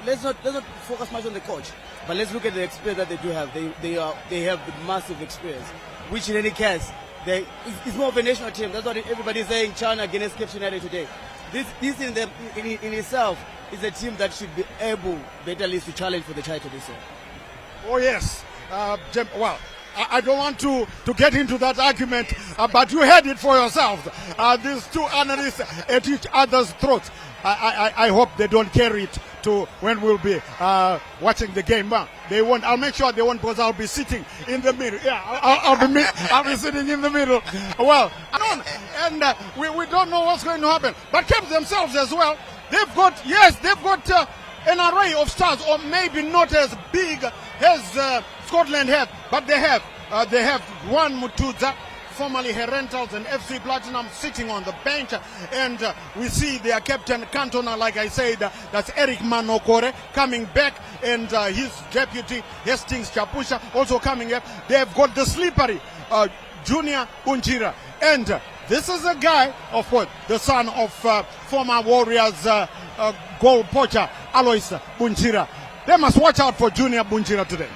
let's not focus much on the coach, but let's look at the experience that they do have. They have the massive experience, which in any case, it's more of a national team. That's what everybody's saying. China against Cape United today. This in itself is a team that should be able, better at least, to challenge for the title this year. Oh yes, well, I don't want to get into that argument, but you heard it for yourself. These two analysts at each other's throats. I hope they don't carry it to when we'll be watching the game. Well, they won't. I'll make sure they won't, because I'll be sitting in the middle. Yeah, I'll be sitting in the middle. Well, and we don't know what's going to happen. But Cape themselves as well. They've got an array of stars, or maybe not as big as Scotland have, but they have Juan Mutudza, formerly Herentals and FC Platinum, sitting on the bench, and we see their captain Cantona, like I said, that's Eric Manokore coming back, and his deputy Hastings Chapusha also coming up. They've got the slippery Junior Bunjira, and this is a guy, of course, the son of former Warriors goal poacher Alois Bunjira. They must watch out for Junior Bunjira today.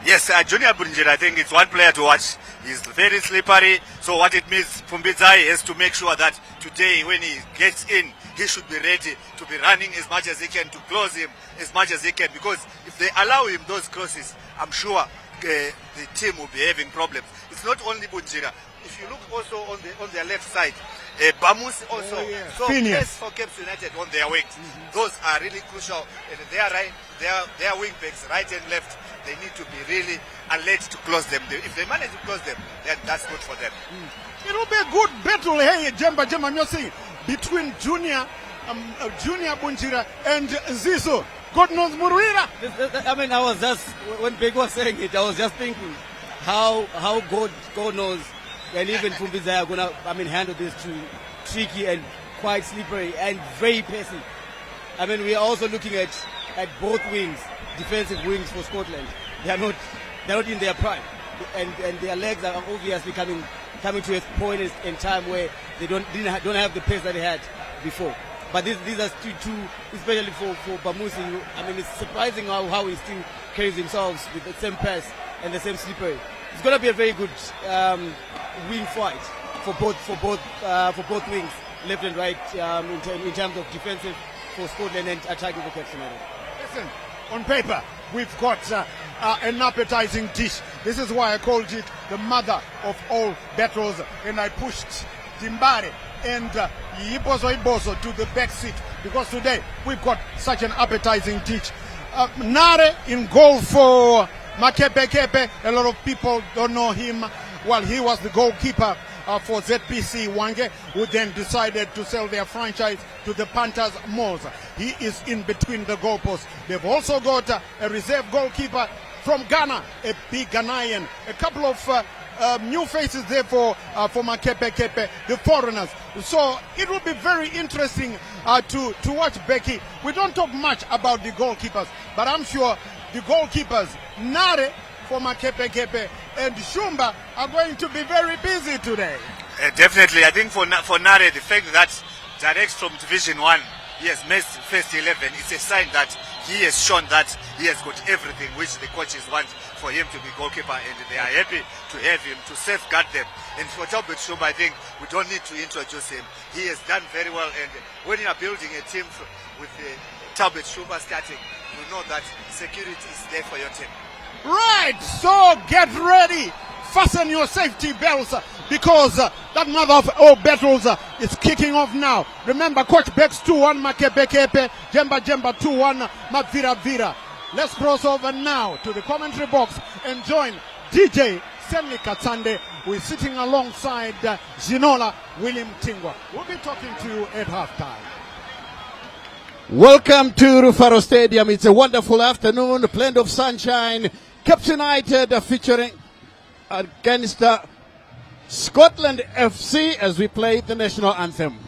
Yes, Junior Bunjira, I think it's one player to watch. He's very slippery. So what it means, Pumbidzai has to make sure that today when he gets in, he should be ready to be running as much as he can, to close him as much as he can. Because if they allow him those crosses, I'm sure the team will be having problems. It's not only Bunjira. If you look also on their left side, Bamus also. Oh, yeah. So yes, for Cape United on their wings. Those are really crucial. And their wing backs, right and left, they need to be really alert to close them. If they manage to close them, then that's good for them. It will be a good battle, hey, Jemba, I'm just saying, between Junior Bunjira and Ziso. God knows Muruira. I mean, I was just, when Big was saying it, I was just thinking how God knows, and even Pumbidzai are going to, handle this too tricky and quite slippery and very pacey. I mean, we are also looking at both wings, defensive wings for Scotland. They're not in their prime, and their legs are obviously coming to a point in time where they don't have the pace that they had before. But these are two, especially for Bamusi. I mean, it's surprising how he still carries himself with the same pace and the same slippery. It's going to be a very good wing fight for both wings, left and right, in terms of defensive for Scotland and attacking for Cape United. Listen, on paper, we've got an appetizing dish. This is why I called it the mother of all battles, and I pushed Dimbare and Ibozo to the back seat, because today we've got such an appetizing dish. Nare in goal for Makepe. A lot of people don't know him. Well, he was the goalkeeper for ZPC Wange, who then decided to sell their franchise to the Panthers Moors. He is in between the goalposts. They've also got a reserve goalkeeper from Ghana, a big Ghanaian. A couple of new faces there for Makepe, the foreigners. So it will be very interesting to watch Becky. We don't talk much about the goalkeepers, but I'm sure the goalkeepers, Nare for Makepe and Shumba, are going to be very busy today. Definitely. I think for Nare, the fact that direct from Division 1, he has missed first 11, it's a sign that he has shown that he has got everything which the coaches want for him to be goalkeeper, and they are happy to have him to safeguard them. And for Talbot Shumba, I think we don't need to introduce him. He has done very well, and when you are building a team with Talbot Shumba starting, you know that security is there for your team. Right, so get ready. Fasten your safety belts, because that mother of all battles is kicking off now. Remember, Coach Bex 2-1, Makepe, Jemba 2-1, Mavira. Let's cross over now to the commentary box and join DJ Stanley Katsande, who is sitting alongside Zinola William Tingwa. We'll be talking to you at halftime. Welcome to Rufaro Stadium. It's a wonderful afternoon, plenty of sunshine. Cape United featuring against Scotland FC as we play the national anthem.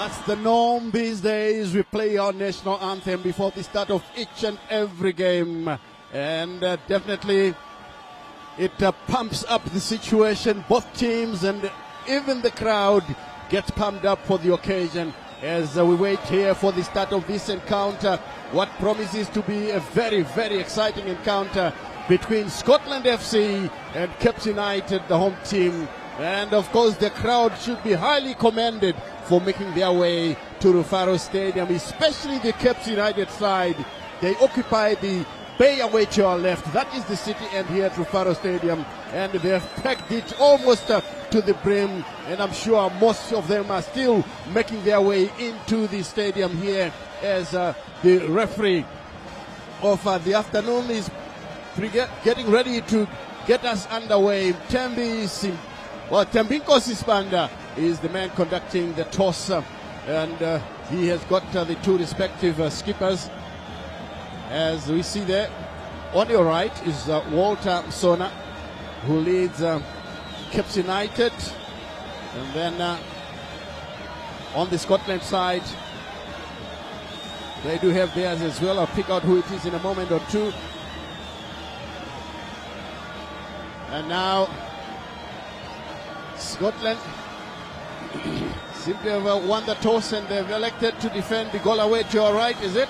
That's the norm these days. We play our national anthem before the start of each and every game. And definitely it pumps up the situation. Both teams and even the crowd get pumped up for the occasion as we wait here for the start of this encounter. What promises to be a very, very exciting encounter between Scotland FC and Caps United, the home team. And of course the crowd should be highly commended for making their way to Rufaro Stadium, especially the Caps United side. They occupy the bay away to our left. That is the city end here at Rufaro Stadium, and they have packed it almost to the brim, and I'm sure most of them are still making their way into the stadium here as the referee of the afternoon is getting ready to get us underway. Tembinko Sispanda is the man conducting the toss, and he has got the two respective skippers. As we see there, on your right is Walter Msona, who leads Caps United, and then on the Scotland side, they do have theirs as well. I'll pick out who it is in a moment or two. And now Scotland seem to have won the toss, and they've elected to defend the goal away to your right, is it?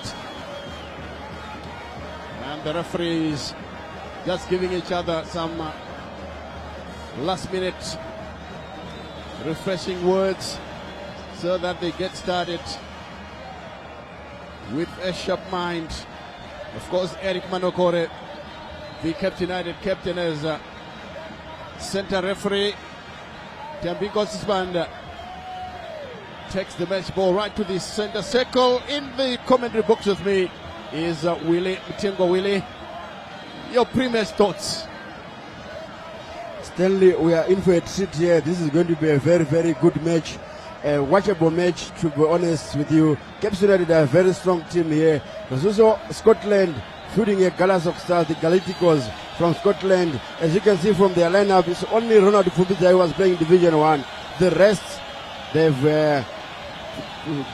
And the referees just giving each other some last minute refreshing words so that they get started with a sharp mind. Of course, Eric Manokore, the Caps United captain, as center referee. Tembinko Sispanda takes the match ball right to the center circle. In the commentary box with me is Willie Mtengo. Willie, your previous thoughts? Stanley, we are in for a treat here. This is going to be a very, very good match, a watchable match, to be honest with you. Caps United are a very strong team here. There's also Scotland fielding a Galas of Stars, the Galacticos from Scotland. As you can see from their lineup, it's only Ronald Fumbidza who was playing Division 1. The rest, they've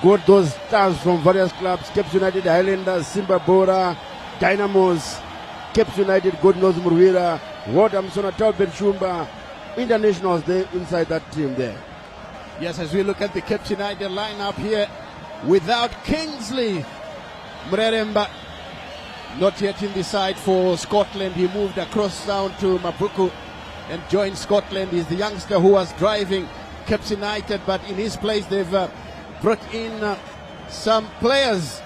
got those stars from various clubs: Caps United, Highlanders, Simba Bora, Dynamos, Caps United, God knows Murwira, Walter Msona, Talbot Shumba, internationals there inside that team there. Yes, as we look at the Caps United lineup here, without Kingsley Mreremba, not yet in the side for Scotland. He moved across down to Mapuku and joined Scotland. He's the youngster who was driving Caps United, but in his place they've brought in some players.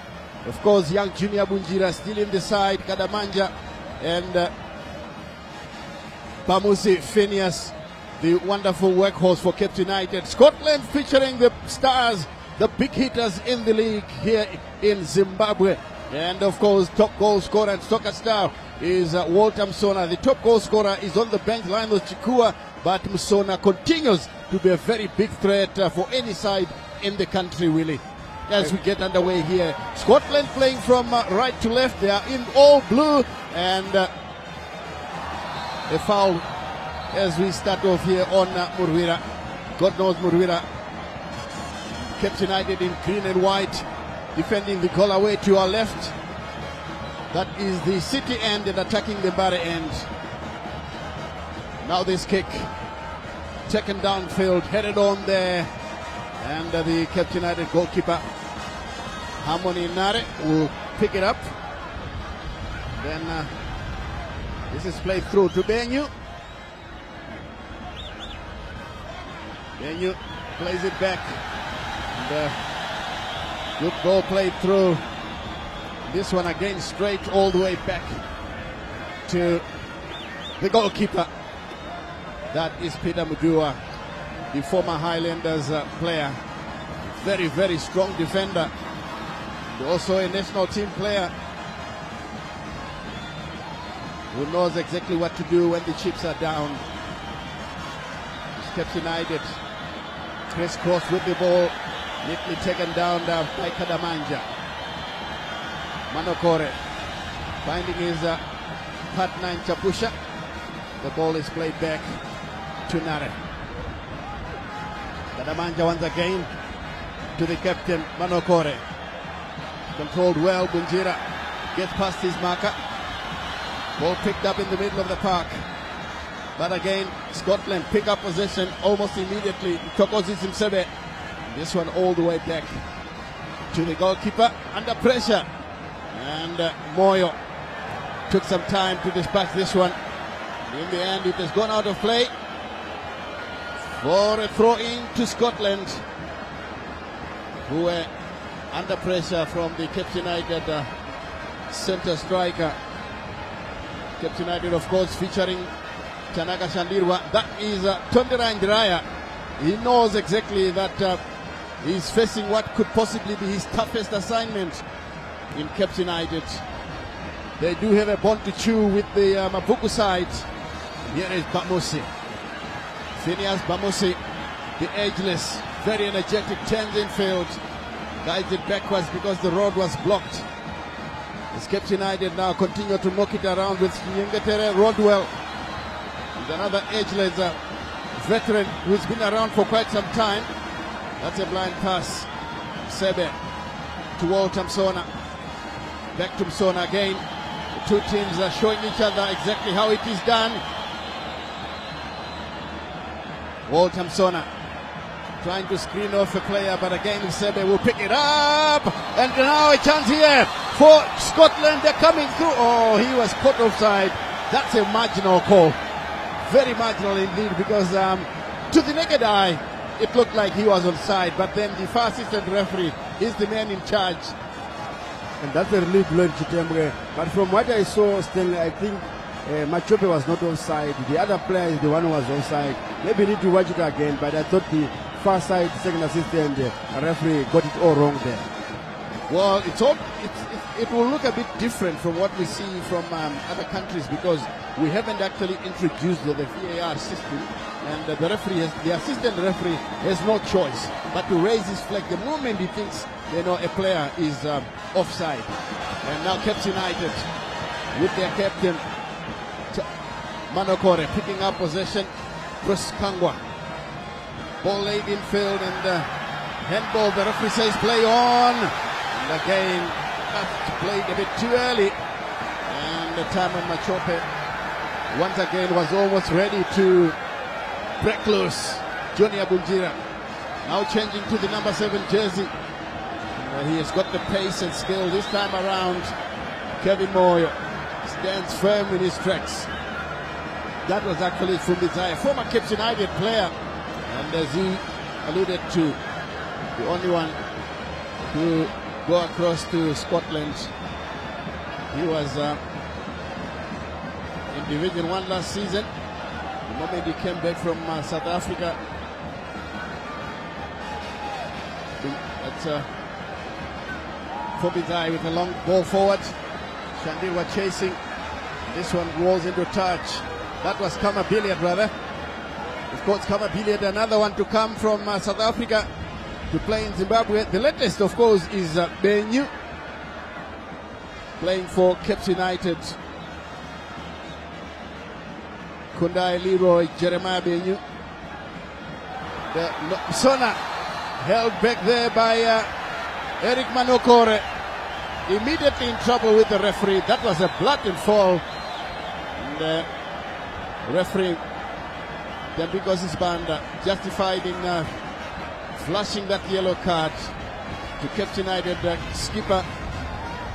Of course, young Junior Bunjira still in the side, Kadamanja and Bamusi Phineas, the wonderful workhorse for Caps United. Scotland featuring the stars, the big hitters in the league here in Zimbabwe. And of course, top goal scorer and soccer star is Walter Msona. The top goal scorer is on the bench, Lionel Chikua, but Msona continues to be a very big threat for any side in the country, Willie. As we get underway here, Scotland playing from right to left. They are in all blue, and a foul as we start off here on Murwira. God knows Murwira. Caps United in green and white, defending the goal away to our left. That is the city end, and attacking the Barra end. Now this kick taken downfield, headed on there, and the Caps United goalkeeper Harmony Nare will pick it up. Then this is played through to Benyu. Benyu plays it back. And, good ball played through. This one again straight all the way back to the goalkeeper. That is Peter Mudua, the former Highlanders player. Very, very strong defender. And also a national team player who knows exactly what to do when the chips are down. Caps United. Chris Cross with the ball. Neatly taken down by Kadamanja. Manokore finding his partner in Chapusha. The ball is played back to Nare. Kadamanja once again to the captain, Manokore. Controlled well, Bunjira gets past his marker. Ball picked up in the middle of the park. But again, Scotland pick up possession almost immediately. Thokoza Msebe. This one all the way back to the goalkeeper under pressure. And Moyo took some time to dispatch this one. In the end, it has gone out of play for a throw-in to Scotland, who were under pressure from the Cape United centre striker. Cape United, of course, featuring Tanaka Shandirwa. That is Tondera Ndiraya. He knows exactly that he's facing what could possibly be his toughest assignment in Cape United. They do have a bone to chew with the Mapuku side. Here is Bamusi. Phineas Bamusi, the ageless, very energetic, turns in field. Guides it backwards because the road was blocked. As Cape United now continue to knock it around with Nyengetere Rodwell. He's another ageless veteran who's been around for quite some time. That's a blind pass. Sebe to Walter Msona. Back to Msona again. The two teams are showing each other exactly how it is done. Walter Msona trying to screen off a player, but again Sebe will pick it up. And now a chance here for Scotland. They're coming through. Oh, he was caught offside. That's a marginal call. Very marginal indeed, because to the naked eye, it looked like he was offside, but then the far assistant referee is the man in charge. And that's a relief blow to Chitembwe. But from what I saw, Stanley, I think Machope was not offside. The other player is the one who was offside. Maybe need to watch it again, but I thought the far side second assistant referee got it all wrong there. Well, it will look a bit different from what we see from other countries, because we haven't actually introduced the VAR system, and the assistant referee has no choice but to raise his flag the moment he thinks a player is offside. And now Cape United with their captain Manokore picking up possession. Chris Kangwa, ball laid in field, and handball. The referee says play on, and again played a bit too early, and the time on Machope once again was almost ready to break loose. Johnny Abunjira now changing to the number 7 jersey. He has got the pace and skill this time around. Kevin Moyo stands firm in his tracks. That was actually Fumbizaya, former Cape United player, and as he alluded to, the only one to go across to Scotland. He was in Division 1 last season. The moment he came back from South Africa, that's Fumbizaya with a long ball forward. Shandirwa chasing. This one rolls into touch. That was Kama Billiard, brother. Of course, Kama Billiard, another one to come from South Africa to play in Zimbabwe. The latest, of course, is Benyu, playing for Cape United. Kundai Leroy, Jeremiah Benyu. Sona held back there by Eric Manokore. Immediately in trouble with the referee. That was a blatant fall. And referee Dembikos Isbanda justified in flashing that yellow card to Cape United skipper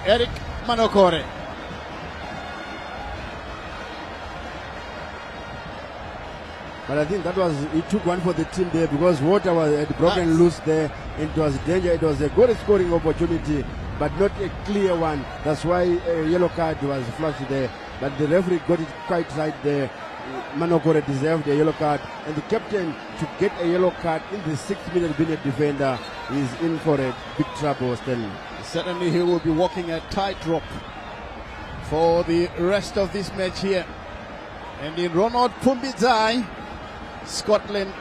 Eric Manokore. But I think that was, he took one for the team there, because water had broken loose there, and it was danger. It was a good scoring opportunity, but not a clear one. That's why a yellow card was flashed there. But the referee got it quite right there. Manokore deserved a yellow card, and the captain to get a yellow card in the 6th minute being a defender is in for a big trouble, Stanley. Certainly he will be walking a tightrope for the rest of this match here. And in Ronald Fumbizaya, Scotland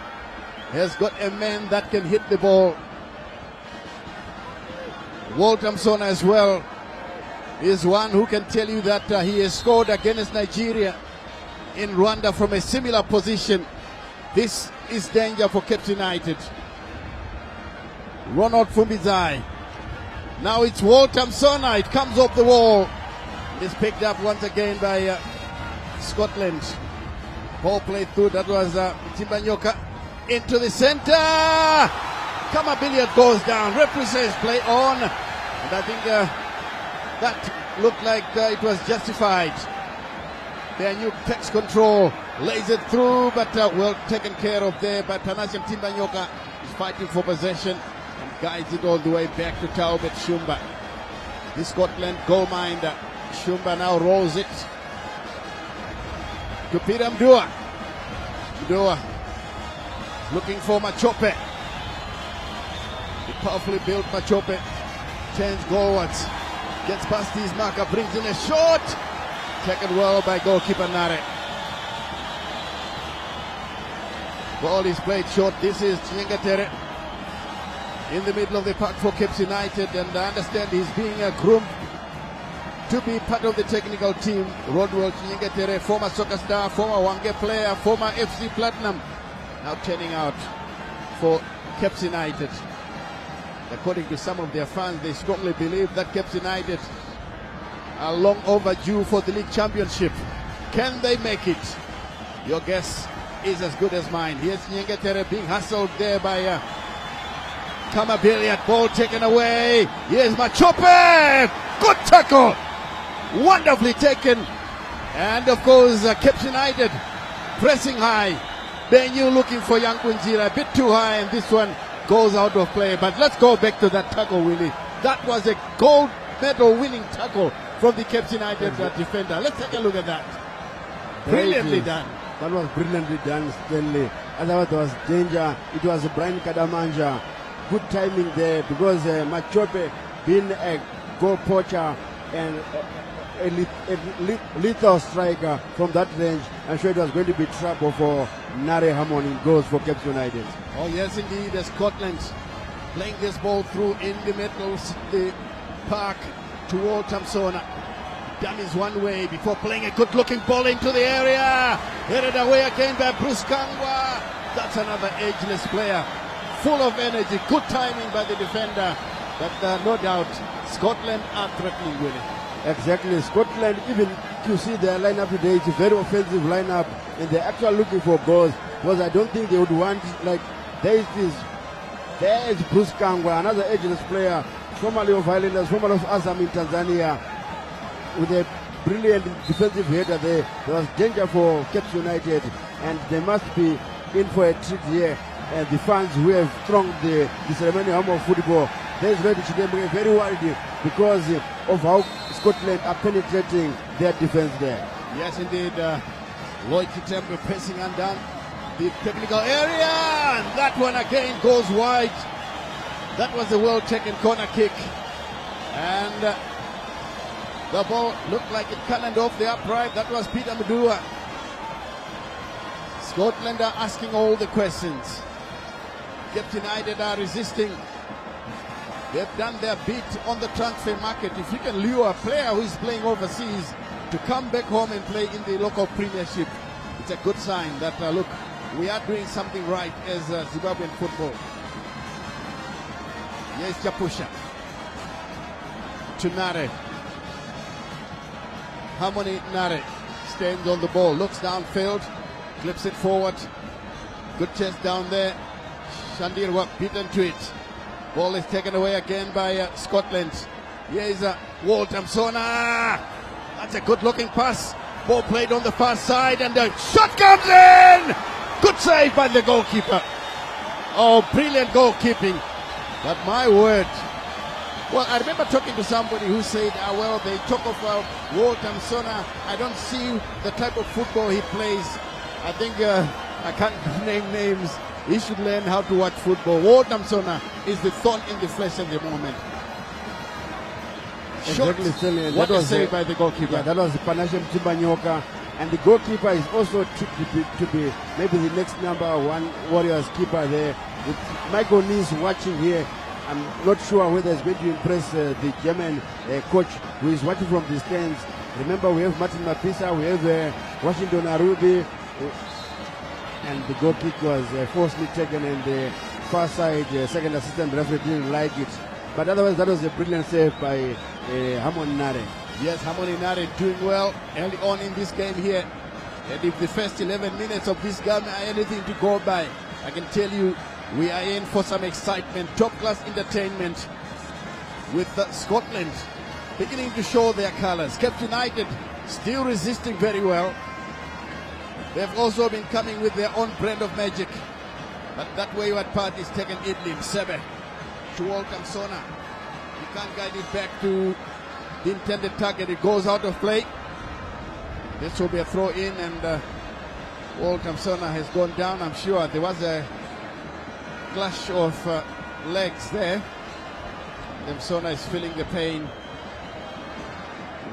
has got a man that can hit the ball. Walter Msona as well is one who can tell you that he has scored against Nigeria in Rwanda from a similar position. This is danger for Cape United. Ronald Fumbizai. Now it's Walter Msona. It comes off the wall. It's picked up once again by Scotland. Ball played through. That was Timbanyoka into the center. Kama Billiard goes down. Referee says play on. And I think that looked like it was justified. Their new text control lays it through, but well taken care of there by Tanasian Timbanyoka. He's fighting for possession and guides it all the way back to Taubet Shumba. The Scotland goalminder. Shumba now rolls it to Peter Mdua. Mdua looking for Machope. The powerfully built Machope turns goalwards, gets past his marker, brings in a shot. Taken well by goalkeeper Nare. Ball is played short. This is Chinyengatere in the middle of the park for Cape United, and I understand he's being groomed to be part of the technical team. Rodwell Chinyengatere, former soccer star, former Wange player, former FC Platinum, now turning out for Cape United. According to some of their fans, they strongly believe that Cape United are long overdue for the league championship. Can they make it? Your guess is as good as mine. Here's Nyengetere being hustled there by Kama Billiard. Ball taken away. Here's Machope. Good tackle. Wonderfully taken. And of course, Cape United pressing high. Benyu looking for Yankunjira. A bit too high, and this one goes out of play. But let's go back to that tackle, Willie. That was a gold medal winning tackle from the Cape United defender. Let's take a look at that. Brilliantly done. That was brilliantly done, Stanley. Otherwise, there was danger. It was Brian Kadamanja. Good timing there, because Machope, being a goal poacher and a lethal striker from that range, I'm sure it was going to be trouble for Nare Hamon in goals for Cape United. Oh yes, indeed. Scotland playing this ball through in the middle of the park toward Tamsona. Done his one way before playing a good looking ball into the area. Headed away again by Bruce Kangwa. That's another ageless player, full of energy. Good timing by the defender. But no doubt Scotland are threatening with it. Exactly. Scotland, even you see their lineup today, it's a very offensive lineup, and they're actually looking for goals, because I don't think they would want, like, there is Bruce Kangwa, another ageless player, formerly of Highlanders, formerly of Azam in Tanzania, with a brilliant defensive header there. There was danger for Cape United, and they must be in for a treat here. And the fans who have thronged the ceremonial home of football, there's ready to them very worried because of how Scotland are penetrating their defense there. Yes, indeed. Lloyd Kitembe pressing on down the technical area, and that one again goes wide. That was a well-taken corner kick, and the ball looked like it cannoned off the upright. That was Peter Mdua. Scotland are asking all the questions. Cape United are resisting. They've done their bit on the transfer market. If you can lure a player who is playing overseas to come back home and play in the local premiership, it's a good sign that, look, we are doing something right as Zimbabwean football. Here's Chapusha to Nare. Harmony Nare stands on the ball, looks downfield, clips it forward. Good chest down there. Shandirwa beaten to it. Ball is taken away again by Scotland. Here is Walter Msona. That's a good looking pass. Ball played on the far side, and the shot comes in. Good save by the goalkeeper. Oh, brilliant goalkeeping. But my word. Well, I remember talking to somebody who said, well, they talk of Walter Msona. I don't see the type of football he plays. I think I can't name names. He should learn how to watch football. Walter Msona is the thorn in the flesh at the moment. Exactly, Stanley. What was saved by the goalkeeper. Yeah, that was Panasham Timbanyoka. And the goalkeeper is also to be maybe the next number one Warriors keeper there. With Michael Nies watching here, I'm not sure whether it's going to impress the German coach who is watching from the stands. Remember, we have Martin Mapisa, we have Washington Arubi, and the goal kick was forcefully taken, and far side. Second assistant referee didn't like it. But otherwise, that was a brilliant save by Hamon Nare. Yes, Harmony Nare doing well early on in this game here. And if the first 11 minutes of this game are anything to go by, I can tell you we are in for some excitement, top-class entertainment with Scotland beginning to show their colors. Cape United still resisting very well. They've also been coming with their own brand of magic. But that wayward part is taken Idlim, Sebe, to Walcom Sona. He can't guide it back to the intended target. It goes out of play. This will be a throw in, and Walcom Sona has gone down. I'm sure there was a clash of legs there. Sona is feeling the pain.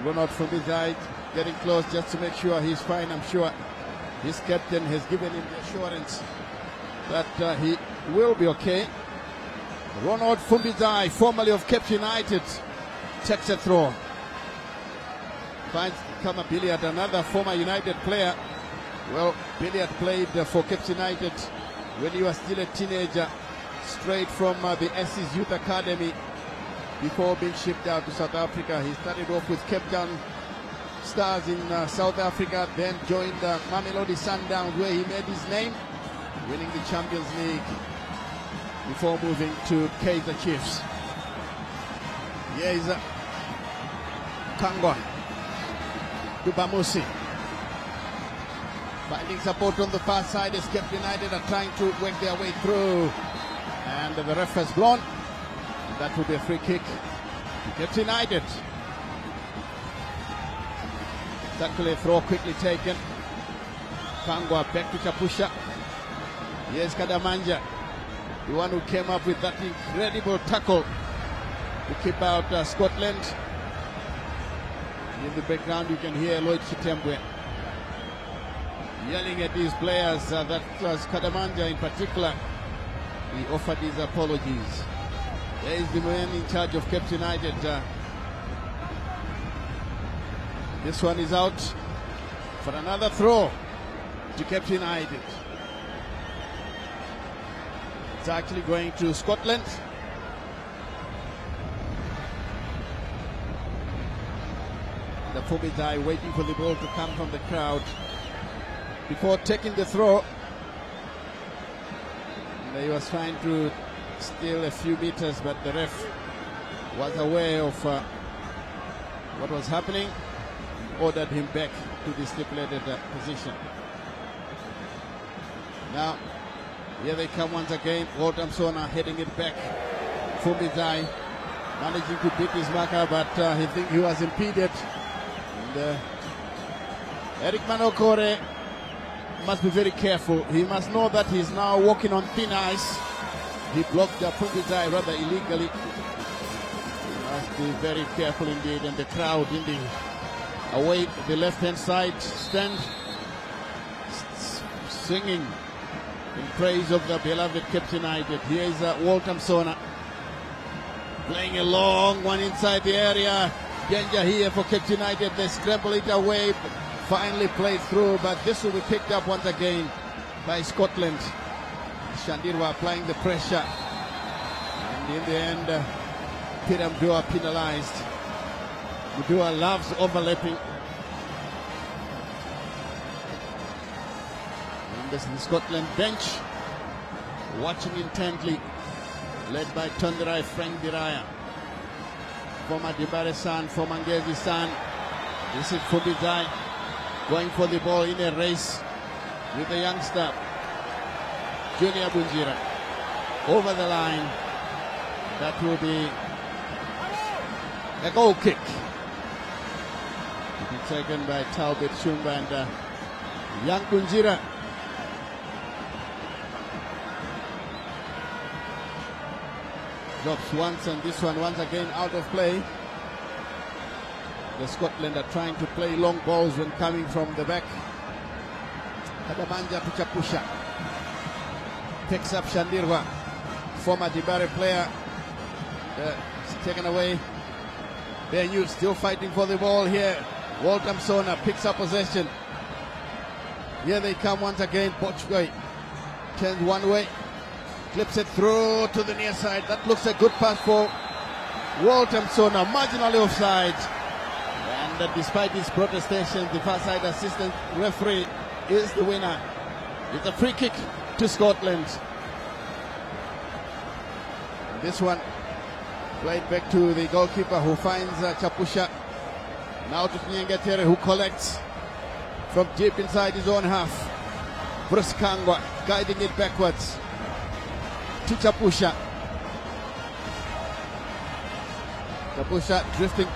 Ronald from his side, getting close just to make sure he's fine. I'm sure his captain has given him the assurance that he will be okay. Ronald Fumbizai, formerly of Cape United, takes a throw. Finds Kama Billiard, another former United player. Well, Billiard played for Cape United when he was still a teenager, straight from the SC's Youth Academy before being shipped out to South Africa. He started off with Cape Town Stars in South Africa, then joined Mamelodi Sundowns, where he made his name, winning the Champions League before moving to Kaizer Chiefs. Here is Kangwa Dubamusi finding support on the far side as Cape United are trying to work their way through, and the ref has blown. That will be a free kick to Cape United. Tackle throw quickly taken. Kangwa back to Chapusha. Here's Kadamanja, the one who came up with that incredible tackle to keep out Scotland. In the background you can hear Lloyd Chitembwe yelling at these players. That was Kadamanja in particular. He offered his apologies. There is the man in charge of Cape United. This one is out for another throw to Cape United. It's actually going to Scotland. The Fubizai waiting for the ball to come from the crowd before taking the throw. And he was trying to steal a few meters, but the ref was aware of what was happening, ordered him back to the stipulated position. Now, here they come once again. Walter Sona heading it back. Fubizai managing to beat his marker, but he thinks he was impeded. And Eric Manokore must be very careful. He must know that he's now walking on thin ice. He blocked Fubizai rather illegally. He must be very careful indeed. And the crowd in the away, the left-hand side stand, singing in praise of the beloved Cape United. Here is Walter Sona playing a long one inside the area. Danger here for Cape United. They scramble it away, finally played through, but this will be picked up once again by Scotland. Shandirwa applying the pressure, and in the end Peter Mdua penalized. Mdua loves overlapping. And this is the Scotland bench watching intently, led by Tonderai Frank Diraya, former Dibare San, former Ngezi San. This is Fubizai going for the ball in a race with the youngster Junior Bunjira over the line. That will be a goal kick to be taken by Talbot Shumba and young Bunjira. Drops once, and this one once again out of play. The Scotland are trying to play long balls when coming from the back. Kadamanja Puchapusha picks up Shandirwa, former Dibare player. It's taken away. Benyu still fighting for the ball here. Walter Sona picks up possession. Here they come once again. Portugal turns one way. Clips it through to the near side. That looks a good pass for Walter Msona, marginally offside. And despite his protestations, the far side assistant referee is the winner. It's a free kick to Scotland. This one played back to the goalkeeper who finds Chapusha. Now to Nyengetere who collects from deep inside his own half. Bruce Kangwa guiding it backwards to Chapusha. Chapusha drifting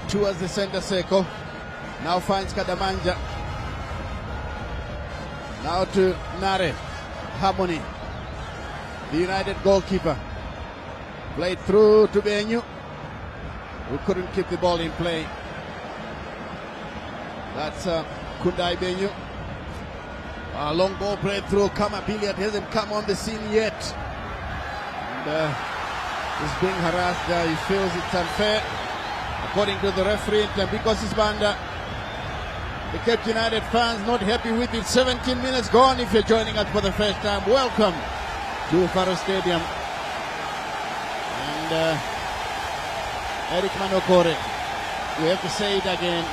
towards the center circle. Now finds Kadamanja. Now to Nare Harmony, the United goalkeeper. Played through to Benyu, who couldn't keep the ball in play. That's Kundai Benyu. A long ball played through. Kama Billiard hasn't come on the scene yet. And he's being harassed. He feels it's unfair. According to the referee, Tambiko Sisbanda, the Cape United fans not happy with it. 17 minutes gone. If you're joining us for the first time, welcome to Faro Stadium. And Eric Manokore, we have to say it again,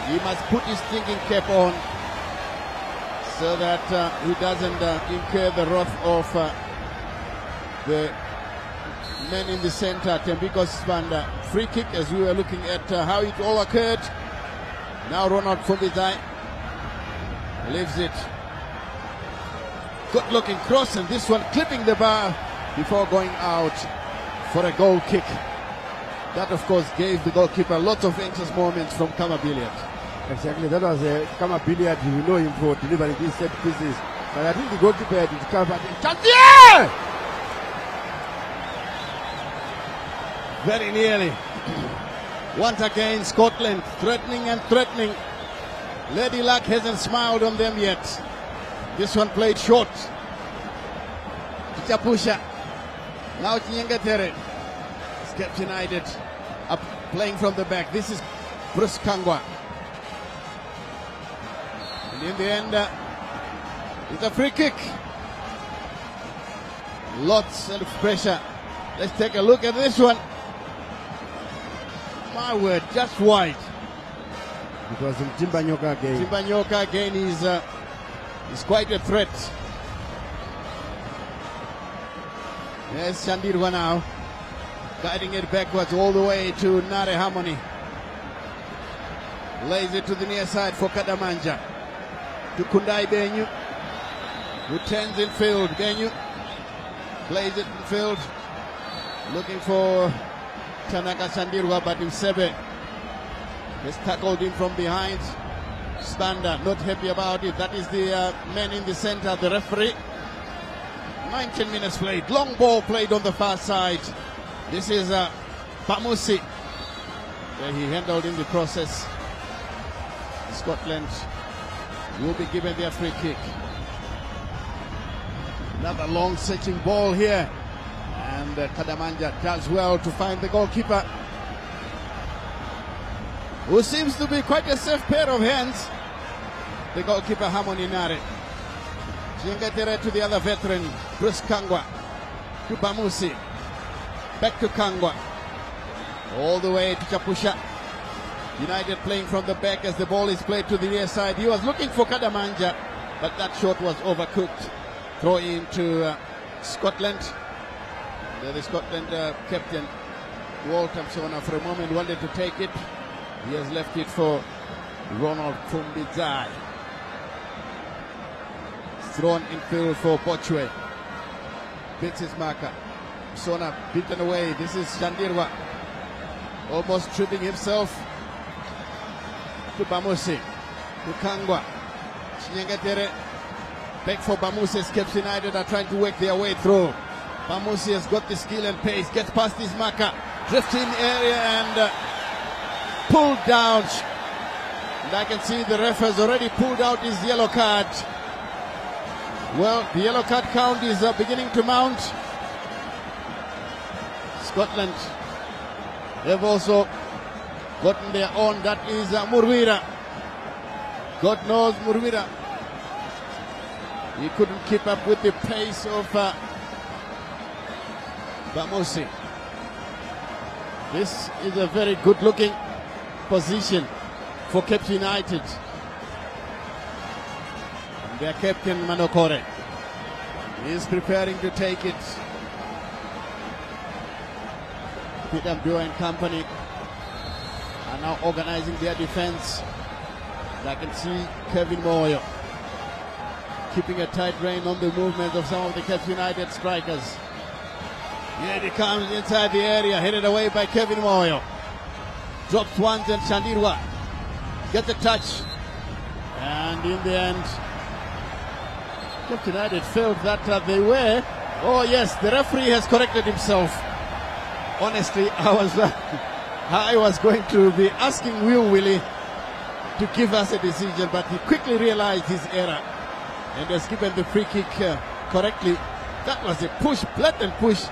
he must put his thinking cap on so that he doesn't incur the wrath of the men in the center. Tembiko Sisbanda, free kick as we were looking at how it all occurred. Now Ronald Fumbizai leaves it. Good looking cross, and this one clipping the bar before going out for a goal kick. That of course gave the goalkeeper lots of anxious moments from Kama Billiard. Exactly, that was Kama Billiard. You know him for delivering these set pieces. But I think the goalkeeper had it covered. Yeah! Very nearly. Once again, Scotland threatening and threatening. Lady Luck hasn't smiled on them yet. This one played short. Chapusha. Now Nyengetere. Cape United up playing from the back. This is Bruce Kangwa. And in the end, it's a free kick. Lots of pressure. Let's take a look at this one. My word, just wide. It was in Timbanyoka again. Timbanyoka again is quite a threat. Yes, Shandirwa now. Guiding it backwards all the way to Nare Harmony. Lays it to the near side for Kadamanja. To Kundai Benyu, who turns in field. Benyu plays it in field. Looking for Tanaka Shandirwa, but Msebe has tackled him from behind. Spanda not happy about it. That is the man in the center, the referee. 19 minutes played. Long ball played on the far side. This is Pamusi, where he handled in the process. Scotland will be given their free kick. Another long searching ball here. And Kadamanja does well to find the goalkeeper, who seems to be quite a safe pair of hands. The goalkeeper Harmony Nare. Nyengetere to the other veteran, Bruce Kangwa. To Pamusi. Back to Kangwa. All the way to Chapusha. United playing from the back as the ball is played to the near side. He was looking for Kadamanja, but that shot was overcooked. Throw in to Scotland. The Scotland captain, Walter Msona, for a moment wanted to take it. He has left it for Ronald Fumbizai. Thrown in field for Bochwe. Beats his marker. Msona beaten away. This is Shandirwa. Almost tripping himself. To Bamusi. To Kangwa. Nyengetere. Back for Bamusi. Cape United are trying to work their way through. Bamusi has got the skill and pace. Gets past his marker. Drifts in area and pulled down. And I can see the ref has already pulled out his yellow card. Well, the yellow card count is beginning to mount. Scotland have also gotten their own. That is Murwira. God knows Murwira. He couldn't keep up with the pace of Bamusi. This is a very good looking position for Cape United. And their captain Manokore is preparing to take it. Peter Mdua and company are now organizing their defense. And I can see Kevin Moyo keeping a tight rein on the movement of some of the Cape United strikers. Here he comes inside the area, headed away by Kevin Moyo. Drops once and Shandirwa gets a touch. And in the end, Cape United felt that they were. Oh yes, the referee has corrected himself. Honestly, I was going to be asking Will Willie to give us a decision, but he quickly realized his error and has given the free kick correctly. That was a push, blatant push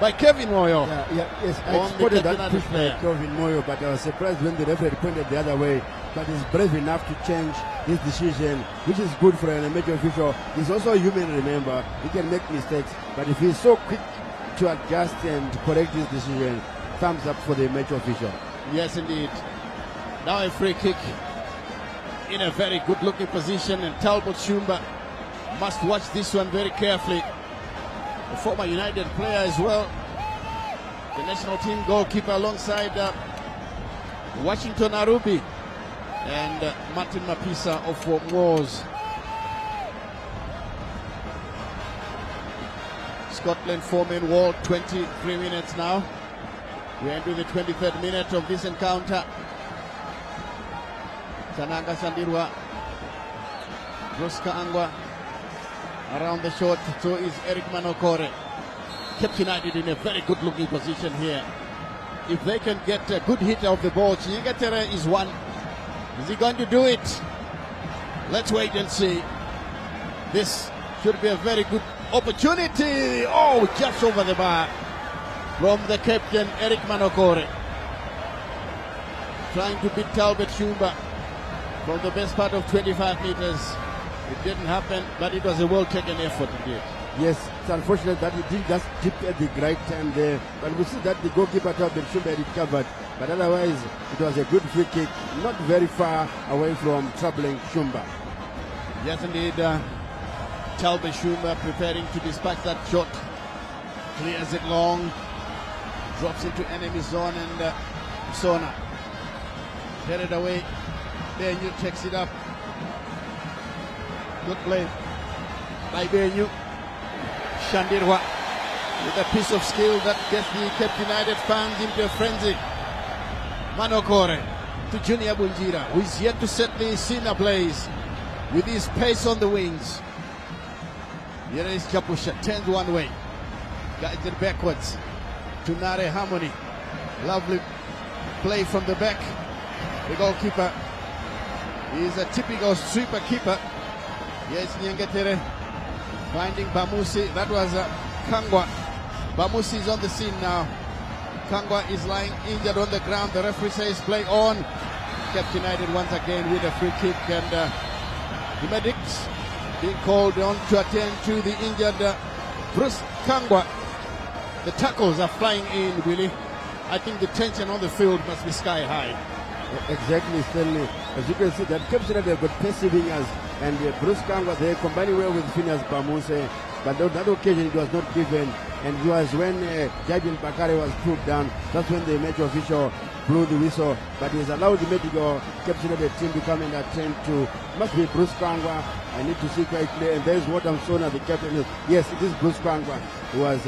by Kevin Moyo. Yes, I spotted that push by Kevin Moyo, but I was surprised when the referee pointed the other way. But he's brave enough to change his decision, which is good for an major official. He's also human, remember. He can make mistakes, but if he's so quick to adjust and correct his decision, thumbs up for the major official. Yes, indeed. Now a free kick in a very good looking position, and Talbot Shumba must watch this one very carefully. A former United player as well, the national team goalkeeper alongside Washington Arubi and Martin Mapisa of Fort Wars. Scotland 4-man wall, 23 minutes now. We're into the 23rd minute of this encounter. Tananga Shandirwa, Bruce Kaangwa around the short, so is Eric Manokore. Cape United in a very good looking position here. If they can get a good hit of the ball, Chinyengetere is one. Is he going to do it? Let's wait and see. This should be a very good opportunity. Oh, just over the bar from the captain, Eric Manokore. Trying to beat Talbot Shumba from the best part of 25 meters. It didn't happen, but it was a well-taken effort indeed. Yes, it's unfortunate that he didn't just dip at the right time there. But we see that the goalkeeper Talbot Shumba had it covered. But otherwise, it was a good free kick, not very far away from troubling Shumba. Yes, indeed. Talbot Shumba preparing to dispatch that shot. Clears it long. Drops into enemy zone, and Sona headed away. Benyu takes it up. Good play by Benyu. Shandirwa with a piece of skill that gets the Cape United fans into a frenzy. Manokore to Junior Bunjira, who is yet to set the scene ablaze with his pace on the wings. Here is Chapusha, turns one way, guides it backwards to Nare Harmony. Lovely play from the back. The goalkeeper is a typical sweeper keeper. Yes, Nyengetere finding Bamusi. That was Kangwa. Bamusi is on the scene now. Kangwa is lying injured on the ground. The referee says play on. Cape United once again with a free kick, and the medics being called on to attend to the injured Bruce Kangwa. The tackles are flying in, Willie. I think the tension on the field must be sky high. Exactly, Stanley. As you can see, that Cape United have got passive wingers, and Bruce Kangwa there combining well with Phineas Bamuse. But on that occasion it was not given, and it was when Jabin Bakare was put down. That's when the match official blew the whistle. But he's allowed the medical Cape United team to come and attend to. Must be Bruce Kangwa. I need to see quite clear. And there's what I'm showing at the captain. Yes, it is Bruce Kangwa who was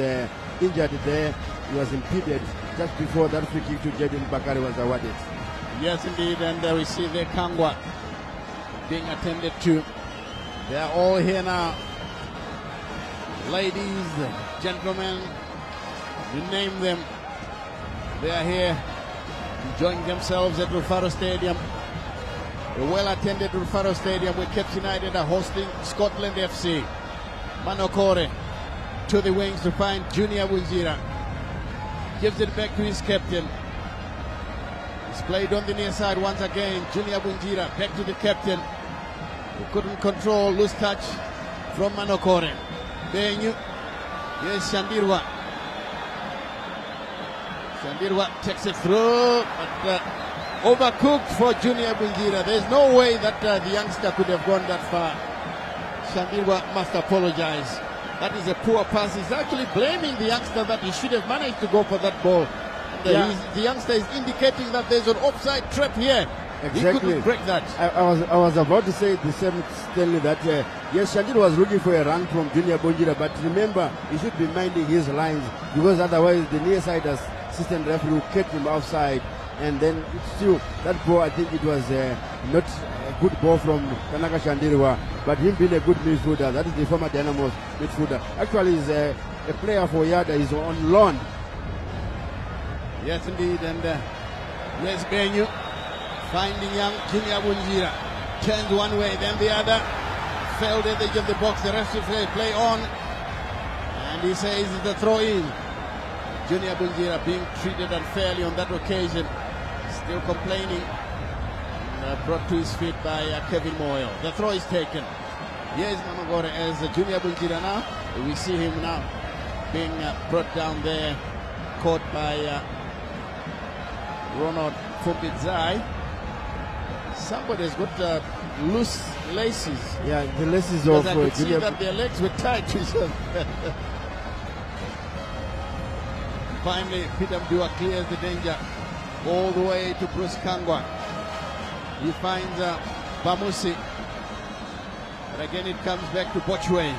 injured there. He was impeded just before that free kick to Jabin Bakare was awarded. Yes, indeed, and we see the Kangwa being attended to. They are all here now. Ladies, gentlemen, you name them. They are here enjoying themselves at Rufaro Stadium. A well-attended Rufaro Stadium where Cape United are hosting Scotland FC. Manokore to the wings to find Junior Bunjira. Gives it back to his captain. It's played on the near side once again. Junior Bunjira back to the captain, who couldn't control, loose touch from Manokore. Benyu. Yes, Shandirwa. Shandirwa takes it through, but overcooked for Junior Bunjira. There's no way that the youngster could have gone that far. Shandirwa must apologize. That is a poor pass. He's actually blaming the youngster that he should have managed to go for that ball. The youngster is indicating that there's an offside trap here. He couldn't break that. I was about to say the same, Stanley, that yes, Shandir was looking for a run from Junior Bunjira, but remember, he should be minding his lines, because otherwise the near side assistant referee will catch him outside. And then still, that ball, I think it was not a good ball from Tanaka Shandirwa, but him being a good midfielder, that is the former Dynamo's midfielder. Actually, he's a player for Yada, he's on loan. Yes, indeed, and yes, Benyu finding young Junior Bunjira. Turns one way, then the other. Failed at the edge of the box, the rest of the play on. And he says it's a throw-in. Junior Bunjira being treated unfairly on that occasion. Still complaining. Brought to his feet by Kevin Moyle. The throw is taken. Here's Namagore as Junior Bunjira now. We see him now being brought down there. Caught by Ronald Fumbidzai. Somebody's got loose laces. Yeah, the laces of I could see that their legs were tied to each other. Finally, Peter Mdua clears the danger all the way to Bruce Kangwa. He finds Bamusi. But again, it comes back to Bochwe.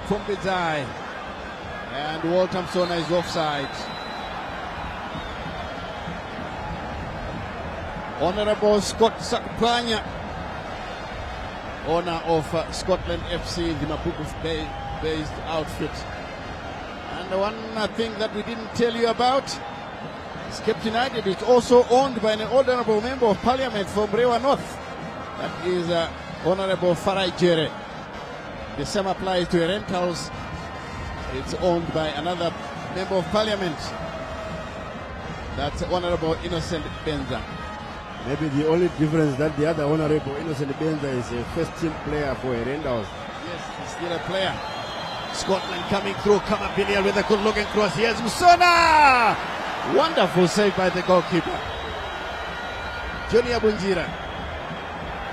Fumbidzai. And Walter Msona is offside. Honorable Scott Sakpanya, owner of Scotland FC, the Maputo-based outfit. And one thing that we didn't tell you about is Cape United is also owned by an honorable member of parliament from Rewa North. That is Honorable Farai Jere. The same applies to Rentals. It's owned by another member of parliament. That's Honorable Innocent Benza. Maybe the only difference that the other Honorable Innocent Benza is a first-team player for Rendals. Yes, he's still a player. Scotland coming through. Kamapiniel with a good-looking cross. Here's Musona! Wonderful save by the goalkeeper. Junior Bunjira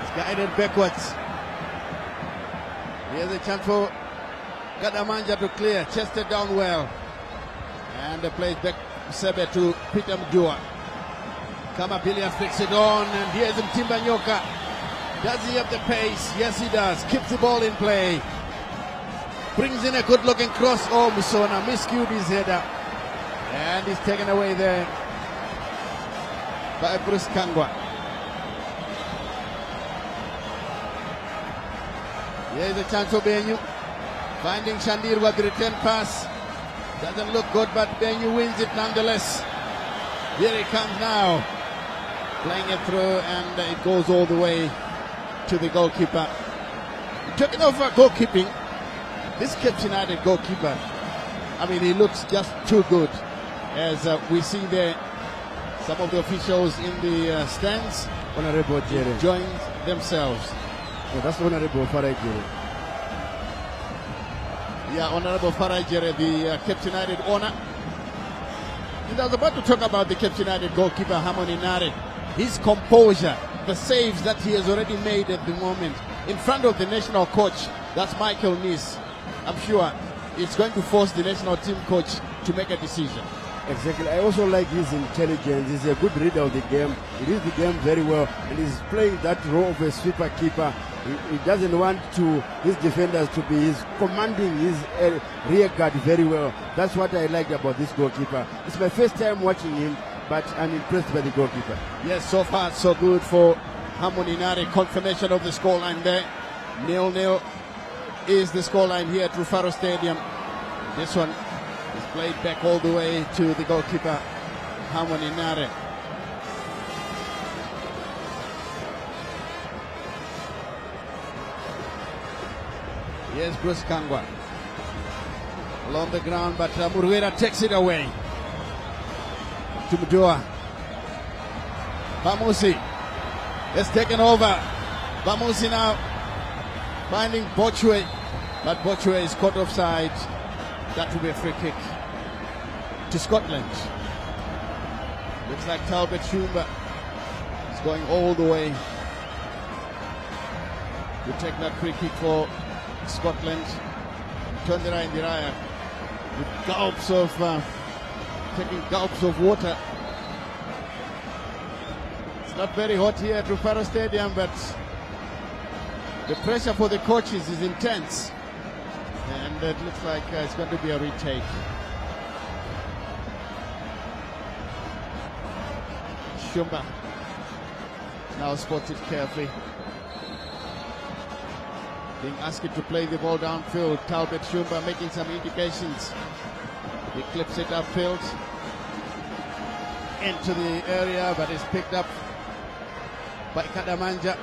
is guided backwards. Here's a chance for Gadamanja to clear. Chested down well. And the play back Sebe to Peter Mdua. Kamapiniel flicks it on, and here's Mtimba Nyoka. Does he have the pace? Yes, he does. Keeps the ball in play. Brings in a good-looking cross. Oh, Musona miscued his header. And he's taken away there by Bruce Kangwa. Here's a chance for Benyu. Finding Shandir with the return pass. Doesn't look good, but Benyu wins it nonetheless. Here he comes now. Playing it through, and it goes all the way to the goalkeeper. Talking over goalkeeping, this Cape United goalkeeper, I mean, he looks just too good. As we see there, some of the officials in the stands Honorable Jere enjoying themselves. Yeah, that's Honorable Farai Jere. Yeah, Honorable Farai Jere, the Cape United owner. And I was about to talk about the Cape United goalkeeper, Harmony Nare. His composure, the saves that he has already made at the moment in front of the national coach, that's Michael Nice. I'm sure it's going to force the national team coach to make a decision. Exactly. I also like his intelligence. He's a good reader of the game. He reads the game very well, and he's playing that role of a sweeper keeper. He doesn't want his defenders to be. He's commanding his rear guard very well. That's what I liked about this goalkeeper. It's my first time watching him, but I'm impressed by the goalkeeper. Yes, so far so good for Harmony Nare. Confirmation of the scoreline there. 0-0 is the scoreline here at Rufaro Stadium. This one is played back all the way to the goalkeeper, Harmony Nare. Here's Bruce Kangwa along the ground, but Murwera takes it away to Mdua. Bamusi has taken over. Bamusi now finding Bochwe, but Bochwe is caught offside. That will be a free kick to Scotland. Looks like Talbot Shumba is going all the way to take that free kick for Scotland. Tondera Indiraya with gulps of taking gulps of water. It's not very hot here at Rufaro Stadium, but the pressure for the coaches is intense, and it looks like it's going to be a retake. Shumba now spots it carefully, being asked to play the ball downfield. Talbot Shumba making some indications. He clips it upfield into the area, but is picked up by Kadamanja,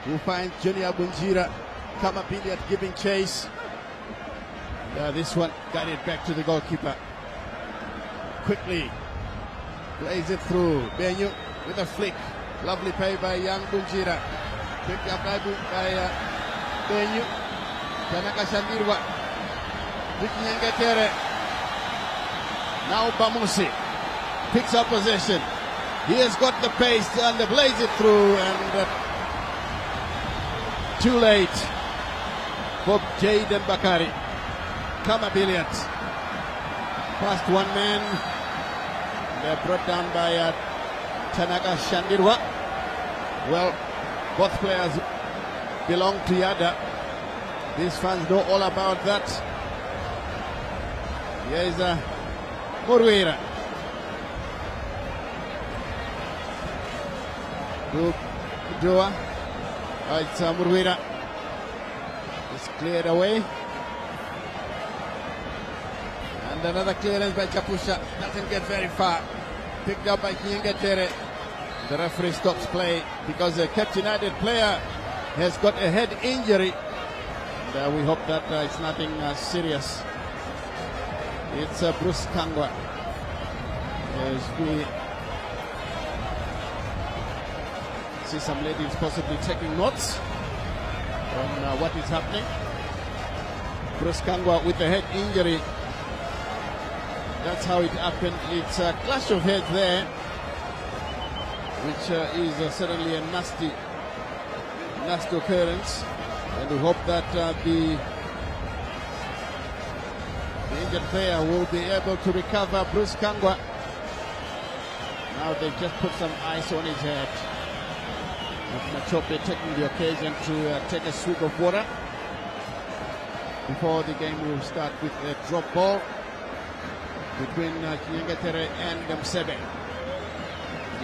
who finds Junior Bunjira. Kama Billiard giving chase. This one got it back to the goalkeeper. Quickly plays it through. Benyu with a flick. Lovely play by young Bunjira. Picked up by Benyu. Tanaka Shandirwa. Ricky Nyangatere. Now Bamusi picks up possession. He has got the pace and blaze it through, and too late for Jayden Bakari. Kama Billiard past one man. They're brought down by Tanaka Shandirwa. Well, both players belong to Yada. These fans know all about that. Here is Murwira. Dua. It's Murwira. It's cleared away. And another clearance by Chapusha. Doesn't get very far. Picked up by Kinyengetere. The referee stops play because a Cape United player has got a head injury. And we hope that it's nothing serious. It's Bruce Kangwa. As we see some ladies possibly taking notes on what is happening. Bruce Kangwa with a head injury. That's how it happened. It's a clash of heads there, which is certainly a nasty occurrence. And we hope that the injured player will be able to recover. Bruce Kangwa. Now they just put some ice on his head. Machope taking the occasion to take a swig of water before the game will start with a drop ball between Kinyengetere and Msebe.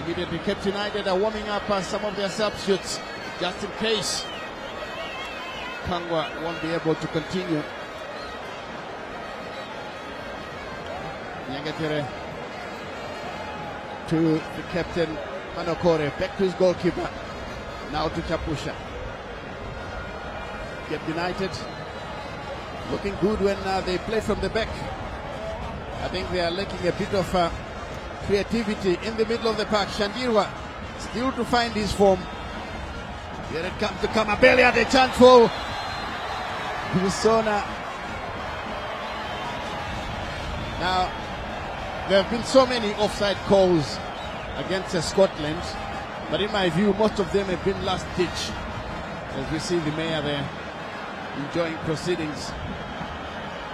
Immediately Cape United are warming up some of their substitutes just in case Kangwa won't be able to continue. Kinyengetere to the captain Manokore, back to his goalkeeper. Now to Chapusha. Cape United looking good when they play from the back. I think they are lacking a bit of creativity in the middle of the park. Shandirwa still to find his form. Here it comes to Kamabelia, the chance for Busona. Now, there have been so many offside calls against Scotland, but in my view, most of them have been last ditch. As we see the mayor there enjoying proceedings.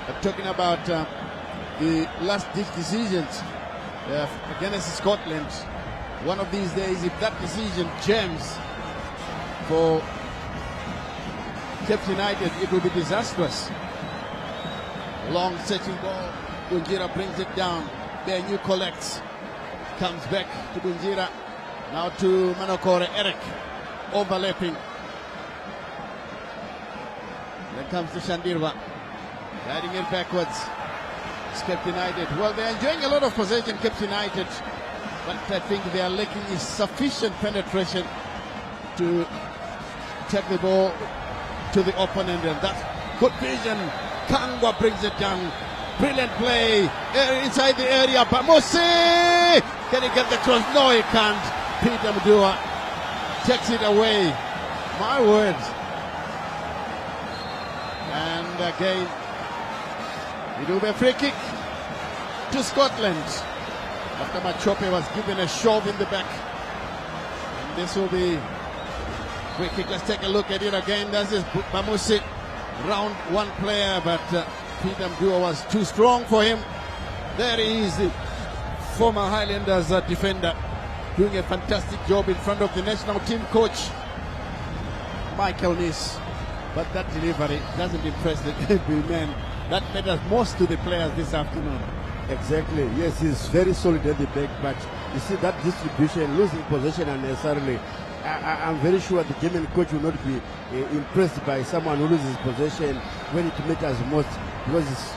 But talking about the last ditch decisions against Scotland, one of these days, if that decision jams for Cape United, it will be disastrous. Long searching ball, Bunjira brings it down. Benyu collects, comes back to Bunjira. Now to Manokore, Eric, overlapping. Then comes to Shandirwa, guiding it backwards. It's Cape United. Well, they're enjoying a lot of possession, Cape United, but I think they are lacking is sufficient penetration to take the ball to the opponent, and that's good vision. Kangwa brings it down. Brilliant play inside the area. Bamosi! Can he get the cross? No, he can't. Peter Mdua takes it away. My word. And again, it will be a free kick to Scotland. After Machope was given a shove in the back. And this will be free kick. Let's take a look at it again. This is Bamusi, round one player, but Peter Mdua was too strong for him. There he is, the former Highlanders defender, doing a fantastic job in front of the national team coach, Michael Nis. But that delivery doesn't impress the men. That matters most to the players this afternoon. Exactly. Yes, he's very solid at the back, but you see that distribution, losing possession unnecessarily. I'm very sure the German coach will not be impressed by someone who loses possession when it matters most, because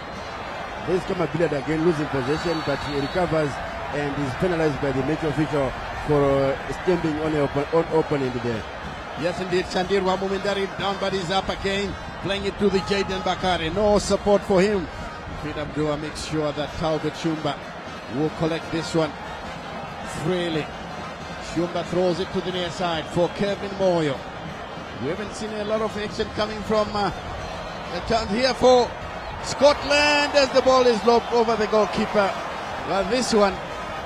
there's Kamabila again losing possession, but he recovers and is penalized by the match official for stamping on opponent there. Yes, indeed. Shandir Wamumindari down, but he's up again, playing it to the Jaden Bakare. No support for him. Peter Mdua makes sure that Talbot Shumba will collect this one freely. Shumba throws it to the near side for Kevin Moyo. We haven't seen a lot of action coming from the chance here for Scotland as the ball is lobbed over the goalkeeper. Well, this one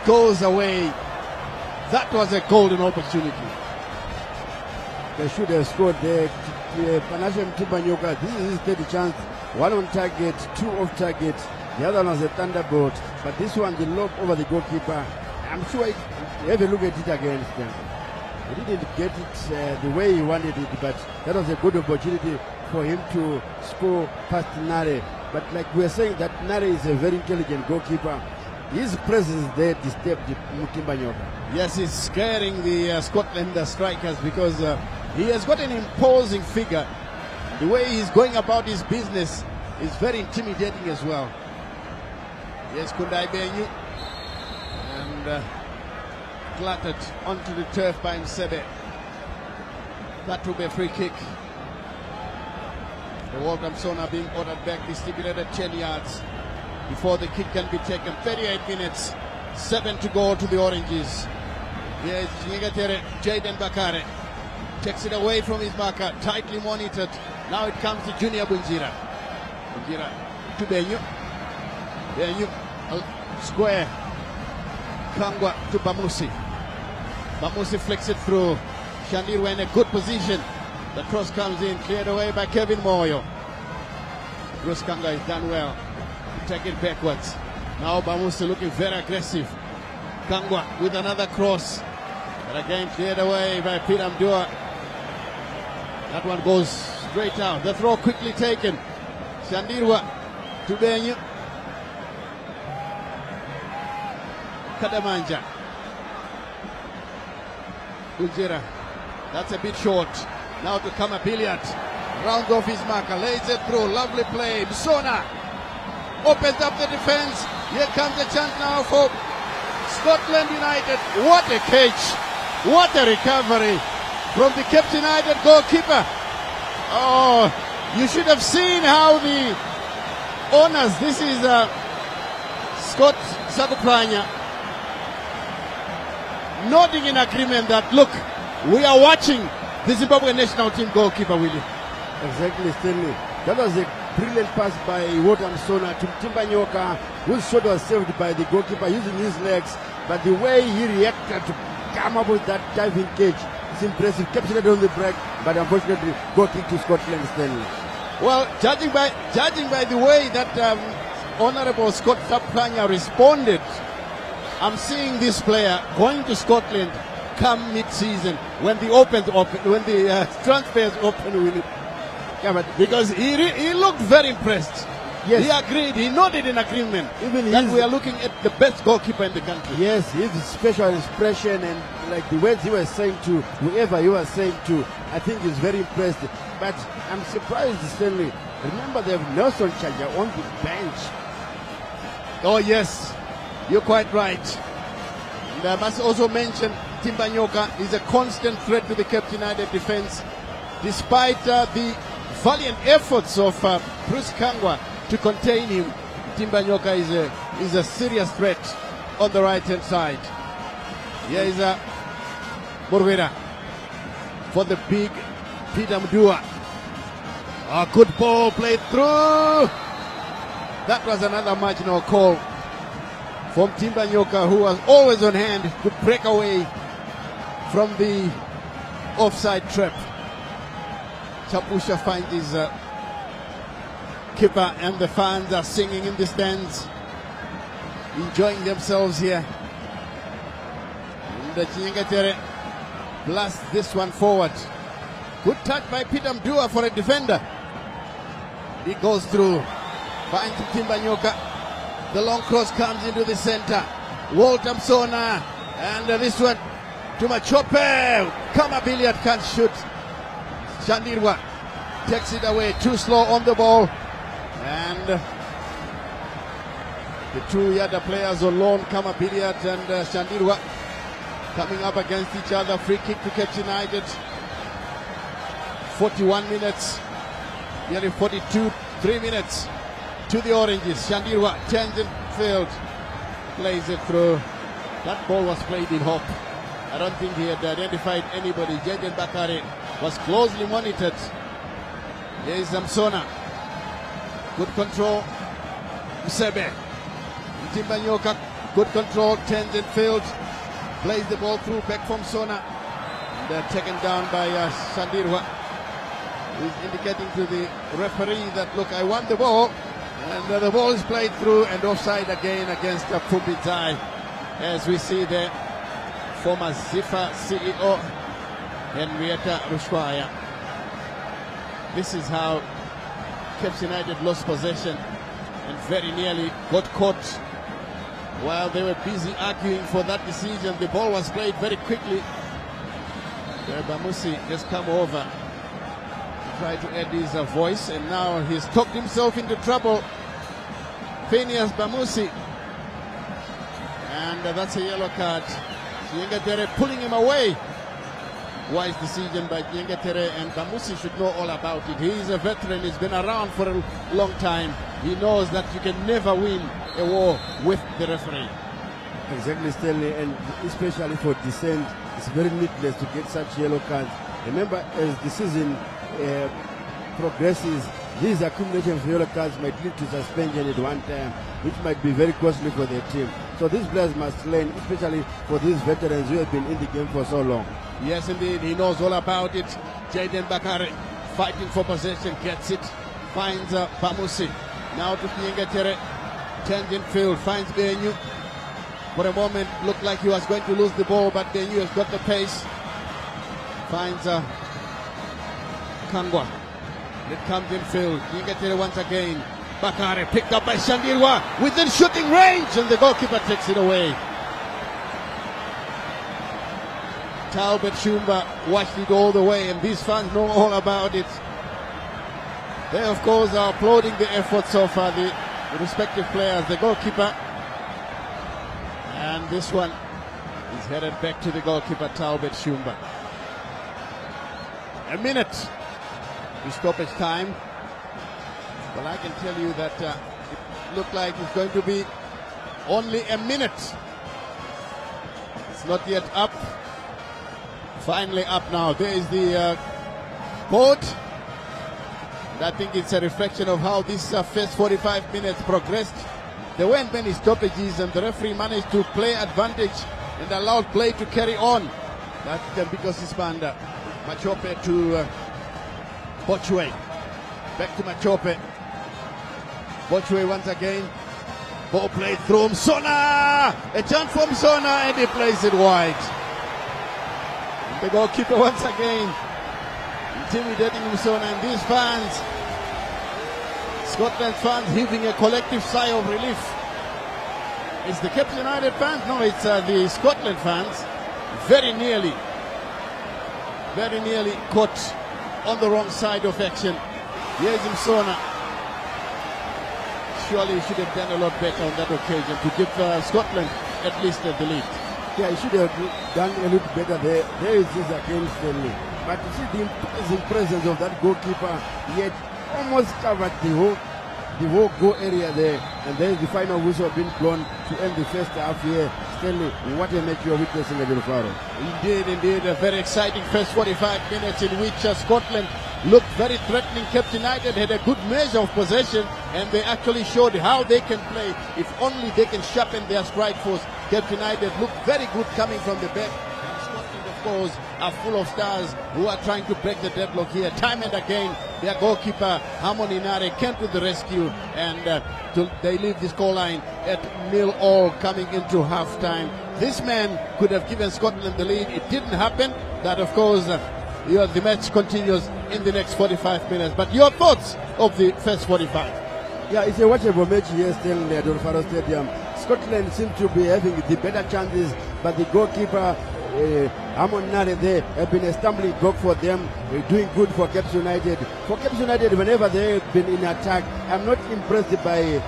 goes away. That was a golden opportunity. They should have scored there. Panashe Mtimbanyoka, this is his third chance. One on target, two off target. The other one was a thunderbolt. But this one, the lob over the goalkeeper. I'm sure have a look at it again. He didn't get it the way he wanted it, but that was a good opportunity for him to score past Nare. But like we are saying, that Nare is a very intelligent goalkeeper. His presence there disturbed Mtimbanyoka. Yes, he's scaring the Scotland strikers because he has got an imposing figure. The way he's going about his business is very intimidating as well. Yes, Kundai Benyu. And clattered onto the turf by Nsebe. That will be a free kick. The Waltham Sona being ordered back, distributed 10 yards before the kick can be taken. 38 minutes, 7 to go to the Oranges. Here's Nyigatere, Jaden Bakare. Takes it away from his marker, tightly monitored. Now it comes to Junior Bunjira. Bunjira to Benyu. Benyu, square. Kangwa to Bamusi. Bamusi flicks it through. Shandir were in a good position. The cross comes in, cleared away by Kevin Moyo. Bruce Kanga has done well. Take it backwards. Now Bamusi looking very aggressive. Kangwa with another cross. But again cleared away by Peter Mdua. That one goes straight out. The throw quickly taken. Shandirwa to Benyu. Kadamanja. Ujira. That's a bit short. Now to Kamabiliat. Rounds off his marker. Lays it through. Lovely play. Msona opens up the defense. Here comes a chance now for Scotland United. What a catch. What a recovery from the Cape United goalkeeper. Oh, you should have seen how the owners, this is Scott Sakupranya, nodding in agreement that, look, we are watching the Zimbabwe national team goalkeeper, Willie. Exactly, Stanley. That was a brilliant pass by Waltham Sona to Mtimbanyoka, whose shot was saved by the goalkeeper using his legs. But the way he reacted to come up with that diving catch is impressive. Captured it on the break, but unfortunately goal kick to Scotland, Stanley. Well, judging by the way that Honourable Scott Sakupranya responded, I'm seeing this player going to Scotland come mid-season when the transfers open with it. Yeah, but because he looked very impressed. Yes. He agreed, he nodded in agreement even that we are looking at the best goalkeeper in the country. Yes, his special expression and like the words he was saying to whoever he was saying to, I think he's very impressed. But I'm surprised, Stanley. Remember, they have Nelson Chaja on the bench. Oh yes, you're quite right. And I must also mention Timbanyoka is a constant threat to the Cape United defense, despite the valiant efforts of Bruce Kangwa to contain him. Timbanyoka is a serious threat on the right hand side. Here is Morwera for the big Peter Mdua. A good ball played through. That was another marginal call. from Timbanyoka, who was always on hand, could break away from the offside trap. Chapusha finds his keeper, and the fans are singing in the stands, enjoying themselves here. And Chinyengetere blasts this one forward. Good touch by Peter Mdua for a defender. He goes through, finds Timbanyoka. The long cross comes into the center. Walter Msona, and this one to Machope. Kama Billiard can't shoot. Shandirwa takes it away, too slow on the ball. And the two other players on loan, Kama Billiard and Shandirwa, coming up against each other. Free kick to Cape United. 41 minutes, nearly 42, 3 minutes to the Oranges. Shandirwa turns in field, plays it through. That ball was played in hope. I don't think he had identified anybody. Jaden Bakare was closely monitored. Here is Msona. Good control. Msebe. Timbanyoka, good control, turns in field, plays the ball through, back from Msona. And they're taken down by Shandirwa. He's indicating to the referee that, look, I want the ball. And the ball is played through and offside again against Pumbizai. As we see there, former Zifa CEO, Henrietta Rushwaya. This is how Cape United lost possession and very nearly got caught while they were busy arguing for that decision. The ball was played very quickly. Bamusi has come over, tried to add his voice, and now he's talked himself into trouble. Phineas Bamusi, and that's a yellow card. Chinyengetere pulling him away. Wise decision by Chinyengetere, and Bamusi should know all about it. He is a veteran, he's been around for a long time. He knows that you can never win a war with the referee. Exactly, Stanley, and especially for dissent, it's very needless to get such yellow cards. Remember, as the season progresses, these accumulation of yellow cards might lead to suspension at one time, which might be very costly for their team. So these players must learn, especially for these veterans who have been in the game for so long. Yes, indeed, he knows all about it. Jaden Bakare fighting for possession, gets it, finds Bamusi. Now to Chinyengetere, turns in field, finds Benyu. For a moment, looked like he was going to lose the ball, but Benyu has got the pace. Finds Kangwa. It comes in field. Chinyengetere once again. Bakare picked up by Shandirwa within shooting range, and the goalkeeper takes it away. Talbot Shumba watched it all the way, and these fans know all about it. They, of course, are applauding the efforts of the respective players. The goalkeeper, and this one is headed back to the goalkeeper, Talbot Shumba. A minute to stoppage time. Well, I can tell you that it looked like it's going to be only a minute. It's not yet up. Finally up now. There is the board. And I think it's a reflection of how this first 45 minutes progressed. There weren't many stoppages, and the referee managed to play advantage and allowed play to carry on. That's because Ispanda. Machope to Bochwe. Back to Machope. Bochwe once again. Ball played through Msona. A chance for Msona, and he plays it wide. The goalkeeper once again intimidating Msona, and these fans, Scotland fans, heaving a collective sigh of relief. It's the Cape United fans? No, it's the Scotland fans. Very nearly caught on the wrong side of action. Here's Msona. Surely he should have done a lot better on that occasion to give Scotland at least the lead. Yeah, he should have done a little better there. There is this against Stanley. But you see the imposing presence of that goalkeeper, he had almost covered the whole goal area there. And then the final whistle being blown to end the first half here. Stanley, what a match you are witnessing at Faro. Indeed, a very exciting first 45 minutes in which Scotland looked very threatening. Cape United had a good measure of possession, and they actually showed how they can play if only they can sharpen their strike force. Cape United look very good coming from the back. And Scotland, of course, are full of stars who are trying to break the deadlock here. Time and again, their goalkeeper, Harmony Nare, came to the rescue, and they leave the scoreline at 0-0 coming into half-time. This man could have given Scotland the lead. It didn't happen. That, of course, the match continues in the next 45 minutes. But your thoughts of the first 45? Yeah, it's a watchable match here still at Dolfaro Stadium. Scotland seem to be having the better chances, but the goalkeeper, Amon Nare, there have been a stumbling block for them, doing good for Caps United. For Caps United, whenever they have been in attack, I'm not impressed by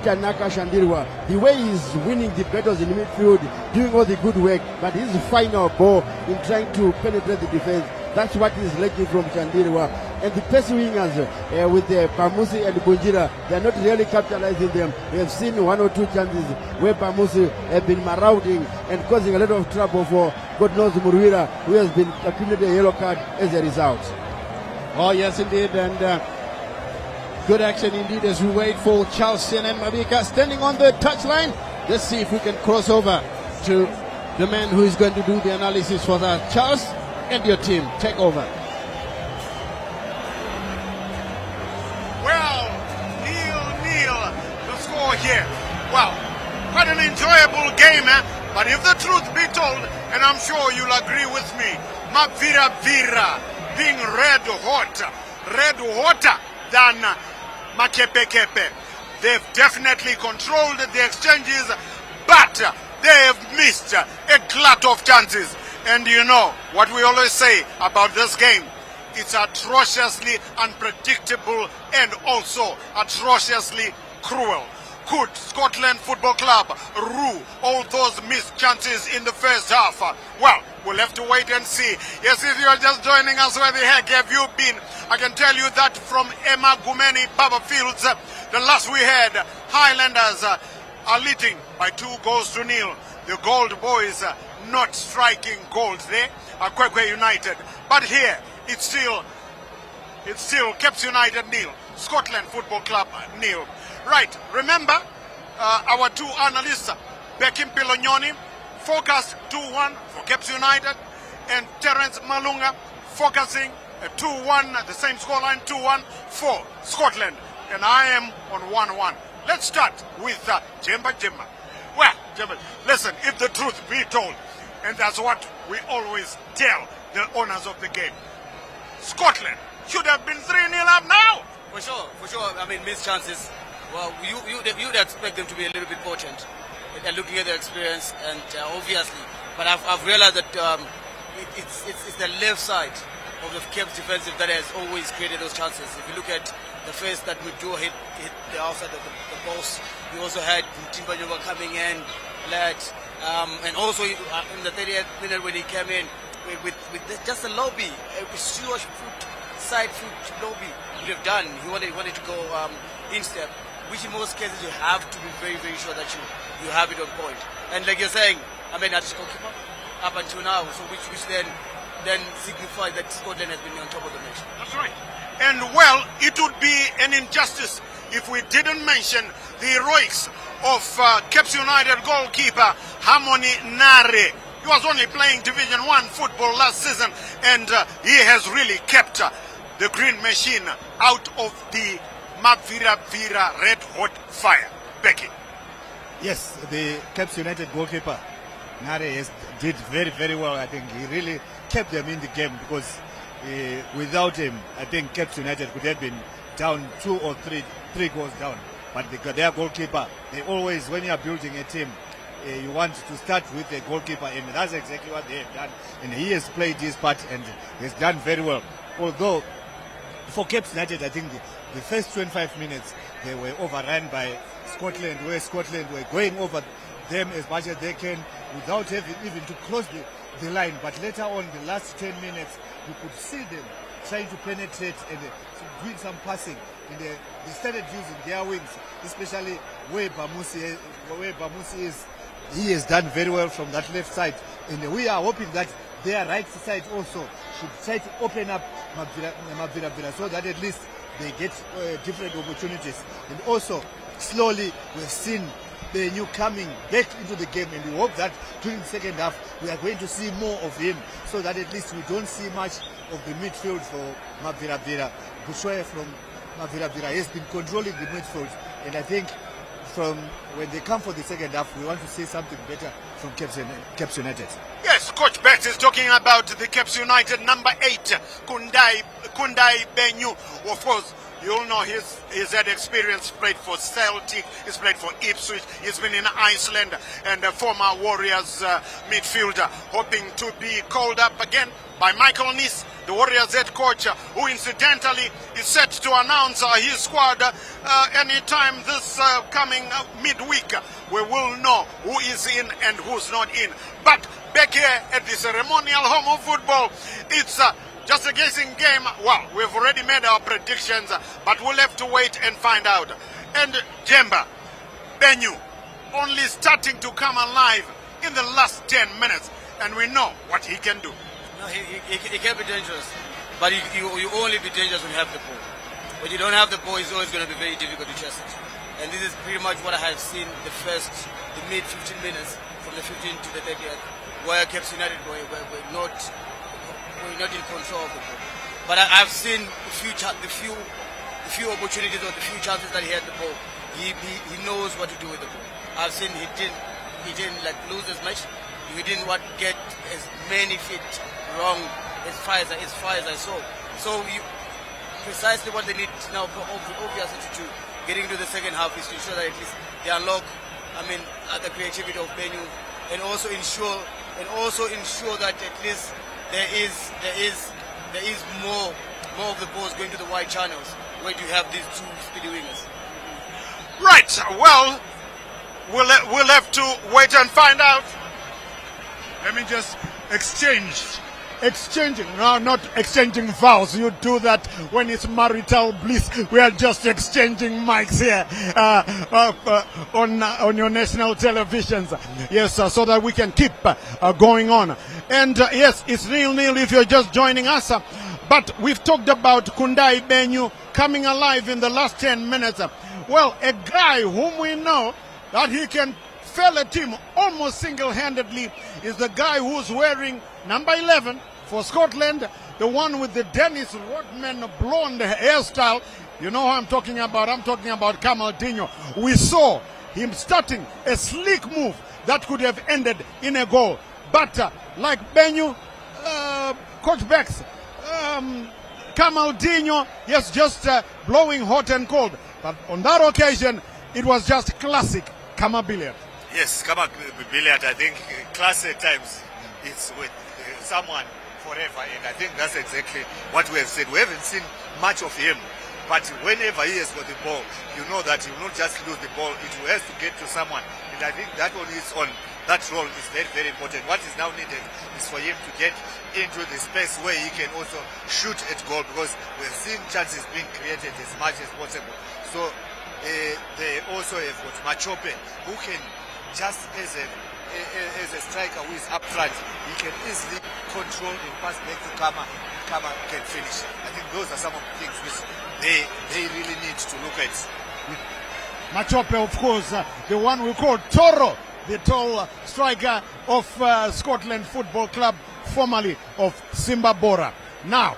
Tanaka Shandirwa. The way he's winning the battles in midfield, doing all the good work, but his final ball in trying to penetrate the defense, that's what is lacking from Shandirwa. And the pace wingers with Pamusi and Bunjira, they are not really capitalizing them. We have seen one or two chances where Pamusi have been marauding and causing a lot of trouble for God knows Murwira, who has been accumulated a yellow card as a result. Oh yes indeed, and good action indeed as we wait for Charles and Mabika standing on the touchline. Let's see if we can cross over to the man who is going to do the analysis for that. Charles and your team, take over. Well, 0-0 the score here. Well, quite an enjoyable game, but if the truth be told, and I'm sure you'll agree with me, Mavira Vira being red hotter than Makepe Kepe. They've definitely controlled the exchanges, but they have missed a glut of chances. And you know what we always say about this game, it's atrociously unpredictable and also atrociously cruel. Could Scotland Football Club rue all those missed chances in the first half? Well, we'll have to wait and see. Yes, if you're just joining us, where the heck have you been? I can tell you that from Emma Gumeni Baba Fields, the last we had, Highlanders are leading by 2-0. The Gold Boys not striking goals there, Kwekwe United. But here, it's still Caps United 0, Scotland Football Club 0. Right, remember our two analysts, Bekim Pilonyoni, focused 2-1 for Caps United, and Terence Malunga focusing 2-1, the same scoreline, 2-1 for Scotland. And I am on 1-1. Let's start with Jemba. Well, Jemba, listen, if the truth be told, and that's what we always tell the owners of the game, Scotland should have been 3-0 up now. For sure. I mean, missed chances. Well, you'd expect them to be a little bit potent, and looking at their experience, and obviously. But I've realized that it's the left side of the Caps defensive that has always created those chances. If you look at the first that Mutua hit the outside of the post, we also had Timbanyova coming in, led, and also in the 30th minute when he came in with just a lobby, a side foot lobby would have done. He wanted to go instep, which in most cases you have to be very, very sure that you have it on point. And like you're saying, I mean, that's goalkeeper up until now, so which then signifies that Scotland has been on top of the match. That's right. And well, it would be an injustice if we didn't mention the heroics of Caps United goalkeeper Harmony Nare. He was only playing Division 1 football last season, and he has really kept the green machine out of the Mavira red hot fire. Becky. Yes, the Caps United goalkeeper Nare did very, very well. I think he really kept them in the game, because without him, I think Caps United could have been down 2 or 3 goals down. But their goalkeeper, they always, when you are building a team, you want to start with the goalkeeper, and that's exactly what they have done. And he has played his part and has done very well. Although, for Caps United, I think the first 25 minutes, they were overrun by Scotland, where Scotland were going over them as much as they can without having even to close the line. But later on, the last 10 minutes, you could see them trying to penetrate and doing some passing. And they started using their wings, especially where Bamusi is. He has done very well from that left side. And we are hoping that their right side also should try to open up Mavira so that at least they get different opportunities. And also, slowly, we've seen Benyu coming back into the game, and we hope that during the second half, we are going to see more of him, so that at least we don't see much of the midfield for Maviravira. Bushoya from Maviravira has been controlling the midfield, and I think from when they come for the second half, we want to see something better from Caps United. Yes, Coach Bex is talking about the Caps United number 8, Kundai Benyu. Of course, you all know he's had experience, played for Celtic, he's played for Ipswich, he's been in Iceland, and a former Warriors midfielder, hoping to be called up again by Michael Nice, the Warriors head coach, who incidentally is set to announce his squad anytime this coming midweek. We will know who is in and who's not in. But back here at the ceremonial home of football, it's just a guessing game. Well, we've already made our predictions, but we'll have to wait and find out. And Jemba, Benyu, only starting to come alive in the last 10 minutes, and we know what he can do. No, he can be dangerous, but you only be dangerous when you have the ball. When you don't have the ball, it's always going to be very difficult to chase it. And this is pretty much what I have seen the mid 15 minutes, from the 15 to the 30th, where Caps United were not in control of the ball. But I've seen the few opportunities or the few chances that he had the ball. He knows what to do with the ball. I've seen he didn't like lose as much. He didn't get as many feet wrong as far as I saw. So precisely what they need now, obviously, to do getting into the second half is to ensure that at least they unlock, the creativity of Benyu, and also ensure that at least there is more of the balls going to the wide channels where you have these two speedy wingers. Right. Well, we'll have to wait and find out. Let me just exchanging, no, not exchanging vows. You do that when it's marital bliss. We are just exchanging mics here on your national televisions. Yes, so that we can keep going on. And yes, it's 0-0 if you're just joining us. But we've talked about Kundai Benyu coming alive in the last 10 minutes. Well, a guy whom we know that he can fell a team almost single-handedly is the guy who's wearing number 11 for Scotland, the one with the Dennis Rodman blonde hairstyle. You know who I'm talking about. I'm talking about Kamaldinho. We saw him starting a sleek move that could have ended in a goal. But like Benyu, Coach Bex, Kamaldinho, yes, just blowing hot and cold. But on that occasion, it was just classic Kama billiard. Yes, Kama billiard, I think class at times it's with someone forever, and I think that's exactly what we have said. We haven't seen much of him, but whenever he has got the ball, you know that he will not just lose the ball, it has to get to someone, and I think that one is on. That role is very, very important. What is now needed is for him to get into the space where he can also shoot at goal, because we're seeing chances being created as much as possible. So they also have got Machope, who can just as a striker who is up front, he can easily control and pass back to Kama. Kama can finish. I think those are some of the things which they really need to look at. Machope, of course, the one we call Toro, the tall striker of Scotland Football Club, formerly of Simba Bora. Now,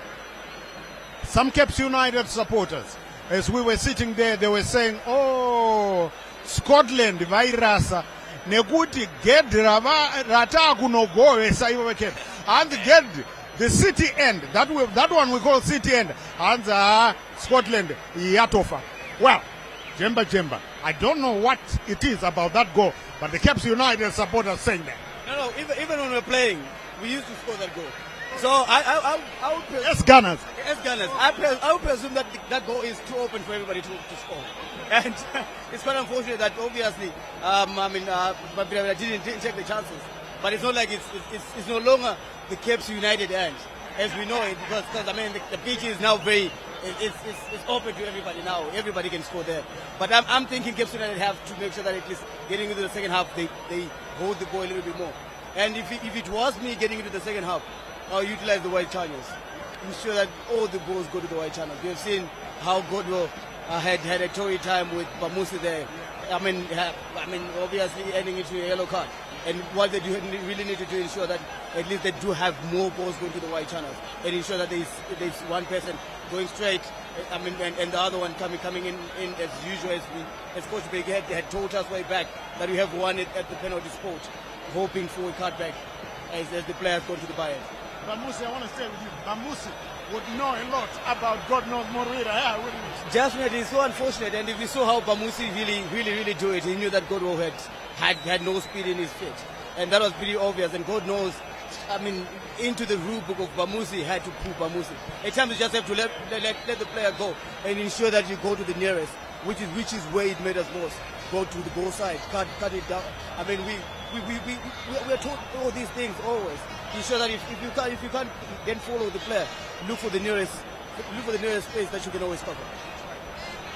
some Caps United supporters, as we were sitting there, they were saying, oh, Scotland virus nekuti ged rata kunogowesa iwe weke and ged the city end that one we call city end and Scotland yatofa. Well, Jemba, I don't know what it is about that goal, but the Caps United supporters saying that. No, even when we're playing, we used to score that goal. So I would as Gunners, I would presume that that goal is too open for everybody to score, and it's quite unfortunate that obviously Babila didn't take the chances. But it's not like it's no longer the Caps United end, as we know it, because the pitch is now it's open to everybody now. Everybody can score there. But I'm thinking Caps United have to make sure that at least getting into the second half they hold the ball a little bit more. And if it was me getting into the second half, I'll utilize the wide channels. ensure that all the balls go to the white channel. We have seen how Godwell had a toy time with Bamusi there. I mean, obviously ending into a yellow card. And what they do really need to do ensure that at least they do have more balls going to the white channels and ensure that there's one person going straight. I mean, and the other one coming in as usual, as Coach Big had told us way back that we have one at the penalty spot, hoping for a cutback as the players go to the buy-in. Bamusi, I want to stay with you. Bamusi would know a lot about God knows Moruira. Yeah, wouldn't he? Definitely, it's so unfortunate. And if you saw how Bamusi really do it, he knew that Godwell had no speed in his feet. And that was pretty obvious. And God knows, I mean, into the rule book of Bamusi, had to pull Bamusi. At times you just have to let the player go and ensure that you go to the nearest, which is where it made us most. Go to the goal side, cut it down. I mean, we are told all these things always. Ensure that if you can't then follow the player, look for the nearest space that you can always cover.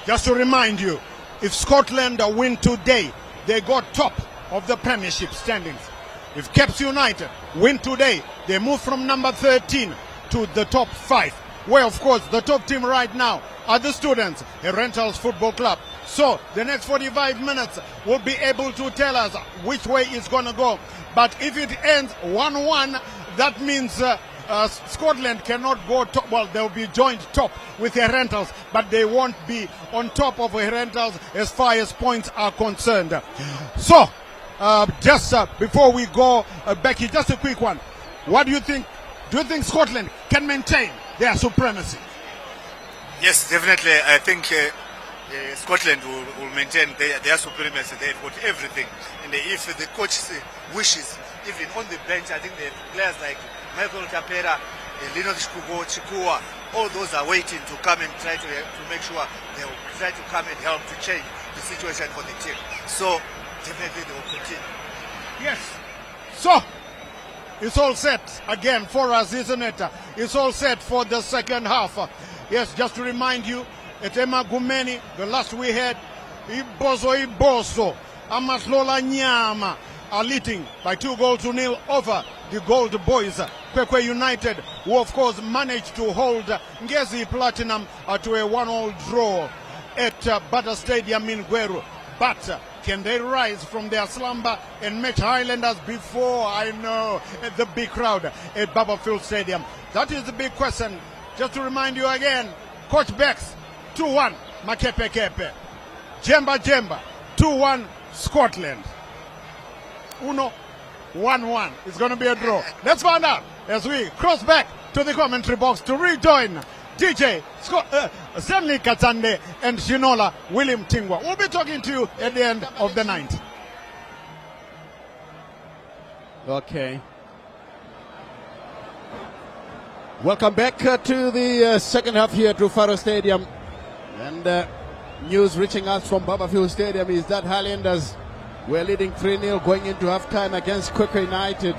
Just to remind you, if Scotland win today, they got top of the Premiership standings. If Caps United win today, they move from number 13 to the top 5. Where, of course, the top team right now are the Students, a Rentals Football Club. So the next 45 minutes will be able to tell us which way it's going to go. But if it ends 1-1, that means Scotland cannot go top. Well, they'll be joined top with the Rentals, but they won't be on top of the Rentals as far as points are concerned. So, just before we go, Becky, just a quick one. What do you think? Do you think Scotland can maintain their supremacy? Yes, definitely. I think Scotland will maintain their supremacy. They've got everything. And if the coach wishes, even on the bench, I think the players like Michael Tapera, Lino Chikua, all those are waiting to come and try to make sure they will try to come and help to change the situation for the team. So definitely they will continue. Yes. So it's all set again for us, isn't it? It's all set for the second half. Yes, just to remind you, at Emagumeni, the last we had, Ibozo, Amatlola Nyama are leading by 2-0 over the Gold Boys. Kwekwe United, who of course managed to hold Ngezi Platinum to a 1-1 draw at Butter Stadium in Gweru. But can they rise from their slumber and match Highlanders before, I know, the big crowd at Barbourfield Stadium? That is the big question. Just to remind you again, Coach Bex, 2-1, Makepe Kepe. Jemba, 2-1, Scotland. 1-1. It's going to be a draw. Let's find out as we cross back to the commentary box to rejoin DJ Stanley Katande and Shinola William Tingwa. We'll be talking to you at the end of the night. Okay. Welcome back to the second half here at Rufaro Stadium. And news reaching us from Barbourfield Stadium is that Highlanders were leading 3-0 going into half-time against Kwekwe United.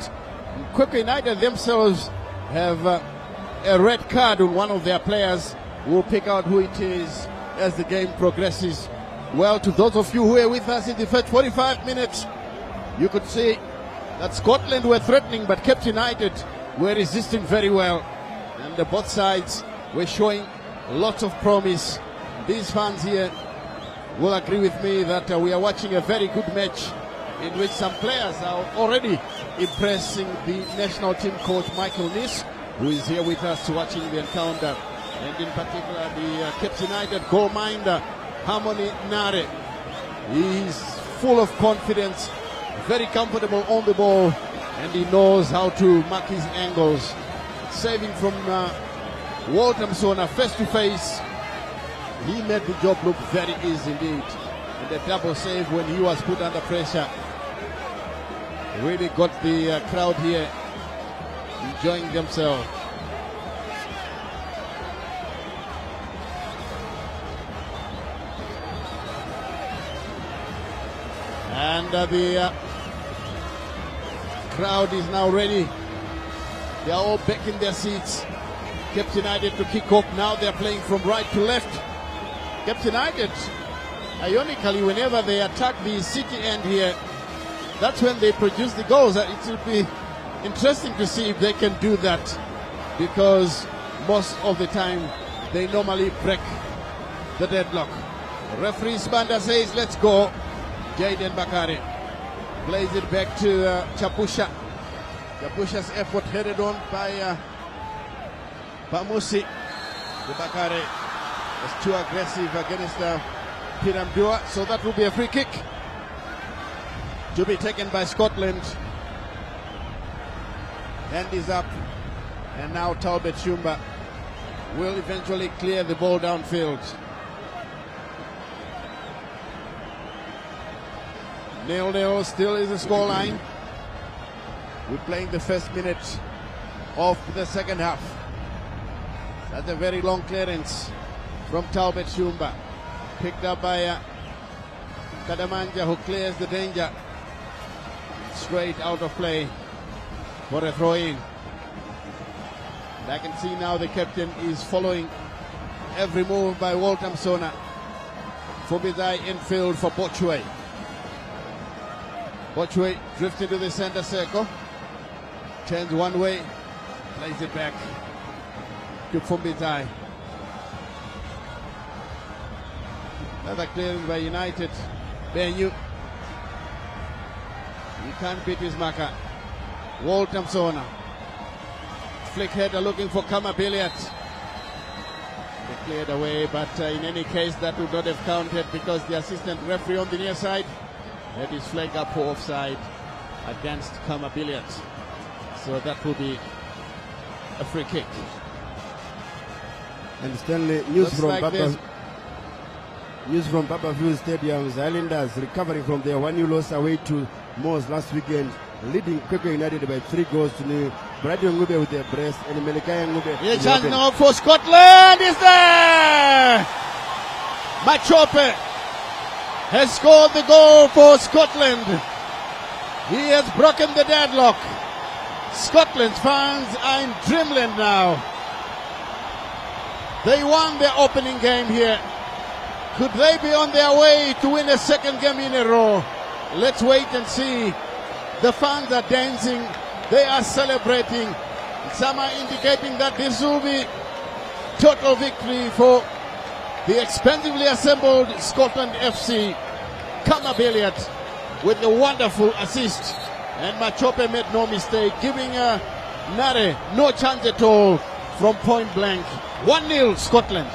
Kwekwe United themselves have a red card on one of their players. We'll pick out who it is as the game progresses. Well, to those of you who were with us in the first 45 minutes, you could see that Scotland were threatening, but Cape United were resisting very well. And both sides were showing lots of promise. These fans here will agree with me that we are watching a very good match in which some players are already impressing the national team coach Michael Nis, who is here with us watching the encounter, and in particular the Cape United goalminder Harmony Nare. He's full of confidence, very comfortable on the ball, and he knows how to mark his angles. Saving from Walter Msona face to face, he made the job look very easy indeed. And the double save when he was put under pressure really got the crowd here enjoying themselves. And the crowd is now ready. They are all back in their seats. Cape United to kick off. Now they're playing from right to left. Cape United, ironically, whenever they attack the city end here, that's when they produce the goals. It will be interesting to see if they can do that, because most of the time they normally break the deadlock. Referee Spanda says, let's go. Jaden Bakare plays it back to Chapusha. Chapusha's effort headed on by Pamusi. The Bakare was too aggressive against Piramdua, so that will be a free kick to be taken by Scotland. Hand is up, and now Talbot Shumba will eventually clear the ball downfield. 0-0 still is the scoreline. We're playing the first minute of the second half. That's a very long clearance from Talbot Shumba. Picked up by Kadamanja, who clears the danger. Straight out of play for a throw-in. And I can see now the captain is following every move by Walter Msona. Fumbizai infield for Bochwe. Bochwe drifts into the center circle. Turns one way, plays it back to Fumbizai. Another clearance by United. Benyu. He can't beat his marker. Walter Msona. Flick header looking for Kama Billiat. They cleared away, but in any case that would not have counted because the assistant referee on the near side had his flag up for offside against Kama Billiat. So that will be a free kick. And Stanley, news Looks from like Papa. News from Papa View Stadium. The Islanders recovering from their 1-0 loss away to Moors last weekend, leading Kwekwe United by 3 goals to nil. Brady Ngube with their brace and Melekai Ngube. Here chance now for Scotland is there. Machope has scored the goal for Scotland. He has broken the deadlock. Scotland's fans are in dreamland now. They won their opening game here. Could they be on their way to win a second game in a row? Let's wait and see. The fans are dancing. They are celebrating. Some are indicating that this will be total victory for the expensively assembled Scotland FC. Kama Billiat with a wonderful assist. And Machope made no mistake, giving Nare no chance at all from point blank. 1-0 Scotland.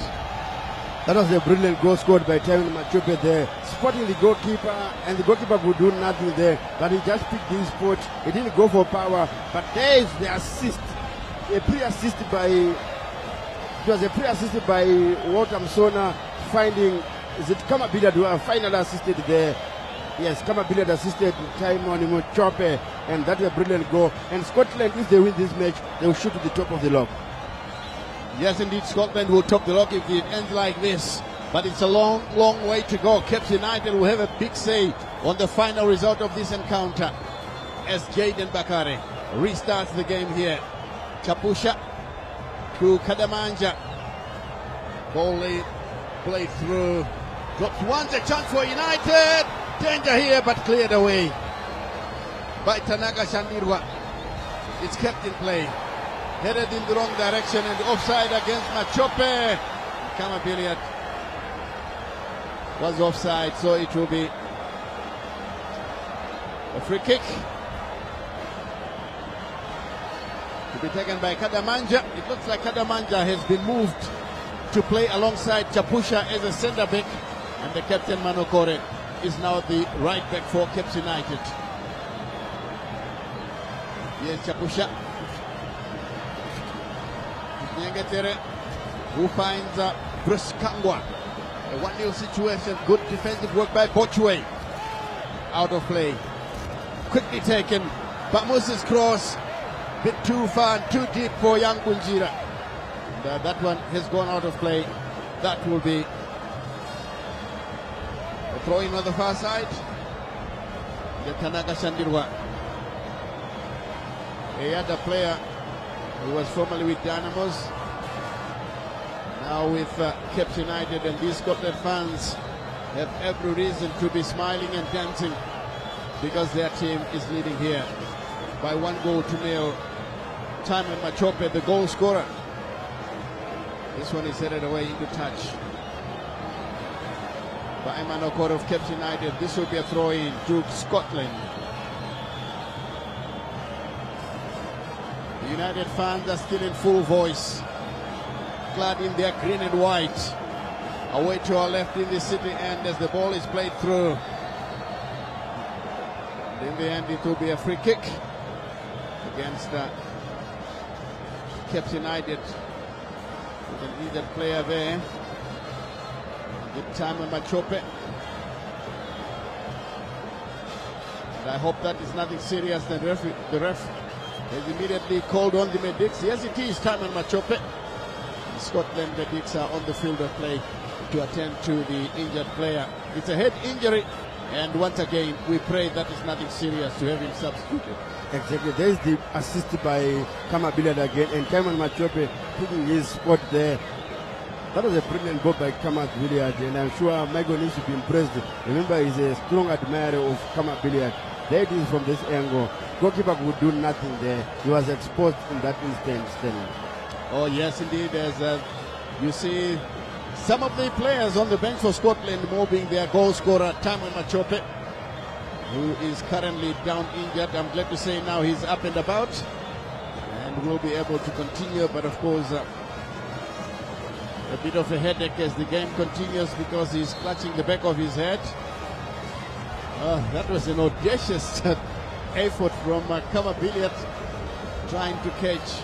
That was a brilliant goal scored by Tevin Machope there, spotting the goalkeeper, and the goalkeeper could do nothing there, but he just picked his spot. He didn't go for power, but there is the assist, a pre-assist by Walter Msona, finding, is it Kama Billiat who have finally assisted there? Yes, Kama Billiat assisted time on Machope, and that's a brilliant goal. And Scotland, if they win this match, they will shoot to the top of the log. Yes, indeed, Scotland will top the log if it ends like this. But it's a long, long way to go. Caps United will have a big say on the final result of this encounter as Jaden Bakare restarts the game here. Chapusha to Kadamanja. Ball played through. Drops once, a chance for United. Danger here, but cleared away by Tanaka Shandirwa. It's kept in play. Headed in the wrong direction and offside against Machope. Kama Billiat was offside, so it will be a free kick to be taken by Kadamanja. It looks like Kadamanja has been moved to play alongside Chapusha as a centre back, and the captain Manokore is now the right back for Caps United. Yes, Chapusha. Nyangetere, who finds Bruce Kangwa. A 1-0 situation, good defensive work by Bochwe. Out of play. Quickly taken. Bamusi's cross, bit too far and too deep for Young Kunjira. And, that one has gone out of play. That will be a throw-in on the far side. The Tanaka Shandirwa. A other player who was formerly with Dynamos, now with Caps United, and these Scotland fans have every reason to be smiling and dancing because their team is leading here by 1-0. Timon Machope, the goal scorer. This one is headed away into touch by Manokore of Cape United. This will be a throw-in to Scotland. The United fans are still in full voice, clad in their green and white. Away to our left in the city end as the ball is played through. And in the end, it will be a free kick against Cape United. With an injured player there. Good time on Machope. And I hope that is nothing serious. The ref has immediately called on the medics. Yes, it is time on Machope. The Scotland medics are on the field of play to attend to the injured player. It's a head injury, and once again, we pray that is nothing serious to have him substituted. Exactly. There's the assist by Kama Billiard again, and Cameron Machope putting his spot there. That was a brilliant ball by Kama Billiard, and I'm sure Michael needs to be impressed. Remember, he's a strong admirer of Kama Billiard. There it is from this angle. Goalkeeper would do nothing there. He was exposed in that instant, Stanley. Oh yes, indeed. As you see, some of the players on the bench for Scotland mobbing their goal scorer, Taman Machope, who is currently down injured. I'm glad to say now he's up and about and will be able to continue, but of course a bit of a headache as the game continues because he's clutching the back of his head. That was an audacious effort from Kama Billiard trying to catch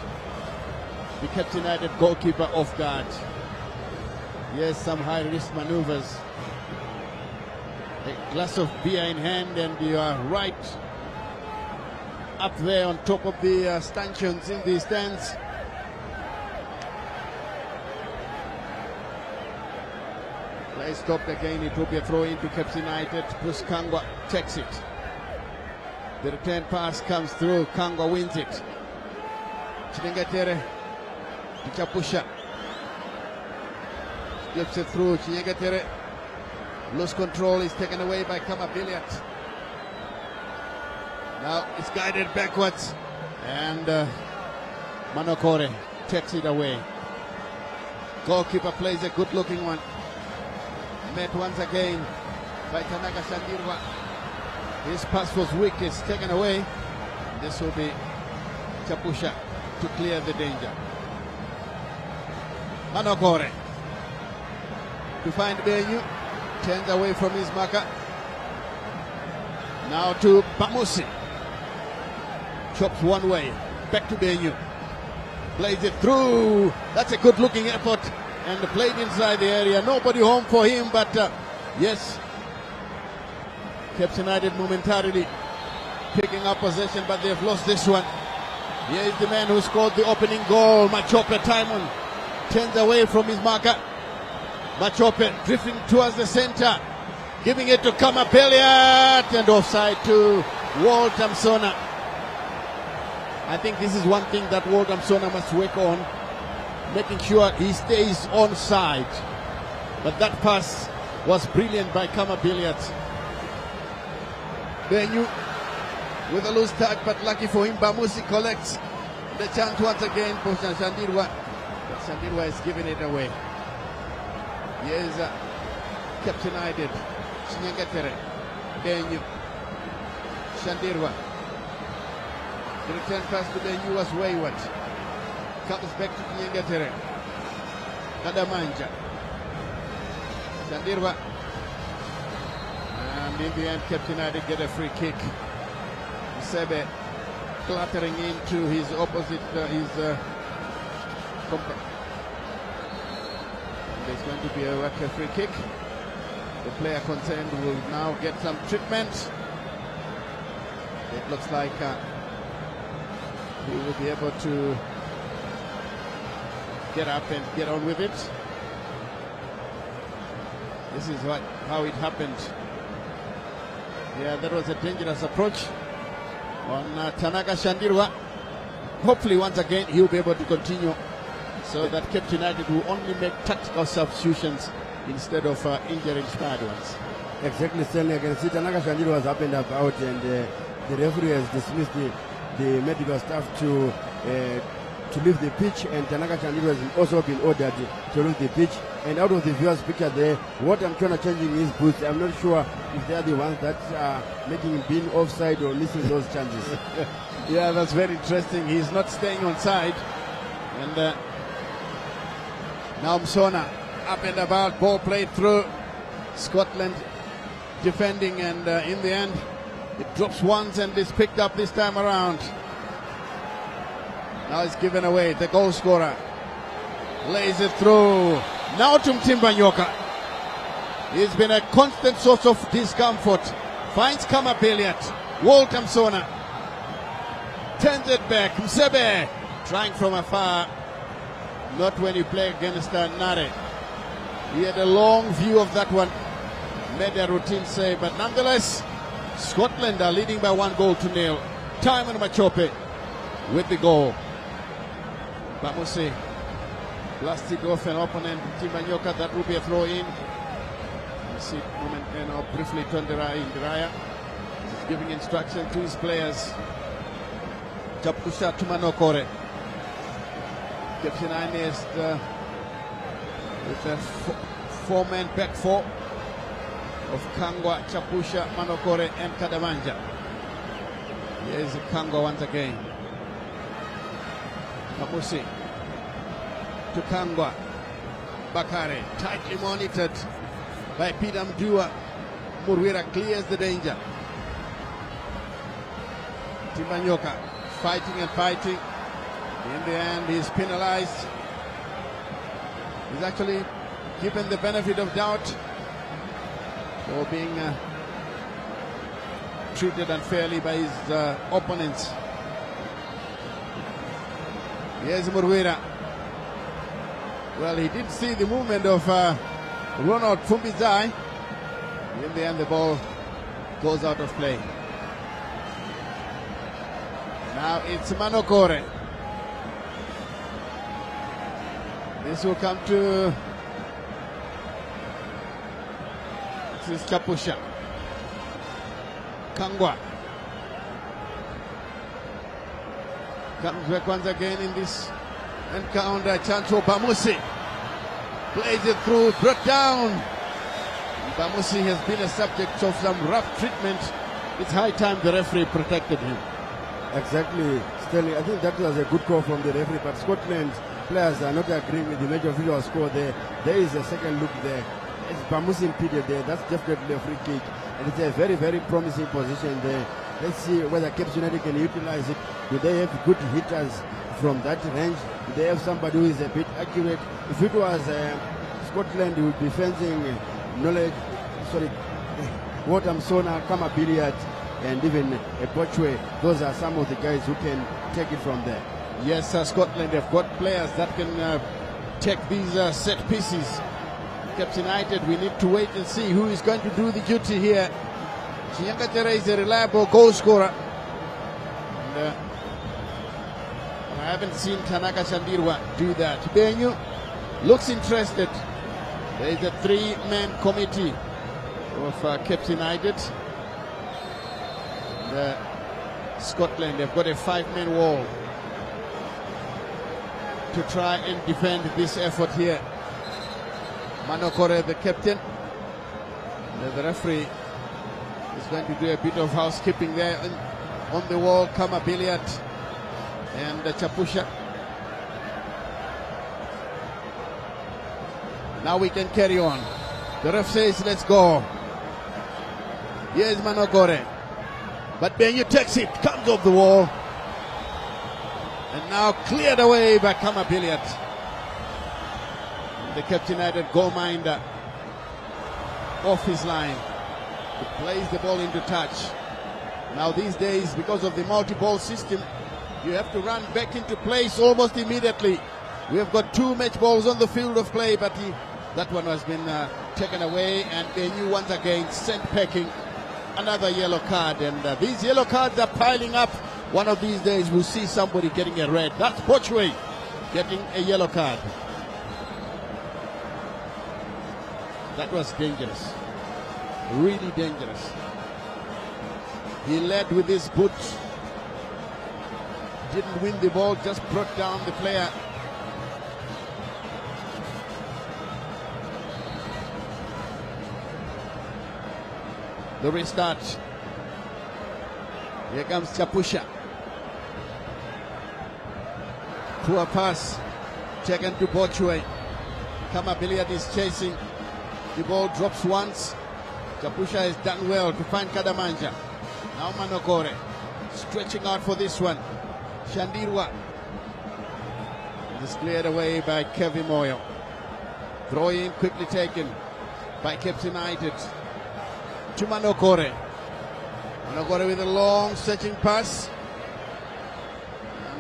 the Cape United goalkeeper off guard. Yes, some high-risk maneuvers. A glass of beer in hand, and you are right up there on top of the stanchions in the stands. Play stopped again. It will be a throw into Cape United. Bruce Kangwa takes it. The return pass comes through. Kangwa wins it. Chinengatere Chapusha flips it through. Chinengatere. Loose control is taken away by Kama Billiard. Now it's guided backwards, and Manokore takes it away. Goalkeeper plays a good-looking one. Met once again by Tanaka Shandirwa. His pass was weak, it's taken away. This will be Chapusha to clear the danger. Manokore to find Benyu. Turns away from his marker. Now to Bamusi. Chops one way. Back to Benyu. Plays it through. That's a good looking effort. And played inside the area. Nobody home for him, but yes. Cape United momentarily picking up possession, but they've lost this one. Here is the man who scored the opening goal. Machope Timon turns away from his marker. Machope drifting towards the center, giving it to Kama Billiard, and offside to Walter Msona. I think this is one thing that Walter Msona must work on, making sure he stays on side. But that pass was brilliant by Kama Billiard. Benyu with a loose tag, but lucky for him, Bamusi collects the chance once again for Shandirwa. But Shandirwa is giving it away. Here's Cape United. Chinengatere. Benyu. Shandirwa. The return pass to Benyu was wayward. Comes back to Chinengatere. Kadamanja. Shandirwa. And in the end, Cape United get a free kick. Sebe clattering into his opposite, There's going to be a free kick. The player concerned will now get some treatment. It looks like he will be able to get up and get on with it. This is how it happened. Yeah, that was a dangerous approach on Tanaka Shandirwa. Hopefully, once again, he'll be able to continue, so that Cape United will only make tactical substitutions instead of injuring squad ones. Exactly, Stanley. I can see Tanaka Shandirwa was up and about, and the referee has dismissed the medical staff to to leave the pitch, and Tanaka Chandiru has also been ordered to leave the pitch. And out of the viewers' picture there, what I'm trying to change in his boots, I'm not sure if they are the ones that are making him being offside or missing those chances. Yeah, that's very interesting. He's not staying on side. And now Msona up and about, ball played through. Scotland defending, and in the end, it drops once and is picked up this time around. Now it's given away. The goal scorer lays it through. Now to Mtimba Nyoka. He's been a constant source of discomfort. Finds Kama Billiat. Walter Msona turns it back. Msebe trying from afar. Not when you play against Nare. He had a long view of that one. Made a routine save, but nonetheless, Scotland are leading by 1-0. Timon Machope with the goal. Bamusi blasted off an opponent, Timbanyoka. That will be a throw in. You see moment, briefly turned Ndiraya. He's giving instruction to his players. Chapusha Tumanokore. Captain Ines with a four-man back four of Kangwa, Chapusha, Manokore and Kadamanja. Here is Kangwa once again. Kamusi to Kangwa. Bakare, tightly monitored by Peter Mdua. Murwira clears the danger. Timbanyoka fighting and fighting. In the end, he's penalized. He's actually given the benefit of doubt for being treated unfairly by his opponents. Here's Murwira. Well, he did see the movement of Ronald Fumbizai. In the end, the ball goes out of play. Now it's Manokore. This will come to... This is Chapusha. Kangwa comes back once again in this encounter. Chance for Bamusi. Plays it through, brought down. Bamusi has been a subject of some rough treatment. It's high time the referee protected him. Exactly, Sterling. I think that was a good call from the referee, but Scotland players are not agreeing with the major visual score there. There is a second look there. It's Bamusi impeded there. That's definitely a free kick. And it's a very, very promising position there. Let's see whether Cape United can utilize it. Do they have good hitters from that range? Do they have somebody who is a bit accurate? If it was Scotland, you would be fencing Walter Msona, Kama Billiat, and even a Bochwe. Those are some of the guys who can take it from there. Yes, Scotland have got players that can take these set pieces. Cape United, we need to wait and see who is going to do the duty here. Chiyangatere is a reliable goal scorer. And, I haven't seen Tanaka Chandirwa do that. Benyu looks interested. There is a three-man committee of Cape United. And, Scotland have got a five-man wall to try and defend this effort here. Manokore, the captain. The referee is going to do a bit of housekeeping there on the wall. Kama Billiat and Chapusha. Now we can carry on. The ref says, let's go. Here's Manokore. But Benyu takes it, comes off the wall. And now cleared away by Kama Billiat. The Cape United goalminder off his line. He plays the ball into touch. Now these days, because of the multi-ball system, you have to run back into place almost immediately. We have got two match balls on the field of play, but that one has been taken away, and Benyu once again sent packing. Another yellow card, and these yellow cards are piling up. One of these days we'll see somebody getting a red. That's Bochwe getting a yellow card. That was dangerous. Really dangerous. He led with his boot didn't win the ball, just brought down the player. The restart. Here comes Chapusha. Poor pass taken to Bochwe. Kama Billiard is chasing. The ball drops once. Chapusha has done well to find Kadamanja. Now Manokore stretching out for this one. Shandirwa. It is cleared away by Kevin Moyo. Throw in quickly taken by Cape United to Manokore. Manokore with a long stretching pass.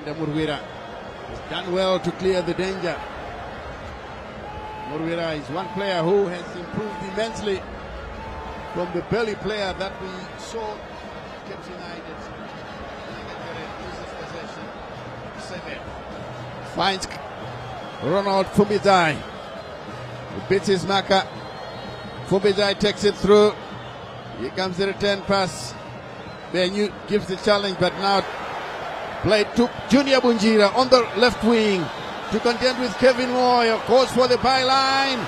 And Murwira has done well to clear the danger. Murwira is one player who has improved immensely from the belly player that we saw Cape United. Finds Ronald Fumbizai. He beats his marker. Fumbizai takes it through. Here comes the return pass. Benyu gives the challenge, but now played to Junior Bunjira on the left wing to contend with Kevin Moyo. Goes for the byline.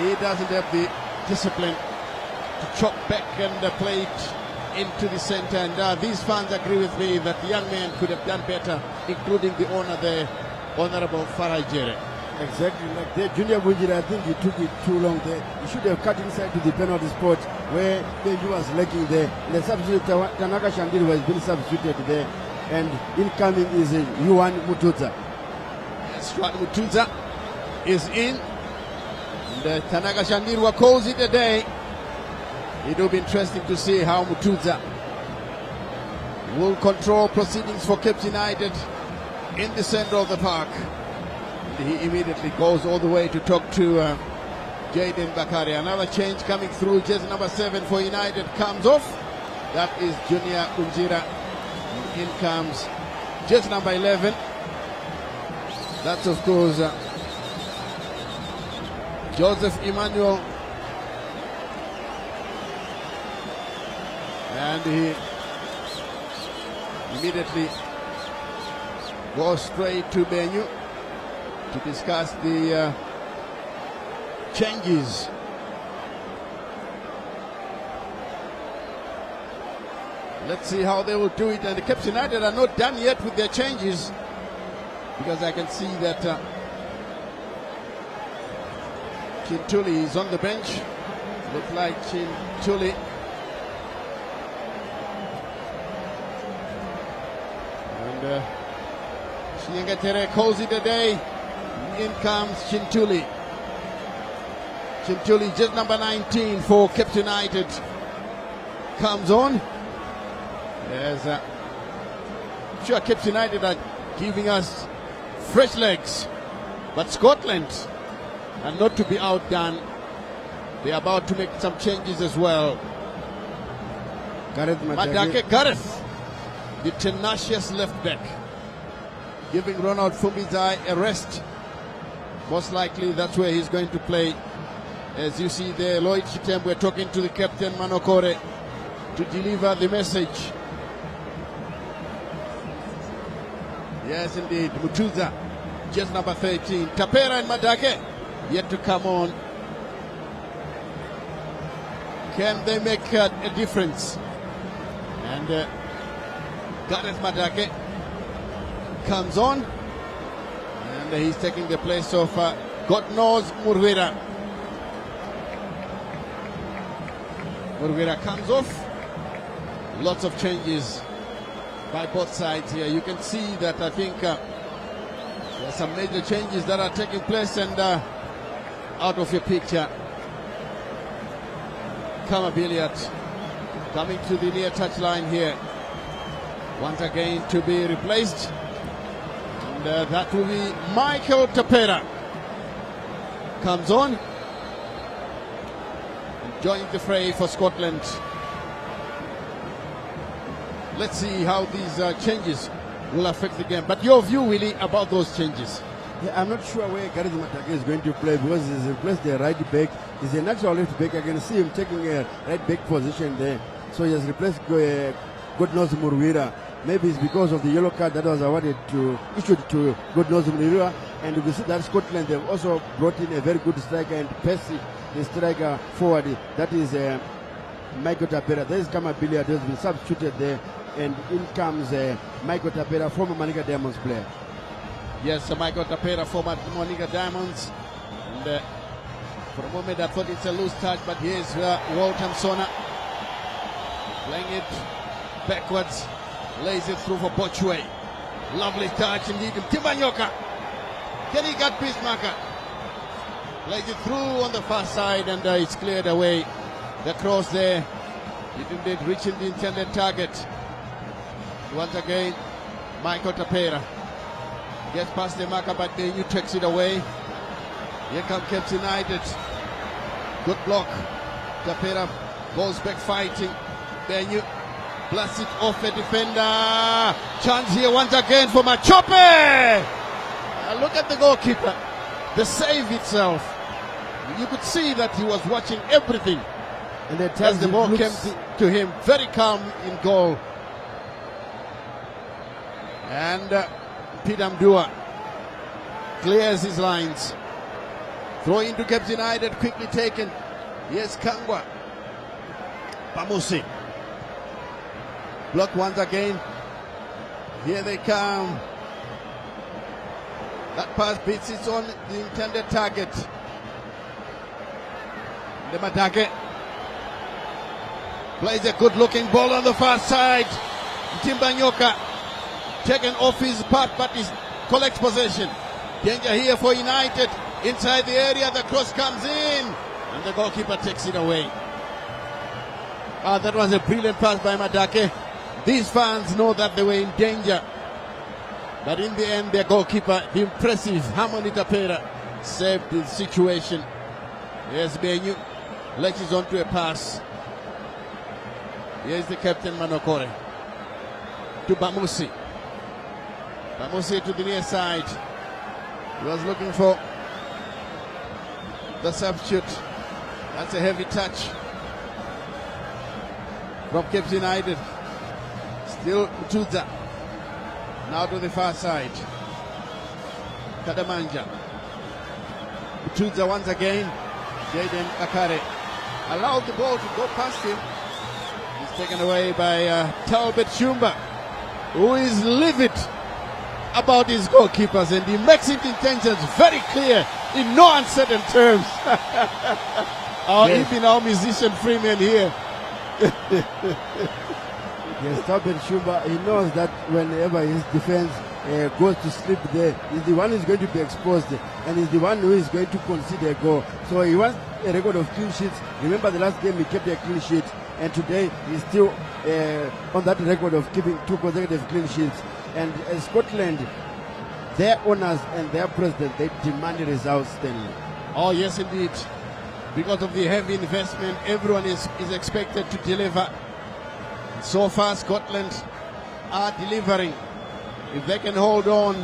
He doesn't have the discipline to chop back and play it into the center. And these fans agree with me that the young man could have done better, including the owner there, Honorable Faraj Jere. Exactly, like the Junior Bunjira, I think he took it too long there. He should have cut inside to the penalty spot where Benju was lacking there. And the substitute, Tanaka Shandir, was being substituted there. And incoming is Yuan Mutuza. Yes, Yuan Mutuza is in. And Tanaka Shandirwa calls it a day. It will be interesting to see how Mutuza will control proceedings for Cape United in the center of the park. He immediately goes all the way to talk to Jaden Bakari. Another change coming through. Jersey number 7 for United comes off. That is Junior Unjira. In comes jersey number 11. That's of course Joseph Emmanuel. And he immediately goes straight to Benyu to discuss the changes. Let's see how they will do it. And the Cape United are not done yet with their changes, because I can see that Chintuli is on the bench. Look like Chintuli. And Shinyangatere calls it a day. In comes Chintuli. Chintuli, just number 19 for Cape United, comes on. There's I'm sure Cape United are giving us fresh legs, but Scotland are not to be outdone. They're about to make some changes as well. Gareth Madake Gareth, the tenacious left back, giving Ronald Fumbizai a rest. Most likely that's where he's going to play. As you see there, Lloyd Chitembwe talking to the captain Manokore to deliver the message. Yes, indeed. Mutuza, just number 13. Tapera and Madake yet to come on. Can they make a difference? And Gareth Madake comes on, and he's taking the place of God knows Murwira. Murwira comes off. Lots of changes by both sides here. You can see that I think there are some major changes that are taking place, and out of your picture, Kama Billiard coming to the near touchline here. Once again to be replaced. And that will be Michael Tapera. Comes on. Joining the fray for Scotland. Let's see how these changes will affect the game. But your view, Willie, about those changes? Yeah, I'm not sure where Gareth Matake is going to play, because he's replaced the right back. He's a natural left back. I can see him taking a right back position there. So he has replaced God knows Murwira. Maybe it's because of the yellow card that was issued to Godnose Mlirua. And you can see that Scotland, they've also brought in a very good striker and Percy, the striker forward. That is Michael Tapera. There is Kamabilia who has been substituted there. And in comes Michael Tapera, former Monica Diamonds player. Yes, Michael Tapera, former Monica Diamonds. And for a moment I thought it's a loose touch, but here's Walter Msona playing it backwards, lays it through for Bochwe. Lovely touch indeed. Timbanyoka. Can he get Bismarcker? Plays it through on the far side, and it's cleared away. The cross there, it indeed reaching the intended target. Once again, Michael Tapera gets past the marker, but Benyu takes it away. Here comes Cape United. Good block. Tapera goes back fighting. Benyu blasts it off the defender. Chance here once again for Machope. Look at the goalkeeper. The save itself. You could see that he was watching everything. And as the ball came to him, very calm in goal. And Peter Mdua clears his lines. Throw into Cape United, quickly taken. Yes, Kangwa. Bamusi. Block once again. Here they come. That pass beats it on the intended target. The Madake plays a good looking ball on the far side. Timbanyoka taken off his part, but he collects possession. Danger here for United. Inside the area, the cross comes in, and the goalkeeper takes it away. That was a brilliant pass by Madake. These fans know that they were in danger. But in the end, their goalkeeper, the impressive Harmony Tapera, saved the situation. Here's Benyu, latches onto a pass. Here's the captain Manokore. To Bamusi. Bamusi to the near side. He was looking for the substitute. That's a heavy touch from Cape United. Still Mtuza. Now to the far side. Kadamanja. Mtuza once again. Jaden Akare allowed the ball to go past him. He's taken away by Talbot Shumba, who is livid about his goalkeepers, and he makes his intentions very clear in no uncertain terms. Even our musician Freeman here. Yes, Talbot Shumba, he knows that whenever his defense goes to sleep there, he's the one who's going to be exposed, and he's the one who is going to concede a goal. So he wants a record of clean sheets. Remember the last game he kept a clean sheet, and today he's still on that record of keeping 2 consecutive clean sheets. And Scotland, their owners and their president, they demand results, Stanley. Oh yes indeed. Because of the heavy investment, everyone is expected to deliver. So far Scotland are delivering. If they can hold on,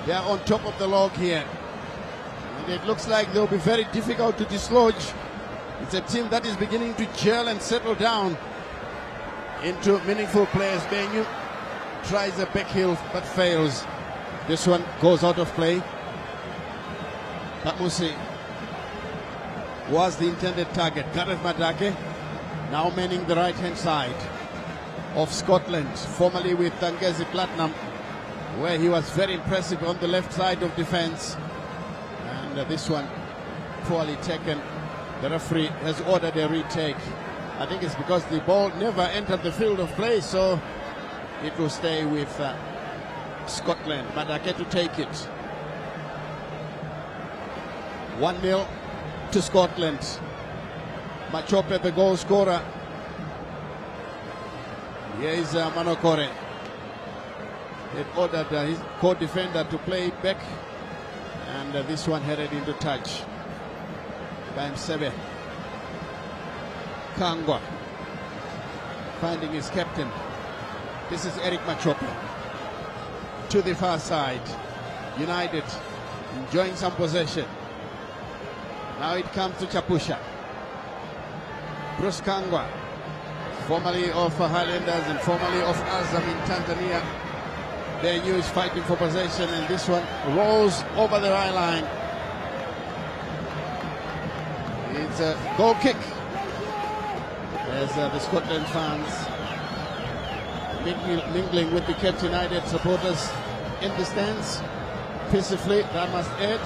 they are on top of the log here. And it looks like they'll be very difficult to dislodge. It's a team that is beginning to gel and settle down into meaningful players. Benyu tries a back heel but fails. This one goes out of play. Bamusi was the intended target. Gareth Madake now manning the right hand side of Scotland, formerly with Tangezi Platinum, where he was very impressive on the left side of defense. And this one poorly taken. The referee has ordered a retake. I think it's because the ball never entered the field of play, so it will stay with Scotland. Madake to take it. 1-0 to Scotland. Machope, the goal scorer. Here is Manokore. He ordered his co-defender to play it back, and this one headed into touch by Msebe. Kangwa finding his captain. This is Eric Machope to the far side. United enjoying some possession. Now it comes to Chapusha. Bruce Kangwa formerly of Highlanders and formerly of Azam in Tanzania. Benyu is fighting for possession, and this one rolls over the eye line. It's a goal kick as the Scotland fans mingling with the Cape United supporters in the stands peacefully. That must add.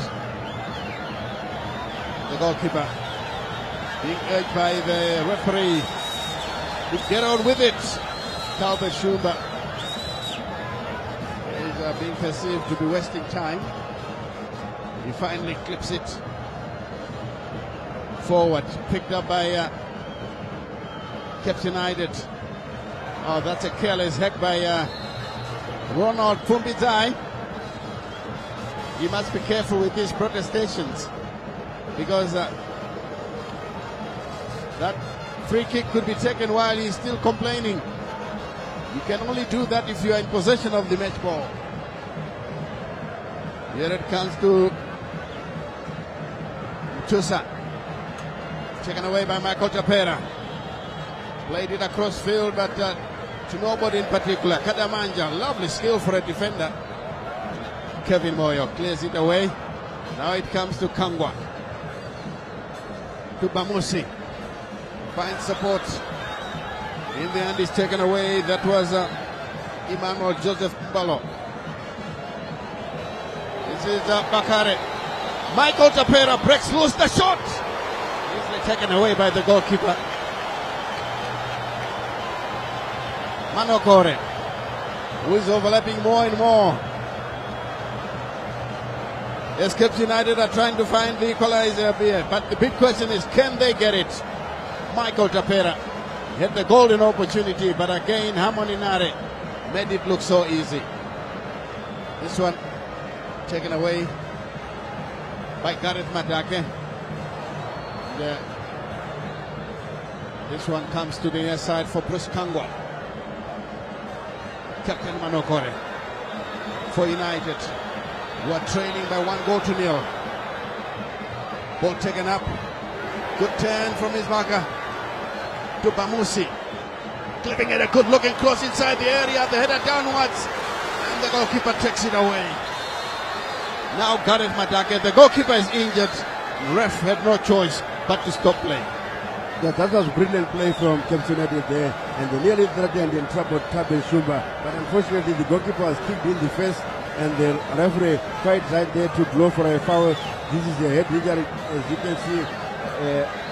The goalkeeper being urged by the referee to get on with it. Talbot Shumba is being perceived to be wasting time. He finally clips it forward, picked up by Cape United. Oh, that's a careless hack by Ronald Pumbizai. You must be careful with these protestations, because that free kick could be taken while he's still complaining. You can only do that if you are in possession of the match ball. Here it comes to Chusa. Taken away by Michael Tapera. Played it across field, but to nobody in particular. Kadamanja, lovely skill for a defender. Kevin Moyo clears it away. Now it comes to Kangwa. To Bamusi. Finds support. In the end, is taken away. That was Emmanuel Joseph Balo. This is Bakare. Michael Tapera breaks loose the shot. Easily taken away by the goalkeeper. Manokore, who is overlapping more and more. Yes, Cape United are trying to find the equalizer here, but the big question is, can they get it? Michael Tapera had the golden opportunity, but again, Harmony Nare made it look so easy. This one taken away by Gareth Madake. This one comes to the near side for Bruce Kangwa. Captain Manokore for United, who are trailing by 1-0. Ball taken up. Good turn from his marker to Bamusi. Clipping it, a good looking cross inside the area. The header downwards. And the goalkeeper takes it away. Now Gareth Madake. The goalkeeper is injured. Ref had no choice but to stop play. Yeah, that was brilliant play from Cape United there, and they nearly threatened and troubled Tabe Shumba, but unfortunately the goalkeeper was kicked in the face, and the referee quite right there to blow for a foul. This is a head injury, as you can see.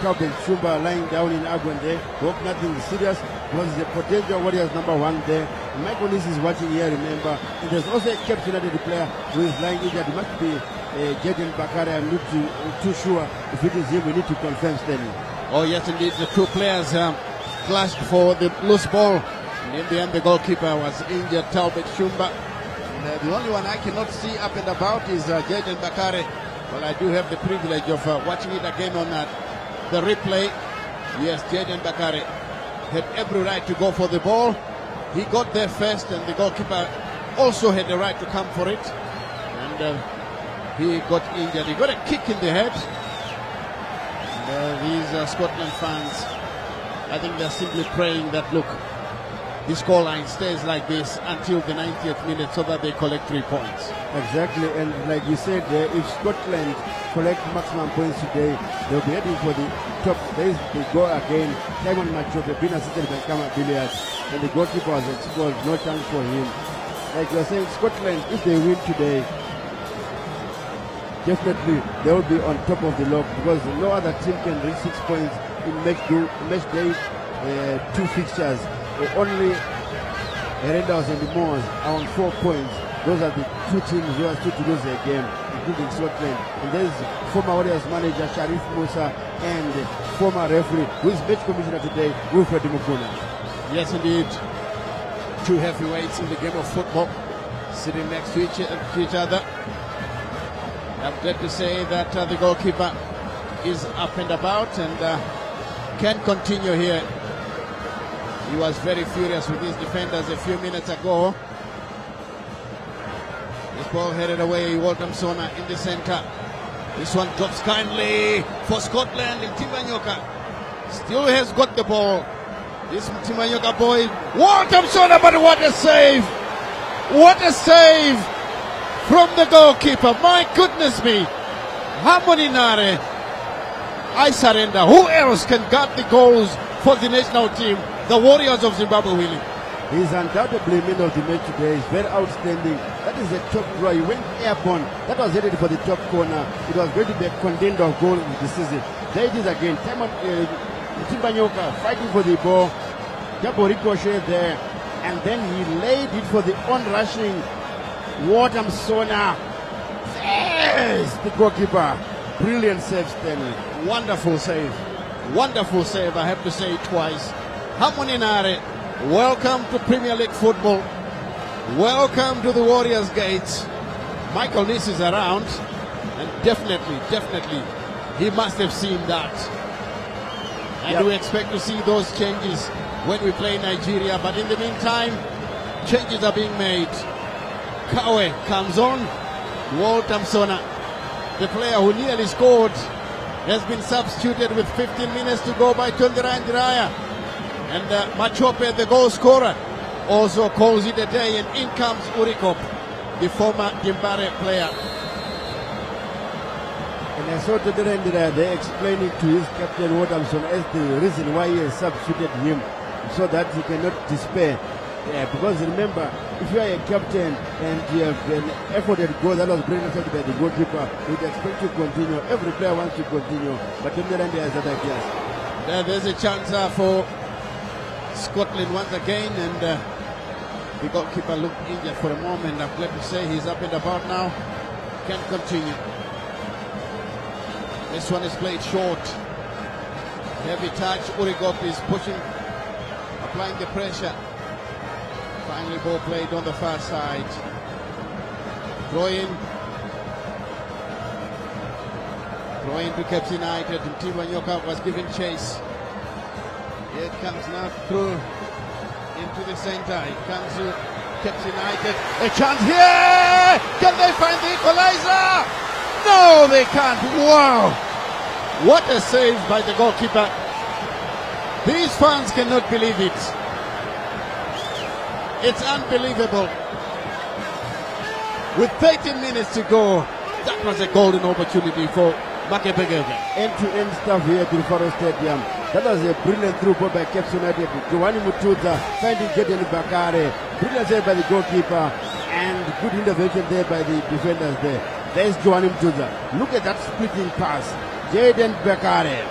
Tabe Shumba lying down in Agwan there. Hope nothing serious, because the potential Warriors #1 there. Michael Nis is watching here, remember, and there's also a Cape United player who is lying injured. It must be Jaden Bakare. I'm not too sure if it is him. We need to confirm Stanley. Oh yes, indeed, the two players clashed for the loose ball. And in the end, the goalkeeper was injured, Talbot Shumba. And, the only one I cannot see up and about is Jaden Bakare. Well, I do have the privilege of watching it again on the replay. Yes, Jaden Bakare had every right to go for the ball. He got there first, and the goalkeeper also had the right to come for it. And he got injured. He got a kick in the head. These Scotland fans, I think they're simply praying that, look, the scoreline stays like this until the 90th minute so that they collect 3 points. Exactly, and like you said, if Scotland collect maximum points today, they'll be heading for the top. There is the goal again. Simon Machope being assisted by Kama Billiard, and the goalkeeper was exposed, no chance for him. Like you're saying, Scotland, if they win today, definitely they will be on top of the log, because no other team can reach 6 points in match day 2 fixtures. Only Herendas and the Moors are on 4 points. Those are the 2 teams who are still to lose their game, including Scotland. And there's former Warriors manager Sharif Musa and former referee, who is match commissioner today, Wilfred Mukuna. Yes, indeed. 2 heavyweights in the game of football sitting next to each other. I'm glad to say that the goalkeeper is up and about and can continue here. He was very furious with his defenders a few minutes ago. This ball headed away, Walton Sona in the center. This one drops kindly for Scotland, and Timbanyoka still has got the ball. This Timanyoka boy, Walter Msona, but what a save! What a save from the goalkeeper. My goodness me. Harmony Nare. I surrender. Who else can guard the goals for the national team? The Warriors of Zimbabwe, Willie. He's undoubtedly man of the match today. He's very outstanding. That is a top draw. He went airborne. That was headed for the top corner. It was going to be a contender goal in the season. There it is again. Timanyoka fighting for the ball. Double ricochet there. And then he laid it for the onrushing Walter Msona. Yes, the goalkeeper. Brilliant save, Stanley. Wonderful save. Wonderful save, I have to say it twice. Harmony Nare, welcome to Premier League football. Welcome to the Warriors Gates. Michael Niss is around, and definitely, he must have seen that. And we expect to see those changes when we play Nigeria. But in the meantime, changes are being made. Kawe comes on. Walter Msona, the player who nearly scored, has been substituted with 15 minutes to go by Tondirai Ndiraya. And Machope, the goal scorer, also calls it a day, and in comes Urikop, the former Dimbare player. And I saw Tondirai Ndiraya, they explaining to his captain Walter Msona as the reason why he has substituted him, so that he cannot despair. Because remember, if you are a captain and you have an effort at goal that was brilliant by the goalkeeper, you'd expect to continue. Every player wants to continue, but Tondirai Ndiraya has other ideas. There's a chance for Scotland once again, and the goalkeeper looked injured for a moment. I'm glad to say he's up and about now. Can continue. This one is played short. Heavy touch. Urikop is pushing, applying the pressure. Finally, ball played on the far side. Throw in to Caps United. And Timanyoka was given chase. Here it comes now through into the center. It comes to Caps United. A chance here! Can they find the equalizer? No, they can't. Wow! What a save by the goalkeeper. These fans cannot believe it. It's unbelievable. With 13 minutes to go, that was a golden opportunity for Makepegege. End-to-end stuff here at the Faro Stadium. That was a brilliant through ball by Caps United. Giovanni Mutuza finding Jaden Bakare. Brilliant save by the goalkeeper, and good intervention there by the defenders there. There's Giovanni Mutuza. Look at that splitting pass. Jaden Bakare.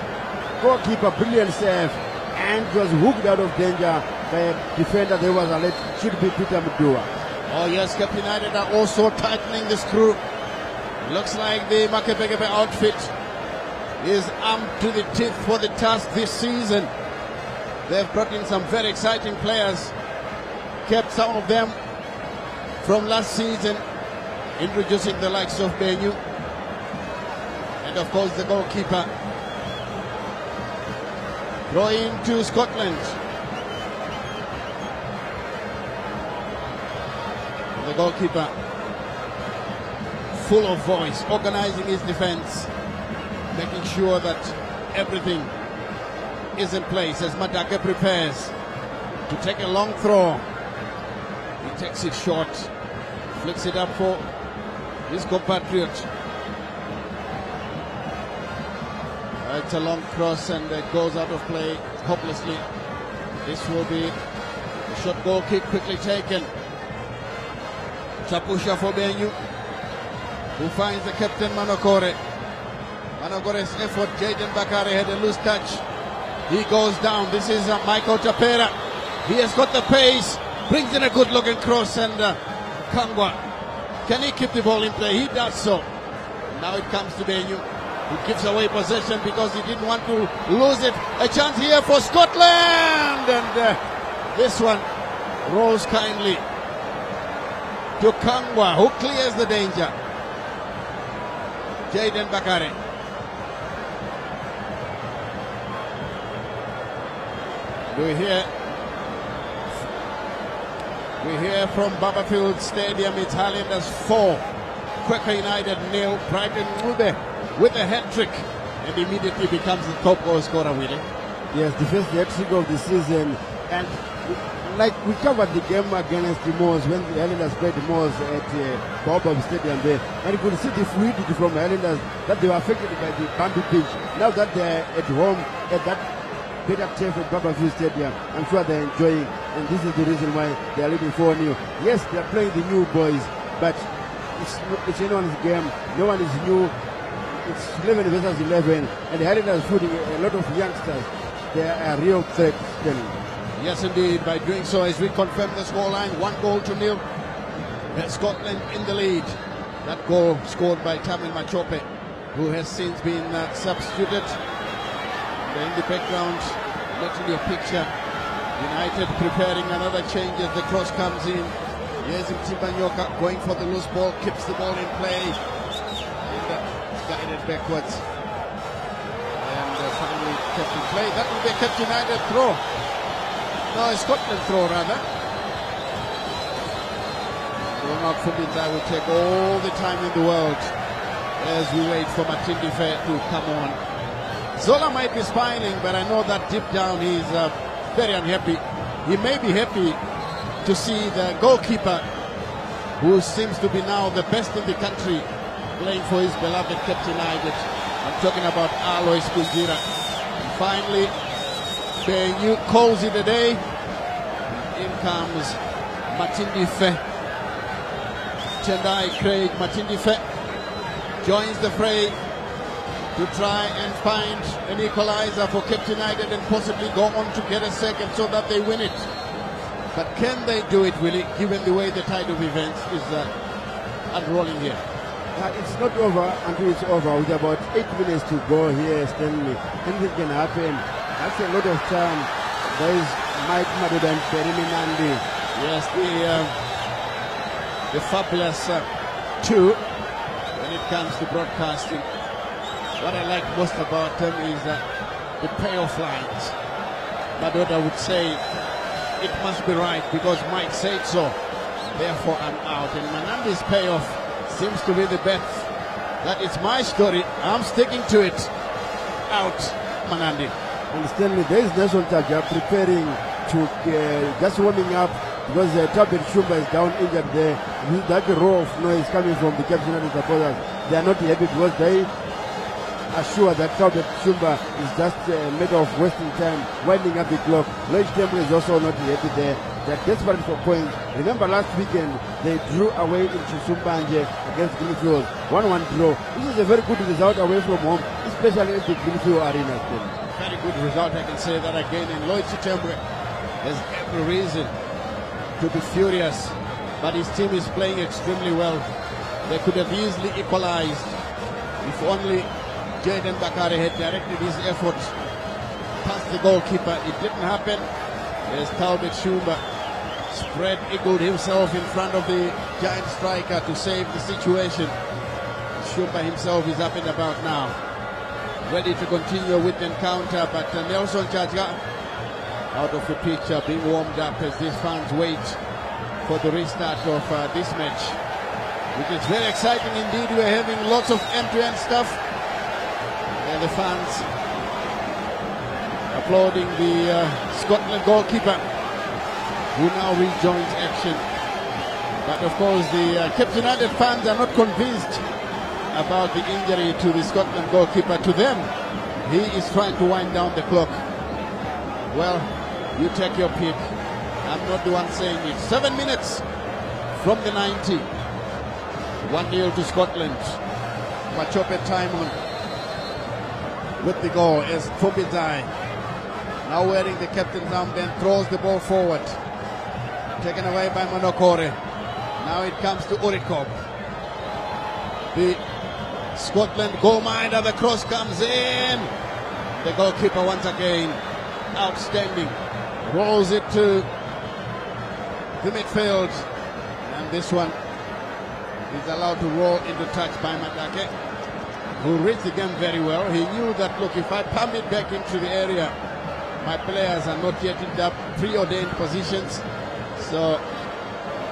Goalkeeper, brilliant save, and was hooked out of danger by a defender. There was alert. Should be Peter Mudua. Oh yes, Cape United are also tightening the screw. Looks like the Makepegebe outfit is armed to the teeth for the task this season. They've brought in some very exciting players, kept some of them from last season, introducing the likes of Benyu, and of course the goalkeeper. Throw into Scotland. The goalkeeper, full of voice, organizing his defense, making sure that everything is in place as Madake prepares to take a long throw. He takes it short, flicks it up for his compatriot. It's a long cross and it goes out of play hopelessly. This will be a short goal kick quickly taken. Chapusha for Benyu, who finds the captain Manokore. Manokore's effort, Jaden Bakare had a loose touch. He goes down. This is Michael Tapera. He has got the pace, brings in a good looking cross, and Kangwa. Can he keep the ball in play? He does so. Now it comes to Benyu, who gives away possession because he didn't want to lose it. A chance here for Scotland, and this one rolls kindly to Kangwa, who clears the danger. Jaden Bakare. We hear from Babafield Stadium, it's Highlanders 4, Quaker United 0, Brighton Mube with a hat-trick, and immediately becomes the top goal scorer, Willie. Yes, the first hat-trick of the season. And like we covered the game against the Moors when the Highlanders played the Moors at Baobab Stadium there. And you could see the fluidity from the Highlanders that they were affected by the bumpy pitch. Now that they're at home at that better turf at Baobab Stadium, I'm sure they're enjoying. And this is the reason why they're leading 4-0. Yes, they're playing the new boys, but it's anyone's game. No one is new. It's 11 versus 11, and the Highlanders putting a lot of youngsters. They are a real threat still. Yes, indeed. By doing so, as we confirm the scoreline, 1-0. Scotland in the lead. That goal scored by Tamil Machope, who has since been substituted. In the background, not in your picture, United preparing another change as the cross comes in. Here's Mtimbanyoka going for the loose ball, keeps the ball in play, and guided backwards. And finally kept in play. That will be a kept United throw. No, a Scotland throw rather. Ronald Fumbinza will take all the time in the world as we wait for Matindi Fair to come on. Zola might be smiling, but I know that deep down he's very unhappy. He may be happy to see the goalkeeper, who seems to be now the best in the country, playing for his beloved Captain United. I'm talking about Alois Kunjira. And finally, Benyu calls it a day. In comes Matindi Fe. Tendai Craig Matindi Fe joins the fray to try and find an equalizer for Cape United and possibly go on to get a second so that they win it. But can they do it, Willie, given the way the tide of events is unrolling here? It's not over until it's over. With about 8 minutes to go here, Stanley. Anything can happen. That's a lot of time. There is Mike Maduda and Perimi Nandi. Yes, the fabulous two when it comes to broadcasting. What I like most about them is the payoff lines. Madoda would say, it must be right because Mike said so. Therefore, I'm out. And Manandi's payoff seems to be the bet. That is my story. I'm sticking to it. Out, Manandi. And Stanley, there is Nelson Taja preparing to just warming up because Tabet Shumba is down injured there. That row of noise coming from the Cape United supporters. They are not happy because they are sure that Tabet Shumba is just a matter of wasting time, winding up the clock. Lloyd Temple is also not happy there. They are desperate for points. Remember last weekend, they drew away in Chisumbanje against Greenfield. 1-1 draw. This is a very good result away from home, especially in the Greenfield Arena. Very good result, I can say that again. And Lloyd Chitembwe has every reason to be furious, but his team is playing extremely well. They could have easily equalized if only Jaden Bakare had directed his efforts past the goalkeeper. It didn't happen. As Talbot Shumba spread-eagled himself in front of the giant striker to save the situation. Shumba himself is up and about now, ready to continue with the encounter, but Nelson Chaja out of the picture, being warmed up as these fans wait for the restart of this match, which is very exciting indeed. We're having lots of end-to-end stuff, and the fans applauding the Scotland goalkeeper, who now rejoins action. But of course, the Cape United fans are not convinced about the injury to the Scotland goalkeeper. To them, he is trying to wind down the clock. Well, you take your pick. I'm not the one saying it. 7 minutes from the 90. 1-0 to Scotland. Machope Timon with the goal as Fumbinzai, now wearing the captain's armband, throws the ball forward. Taken away by Monokore. Now it comes to Urikob. The Scotland goalminder, the cross comes in. The goalkeeper once again, outstanding. Rolls it to the midfield. And this one is allowed to roll into touch by Matake, who reads the game very well. He knew that, look, if I pump it back into the area, my players are not yet in the preordained positions. So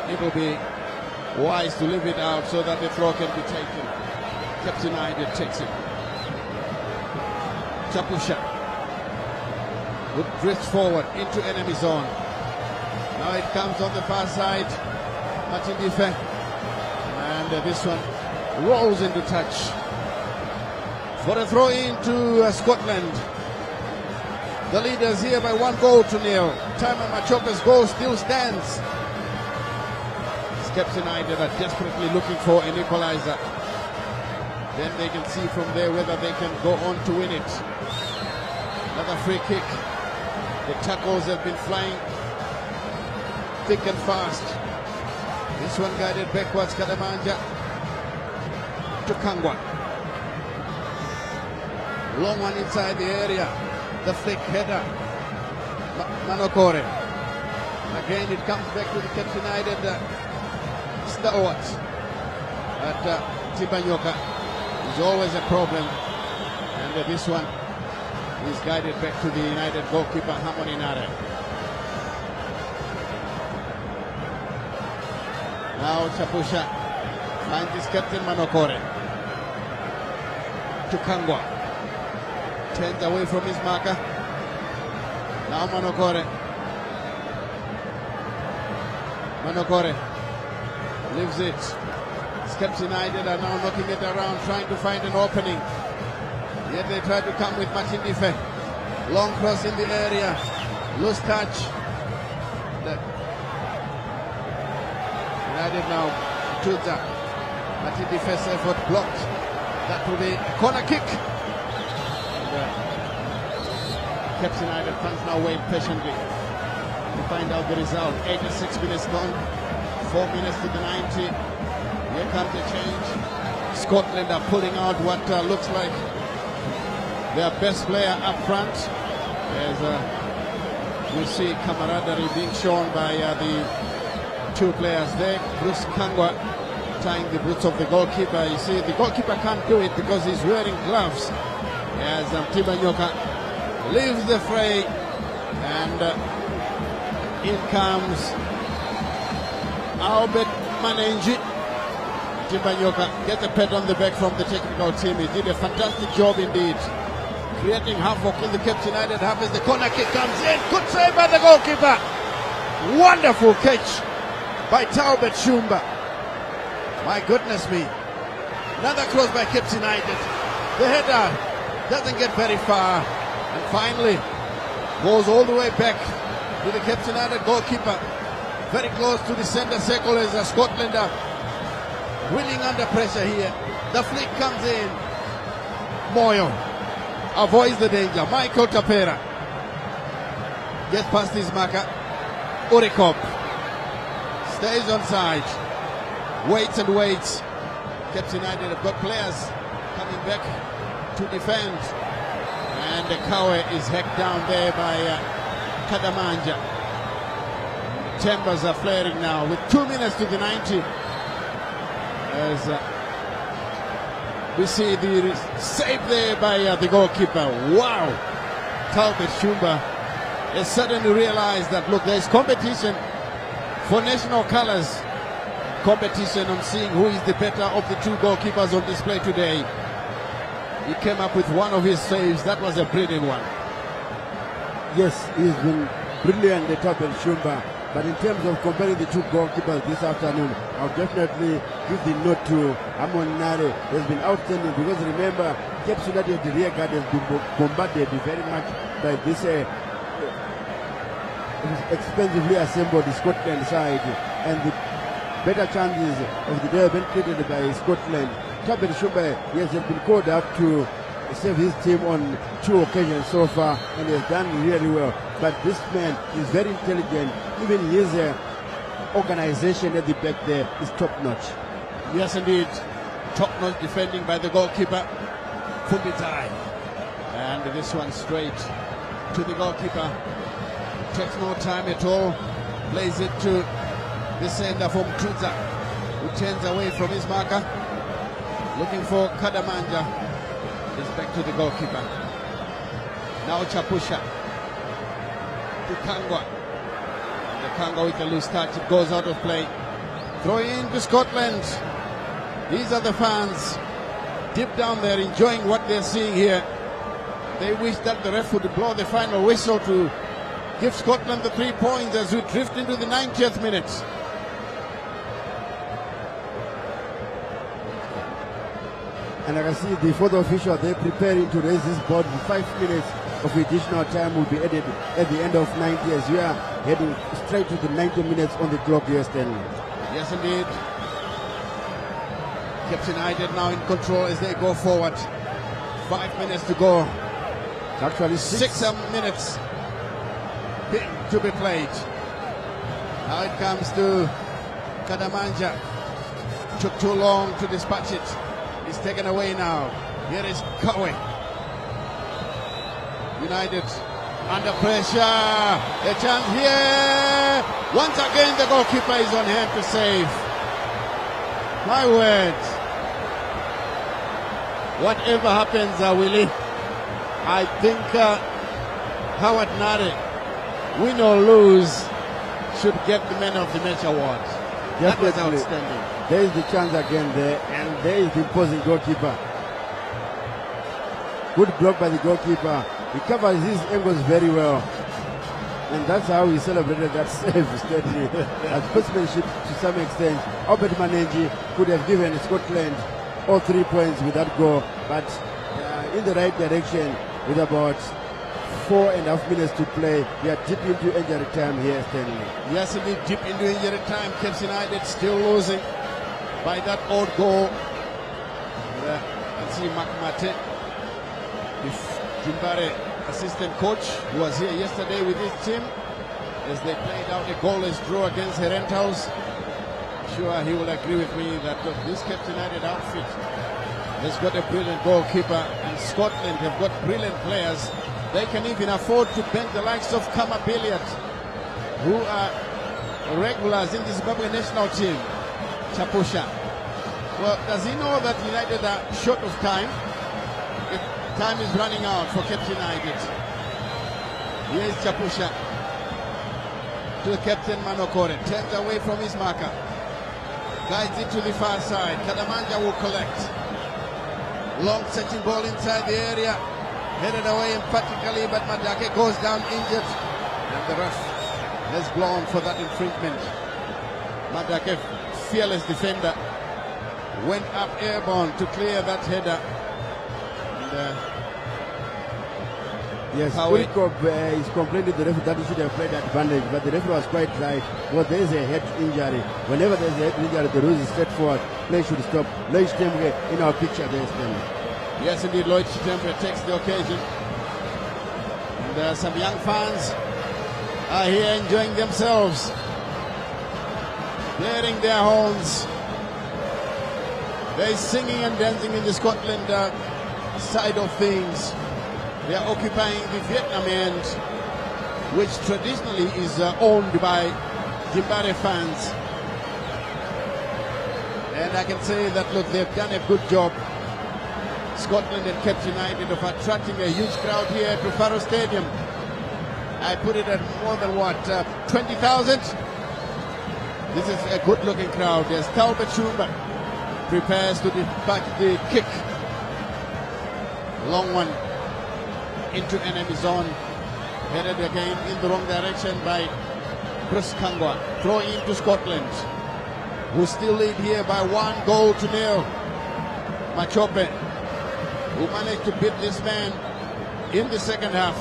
it will be wise to leave it out so that the throw can be taken. Captain United takes it. Chapusha. would drift forward into enemy zone. Now it comes on the far side. Martin Dife. And this one rolls into touch. For a throw into Scotland. The leaders here by 1-0. Taima Machoka's goal still stands. Caps United are desperately looking for an equalizer. Then they can see from there whether they can go on to win it. Another free kick. The tackles have been flying thick and fast. This one guided backwards, Kadamanja to Kangwa. Long one inside the area. The flick header. Manokore. Again it comes back to the Caps United stalwart. But Tibanyoka is always a problem. And this one is guided back to the United goalkeeper, Harmony Nare. Now Chapusha finds his captain Manokore. To Kangwa. Turns away from his marker. Now Manokore. Manokore leaves it. Caps United are now knocking it around, trying to find an opening. Yet they try to come with Martin Dife. Long cross in the area. Loose touch. United now. Tuta. Martin Dife's effort blocked. That will be a corner kick. Caps United fans now wait patiently to find out the result. 86 minutes gone. 4 minutes to the 90. Here comes the change. Scotland are pulling out what looks like their best player up front. As we see camaraderie being shown by the two players there. Bruce Kangwa tying the boots of the goalkeeper. You see, the goalkeeper can't do it because he's wearing gloves. As Tibanyoka leaves the fray, and in comes Albert Manenji. Tibanyoka gets a pat on the back from the technical team. He did a fantastic job indeed, creating havoc in the Caps United half as the corner kick comes in. Good save by the goalkeeper. Wonderful catch by Talbot Shumba. My goodness me. Another cross by Caps United. The header doesn't get very far, and finally goes all the way back to the Caps United goalkeeper. Very close to the center circle as Scotland are winning under pressure here. The flick comes in. Moyo avoids the danger. Michael Tapera gets past his marker. Urikop stays on side. Waits and waits. Caps United have got players coming back to defend. And the Kawe is hacked down there by Kadamanja. Chambers are flaring now with 2 minutes to the 90. As we see the save there by the goalkeeper. Wow! Talbot Shumba has suddenly realized that, look, there's competition for national colors. Competition on seeing who is the better of the two goalkeepers on display today. He came up with one of his saves. That was a brilliant one. Yes, he's been brilliant, the Talbot Shumba. But in terms of comparing the two goalkeepers this afternoon, I'll definitely give the note to Amon Nare. Has been outstanding because remember, Caps United, the rear guard has been bombarded very much by this expensively assembled Scotland side, and the better chances of the day have been created by Scotland. Talbot Shumba, yes, has been called up to save his team on 2 occasions so far, and he has done really well. But this man is very intelligent. Even his organization at the back there is top-notch. Yes, indeed. Top-notch defending by the goalkeeper, Fumitai. And this one straight to the goalkeeper. Takes no time at all. Plays it to the sender from Tuza, who turns away from his marker. Looking for Kadamanja. It's back to the goalkeeper. Now Chapusha to Kangwa. The Kangwa with a loose touch. It goes out of play. Throw in to Scotland. These are the fans deep down there enjoying what they're seeing here. They wish that the ref would blow the final whistle to give Scotland the 3 points as we drift into the 90th minute. And I can see the fourth official, they're preparing to raise this board. 5 minutes of additional time will be added at the end of 90 as we are heading straight to the 90 minutes on the clock here, Stanley. Yes, indeed. Caps United now in control as they go forward. 5 minutes to go. Actually, 6 minutes to be played. Now it comes to Kadamanja. Took too long to dispatch it. It's taken away now. Here is Kawe. United under pressure. A chance here. Once again, the goalkeeper is on hand to save. My word. Whatever happens, Willie, I think Howard Nare, win or lose, should get the Man of the Match award. That was Definitely. outstanding. There is the chance again there, and there is the opposing goalkeeper. Good block by the goalkeeper. He covers his angles very well. And that's how he celebrated that save, steadily. As sportsmanship to some extent. Albert Manenji could have given Scotland all 3 points with that goal, but in the right direction with about 4.5 minutes to play. We are deep into injury time here, Stanley. Yes, indeed, deep into injury time. Caps United still losing by that odd goal. And see Makmate, the Zimbabwe assistant coach, who was here yesterday with his team as they played out a goalless draw against Herentals. Sure, he will agree with me that look, this Caps United outfit has got a brilliant goalkeeper, and Scotland have got brilliant players. They can even afford to bank the likes of Kama Billiard, who are regulars in the Zimbabwe national team. Chapusha. Well, does he know that United are short of time? If time is running out for Caps United. Here is Chapusha to the captain Manokore. Turns away from his marker. Guides it to the far side. Kadamanja will collect. Long searching ball inside the area. Headed away emphatically, but Madake goes down injured. And the ref has blown for that infringement. Madake, fearless defender, went up airborne to clear that header. And, yes, Howie. Urikop is complaining to the referee that he should have played advantage, but the referee was quite right. Well, there is a head injury. Whenever there is a head injury, the rules is straightforward. Play should stop. Lloyd Temwe in our picture there, Stanley. yes, indeed, Lloyd Chitembe takes the occasion. And some young fans are here enjoying themselves, blaring their horns. They're singing and dancing in the Scotland side of things. They are occupying the Vietnam end, which traditionally is owned by Zimbabwe fans. And I can say that, look, they've done a good job, Scotland and Caps United, of attracting a huge crowd here to Faro Stadium. I put it at more than, 20,000? This is a good-looking crowd. There's Talbot Shumba prepares to dispatch the kick. Long one into enemy zone. Headed again in the wrong direction by Chris Kangwa. Throw into Scotland, who still lead here by 1-0. Machope, who managed to beat this man in the second half.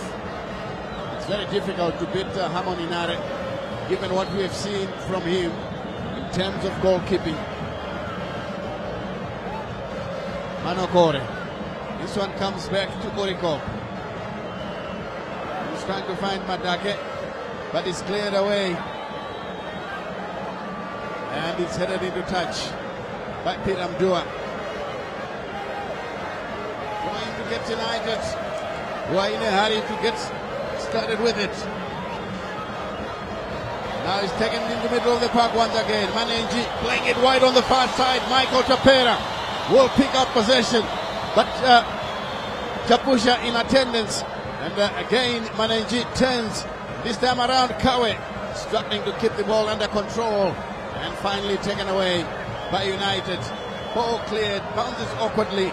It's very difficult to beat Harmony Nare, given what we have seen from him in terms of goalkeeping. Manokore. This one comes back to Oriko. He's trying to find Madake, but it's cleared away. And it's headed into touch by Peter Mdua. Going to get United, who are in a hurry to get started with it. Now he's taken in the middle of the park once again. Manenji playing it wide on the far side. Michael Tapera will pick up possession, but Chapusha in attendance. And again, Manenji turns. This time around, Kawe struggling to keep the ball under control. And finally taken away by United. Ball cleared, bounces awkwardly.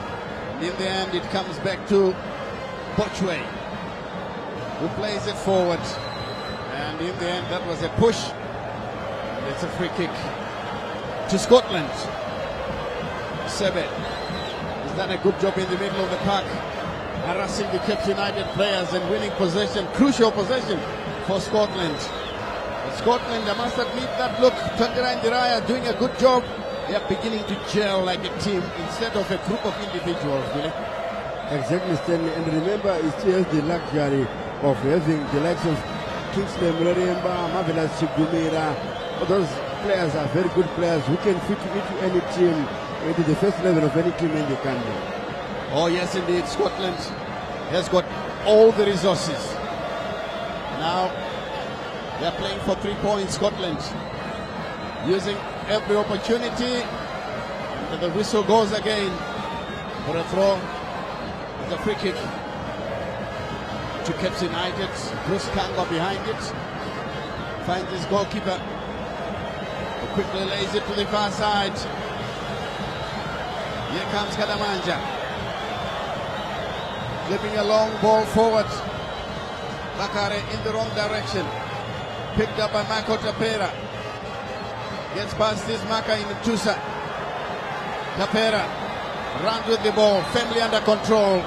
In the end, it comes back to Bochwe, who plays it forward. And in the end, that was a push. And it's a free kick to Scotland. Sebe has done a good job in the middle of the park, harassing the Cape United players and winning possession, crucial possession for Scotland. But Scotland, I must admit that, look, Tonderai Ndiraya doing a good job. They are beginning to gel like a team instead of a group of individuals, really. Exactly, Stanley. And remember, he still has the luxury of having the likes of Kingsley Muremba, Marvelous Chigumira. Those players are very good players who can fit into any team, into the first level of any team in the country. Oh yes, indeed. Scotland has got all the resources. Now they're playing for 3 points. Scotland using every opportunity. And the whistle goes again for a throw. It's a free kick to Cape United. Bruce Kanga behind it. Finds his goalkeeper. He quickly lays it to the far side. Here comes Kadamanja. Flipping a long ball forward. Bakare in the wrong direction. Picked up by Marco Tapera. Gets past this marker in Tusa. Tapera runs with the ball, firmly under control.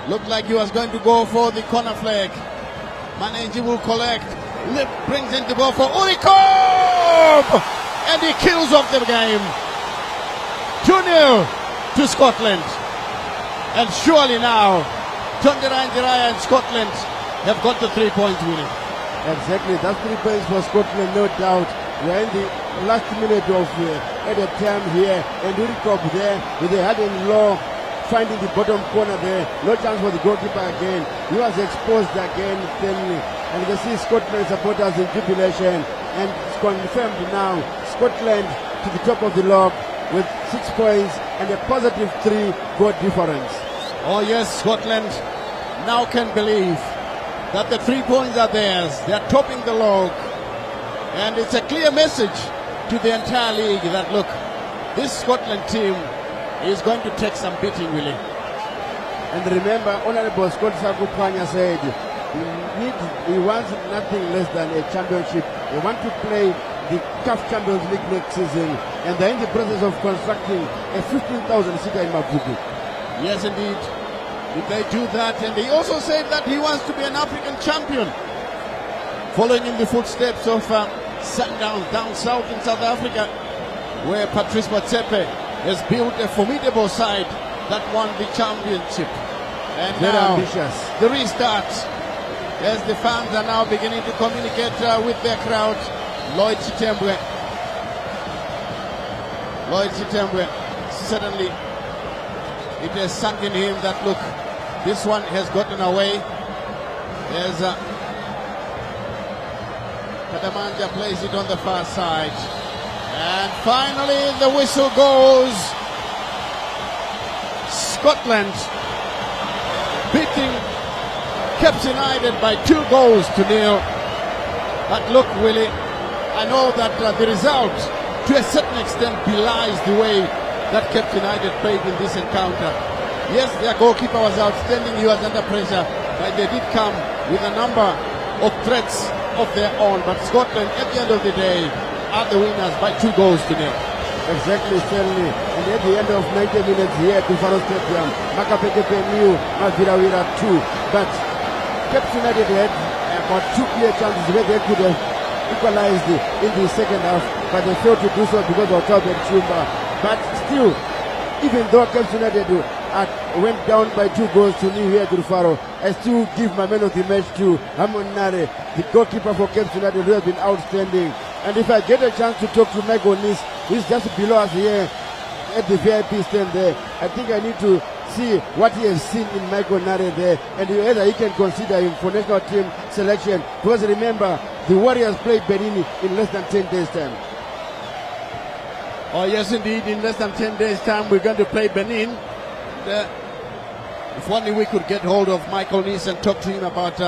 Looked like he was going to go for the corner flag. Manenji will collect. Lip brings in the ball for Urikov! And he kills off the game. 2-0 to Scotland. And surely now, Tonderai Ndiraya and Scotland have got the 3-point winning. Exactly, that's 3 points for Scotland, no doubt. We're in the last minute of added time here, and Urikov there with a hard and low, finding the bottom corner there. No chance for the goalkeeper again. He was exposed again, Stanley. And you can see Scotland supporters in jubilation. And it's confirmed now, Scotland to the top of the log with 6 points and a positive 3-goal difference. Oh yes, Scotland now can believe that the 3 points are theirs. They are topping the log. And it's a clear message to the entire league that, look, this Scotland team is going to take some beating, really. And remember, Honorable Scott Sakupanya said he wants nothing less than a championship. They want to play the CAF Champions League next season, and they're in the process of constructing a 15,000 seater in Maputo. Yes, indeed. If they do that, and he also said that he wants to be an African champion, following in the footsteps of Sundowns down south in South Africa, where Patrice Motsepe has built a formidable side that won the championship. And very now, ambitious. the restart, as the fans are now beginning to communicate with their crowd. Lloyd Chitembwe, certainly it has sunk in him that, look, this one has gotten away. There's Kadamanja plays it on the far side. And finally the whistle goes. Scotland beating Cape United by 2-0. But look, Willie, I know that the result to a certain extent belies the way that Cape United played in this encounter. Yes, their goalkeeper was outstanding, he was under pressure, but they did come with a number of threats of their own. But Scotland, at the end of the day, are the winners by 2-0. Exactly, Stanley. And at the end of 90 minutes here at the Faro Stadium, Makapekepe knew Mavirawira 2. But Cape United had about 2 clear chances where they could have equalized in the second half, but they failed to do so because of Talbot Chumba. But still, even though Cape United went down by 2-0 here at Rufaro, I still give my man of the match to Hamon Nare, the goalkeeper for Cape United, who has been outstanding. And if I get a chance to talk to Michael Nis, who's just below us here at the VIP stand there, I think I need to see what he has seen in Michael Nare there, and whether he can consider him for national team selection. Because remember, the Warriors play Benin in less than 10 days' time. Oh yes, indeed, in less than 10 days' time we're going to play Benin. If only we could get hold of Michael Nis and talk to him about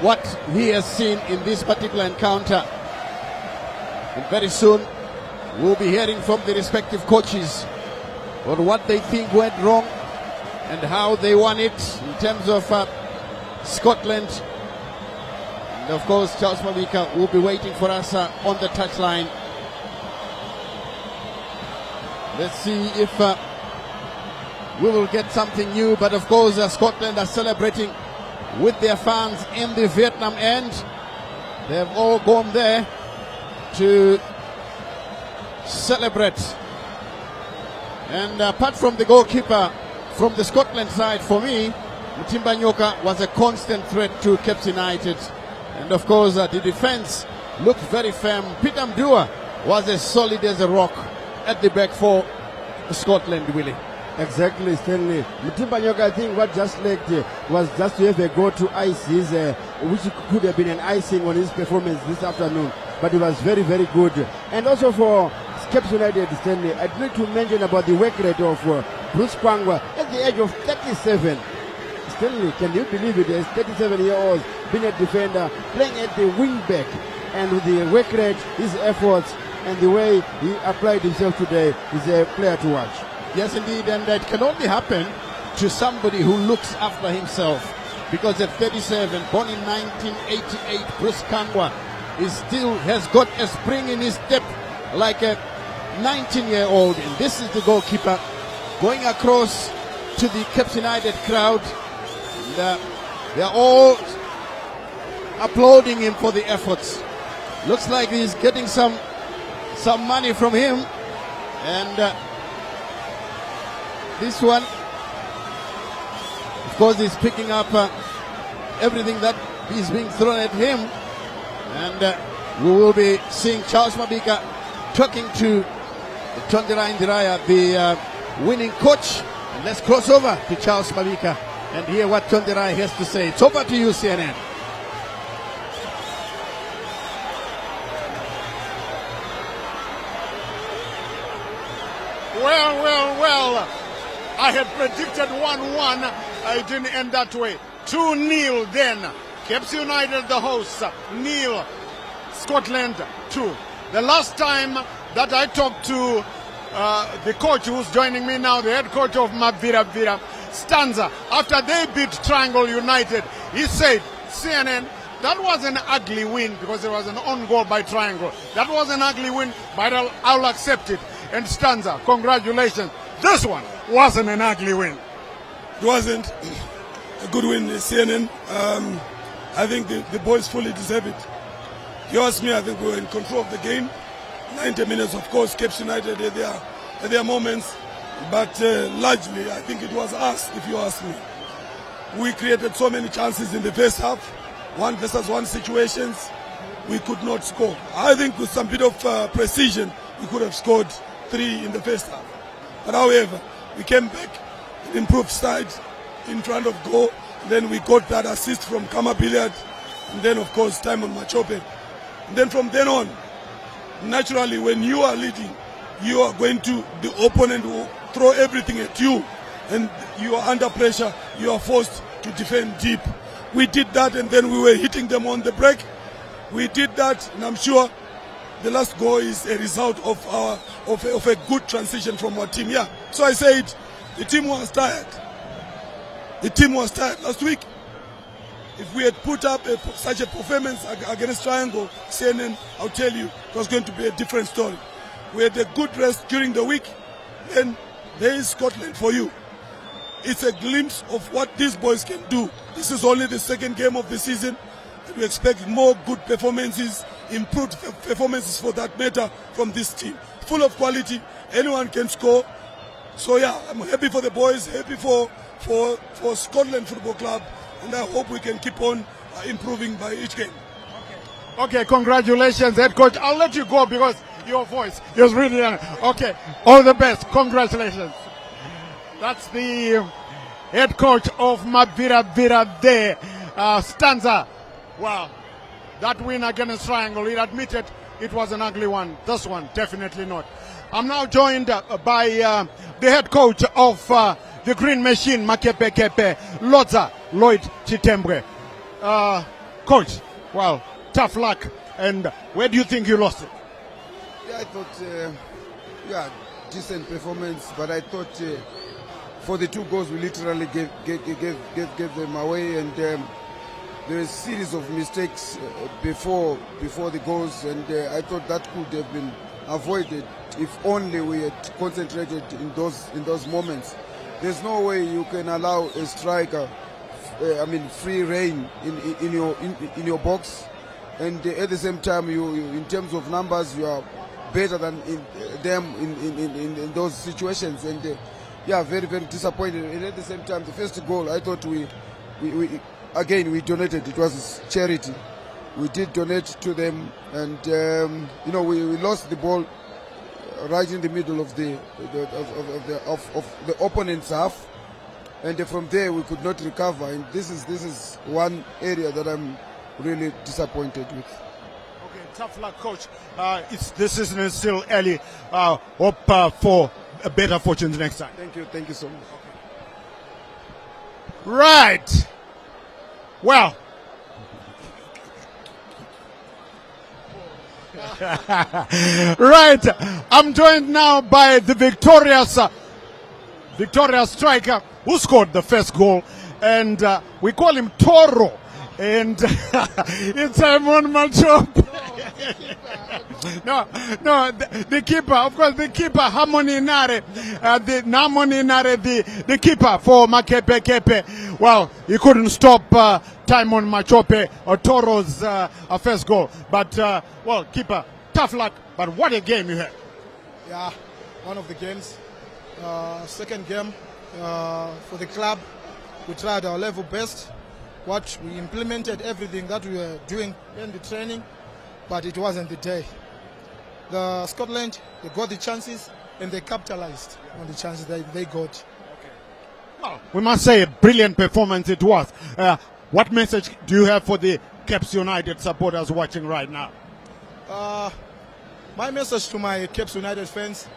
what he has seen in this particular encounter. And very soon we'll be hearing from the respective coaches on what they think went wrong and how they won it in terms of Scotland. And of course, Charles Mabika will be waiting for us on the touchline. Let's see if we will get something new. But of course, Scotland are celebrating with their fans in the Vietnam end. They've all gone there to celebrate. And apart from the goalkeeper from the Scotland side, for me, Mutimba Nyoka was a constant threat to Cape United. And of course, the defense looked very firm. Peter Mdua was as solid as a rock at the back for Scotland, Willie. Exactly, Stanley. Mutimba Nyoka, I think what just lacked was just to have a go to ice his, which could have been an icing on his performance this afternoon. But it was very, very good. And also for Cape United, Stanley, I'd like to mention about the work rate of Bruce Kwangwa at the age of 37. Stanley, can you believe it? As 37-year-old, being a defender, playing at the wing back, and with the work rate, his efforts, and the way he applied himself today, is a player to watch. Yes, indeed, and that can only happen to somebody who looks after himself. Because at 37, born in 1988, Bruce Kwangwa still has got a spring in his step like a 19-year-old. And this is the goalkeeper going across to the Cape United crowd. And, they're all applauding him for the efforts. Looks like he's getting some money from him. And this one, of course, he's picking up everything that is being thrown at him. And we will be seeing Charles Mabika talking to Tonderai Ndiraya, the winning coach. And let's cross over to Charles Mabika and hear what Tonderai has to say. It's over to you, CNN. Well. I had predicted 1-1. It didn't end that way. 2-0 then. Cape United the hosts. 0. Scotland 2. The last time that I talked to the coach who's joining me now, the head coach of Mabira, Stanza, after they beat Triangle United, he said, CNN, that was an ugly win because it was an own goal by Triangle. That was an ugly win, but I'll accept it. And Stanza, congratulations. This one wasn't an ugly win. It wasn't a good win, CNN. I think the boys fully deserve it. If you ask me, I think we were in control of the game. 90 minutes, of course, Cape United at their moments. But largely, I think it was us, if you ask me. We created so many chances in the first half. 1 versus 1 situations. We could not score. I think with some bit of precision, we could have scored 3 in the first half. But however, we came back, improved side in front of goal. Then we got that assist from Kama Billiard. And then, of course, Timon Machope. And then from then on, naturally, when you are leading, you are going to, the opponent will throw everything at you. And you are under pressure. You are forced to defend deep. We did that, and then we were hitting them on the break. We did that, and I'm sure the last goal is a result of a good transition from our team. Yeah. So I said the team was tired. The team was tired last week. If we had put up such a performance against Triangle, CNN, I'll tell you, it was going to be a different story. We had a good rest during the week, and there is Scotland for you. It's a glimpse of what these boys can do. This is only the second game of the season. We expect more good performances, improved performances for that matter from this team. Full of quality, anyone can score. So yeah, I'm happy for the boys, happy for Scotland Football Club, and I hope we can keep on improving by each game. Okay, congratulations, head coach. I'll let you go because your voice is really okay. All the best. Congratulations. That's the head coach of Mabira there, Stanza. Wow, that win against Triangle, he admitted it was an ugly one. This one, definitely not. I'm now joined by the head coach of the Green Machine, Makepe Kepe, Lodza Lloyd Chitembwe. Coach, well, tough luck. And where do you think you lost it? Yeah, I thought, decent performance, but I thought for the 2 goals, we literally gave them away, and there is a series of mistakes before the goals, and I thought that could have been avoided if only we had concentrated in those moments. There's no way you can allow a striker, free reign in your box, and at the same time, you in terms of numbers, you are better than them in those situations, and very, very disappointed. And at the same time, the first goal, I thought we donated. It was charity. We did donate to them, and we lost the ball right in the middle of the opponent's half, and from there we could not recover. And this is one area that I'm really disappointed with. Okay, tough luck, coach. This season is still early. Hope for a better fortunes next time. Thank you so much. Okay. Right. Well. Right. I'm joined now by the victorious striker who scored the first goal, and we call him Toro, and it's Simon Machop. No, the keeper, of course, the keeper, Harmony Nare, the keeper for Makepe Kepe. Well, he couldn't stop Timon Machope or Toro's first goal. But, keeper, tough luck, but what a game you had. Yeah, one of the games. Second game for the club. We tried our level best. We implemented everything that we were doing in the training, but it wasn't the day. The Scotland, they got the chances and they capitalized on the chances they got. Okay. Well, we must say a brilliant performance it was. What message do you have for the Caps United supporters watching right now? My message to my Caps United fans,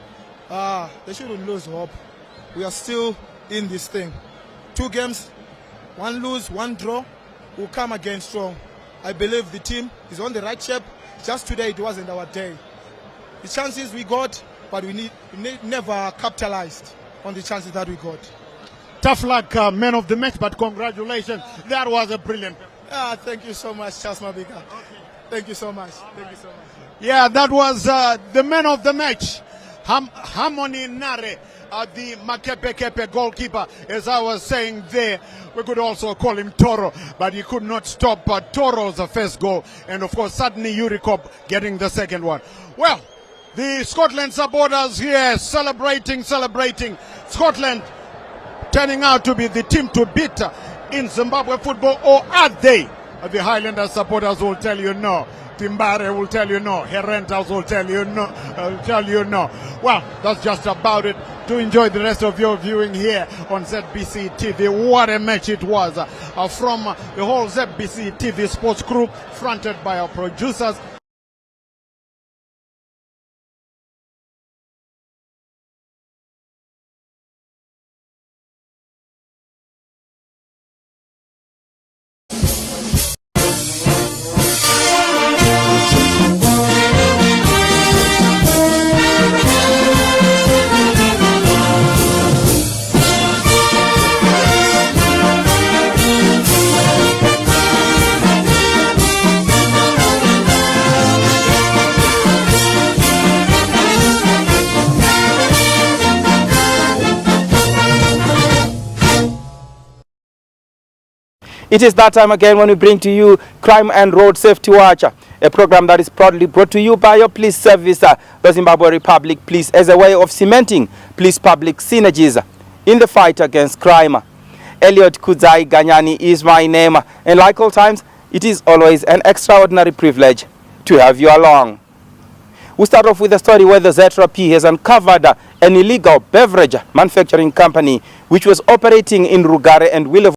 they shouldn't lose hope. We are still in this thing. 2 games, 1 lose, 1 draw. We'll come again strong. I believe the team is on the right shape. Just today it wasn't our day. The chances we got, but we never capitalized on the chances that we got. Tough luck, man of the match, but congratulations. That was a brilliant. Thank you so much, Charles Mabiga. Okay. Thank you so much. Thank you so much. Yeah, that was the man of the match, Harmony Nare, the Makepe Kepe goalkeeper. As I was saying there, we could also call him Toro, but he could not stop Toro's first goal. And of course, Sydney Uricop getting the second one. Well, the Scotland supporters here celebrating. Scotland turning out to be the team to beat in Zimbabwe football, or are they? The Highlanders supporters will tell you no. Timbare will tell you no. Herentals will tell you no. Well, that's just about it. To enjoy the rest of your viewing here on ZBC TV. What a match it was from the whole ZBC TV sports crew, fronted by our producers. It is that time again when we bring to you Crime and Road Safety Watch, a program that is proudly brought to you by your police service, the Zimbabwe Republic Police, as a way of cementing police-public synergies in the fight against crime. Elliot Kudzai Ganyani is my name, and like all times, it is always an extraordinary privilege to have you along. We start off with a story where the ZRP has uncovered an illegal beverage manufacturing company which was operating in Rugare and Willowville